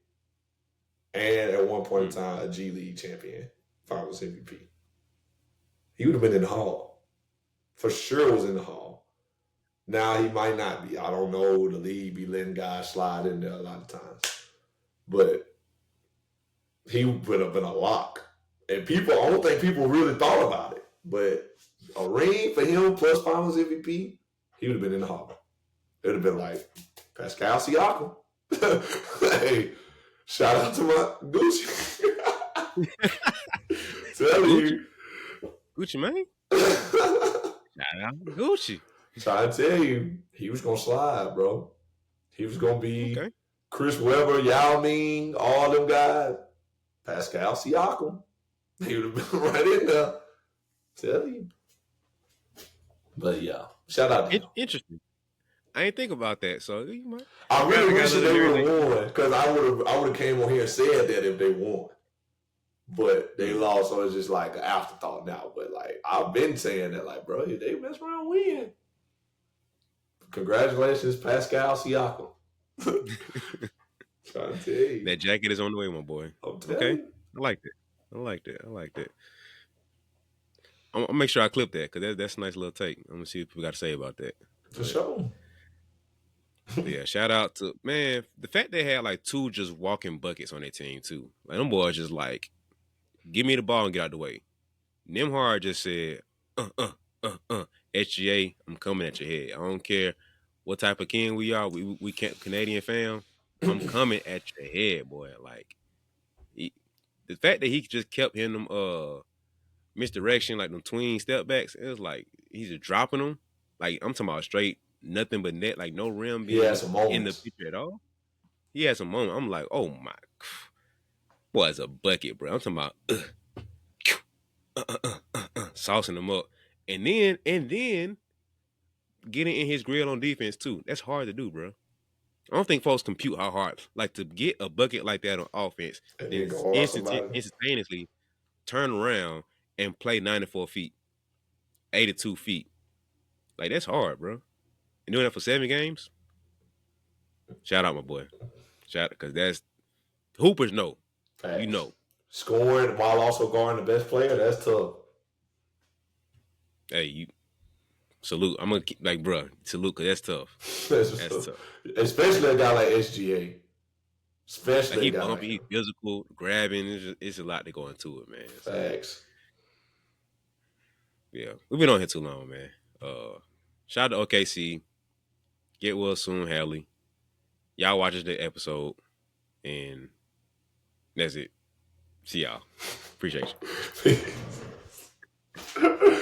S3: and at one point in time, a G League champion, Finals MVP. He would have been in the Hall. For sure was in the Hall. Now he might not be. I don't know. The league be letting guys slide in there a lot of times. But he would have been a lock. And I don't think people really thought about it. But a ring for him plus Finals MVP, he would have been in the Hall. It would have been like Pascal Siakam. Hey, shout out to my Gucci. Telling you.
S2: Gucci, man. Shout out to Gucci.
S3: Trying to tell you, he was going to slide, bro. He was going to be Chris Webber, Yao Ming, all them guys. Pascal Siakam. He would have been right in there. Tell you. But yeah, shout out to him.
S2: Interesting. I ain't think about that, so you might.
S3: I really wish that they would have won, because I would have came on here and said that if they won. But they lost, so it's just like an afterthought now. But like I've been saying that, like, bro, if they mess around, win. Congratulations, Pascal Siakam. Trying to tell you.
S2: That jacket is on the way, my boy. Okay. You. I like that. I'm gonna make sure I clip that, because that's a nice little take. I'm gonna see what people got to say about that.
S3: For sure.
S2: Yeah, shout out to, man, the fact they had like 2 just walking buckets on their team too. Like, them boys just like, give me the ball and get out the way. Nembhard just said, SGA, I'm coming at your head. I don't care what type of king we are. We can't, Canadian fam. I'm coming at your head, boy. Like, the fact that he just kept hitting them misdirection, like them tween step backs, it was like he's just dropping them. Like, I'm talking about straight nothing but net, like no rim being in the picture at all. He had some moment. I'm like, oh my, boy, it's a bucket, bro. I'm talking about saucing them up, and then getting in his grill on defense too. That's hard to do, bro. I don't think folks compute how hard, like, to get a bucket like that on offense, then instantaneously turn around and play 94 feet, 82 feet. Like, that's hard, bro. And doing that for 7 games. Shout out, my boy. Shout out, because that's hoopers know. Facts. You know.
S3: Scoring while also guarding the best player, that's tough.
S2: Hey, you salute. I'm gonna keep, like, bro, salute, because that's tough. That's tough.
S3: Especially a guy like SGA. Especially
S2: like, he bumpy, he's physical, grabbing. It's a lot to go into it, man.
S3: Facts.
S2: Yeah, we've been on here too long, man. Shout out to OKC. Get well soon, Hallie. Y'all watch the episode, and that's it. See y'all. Appreciate you.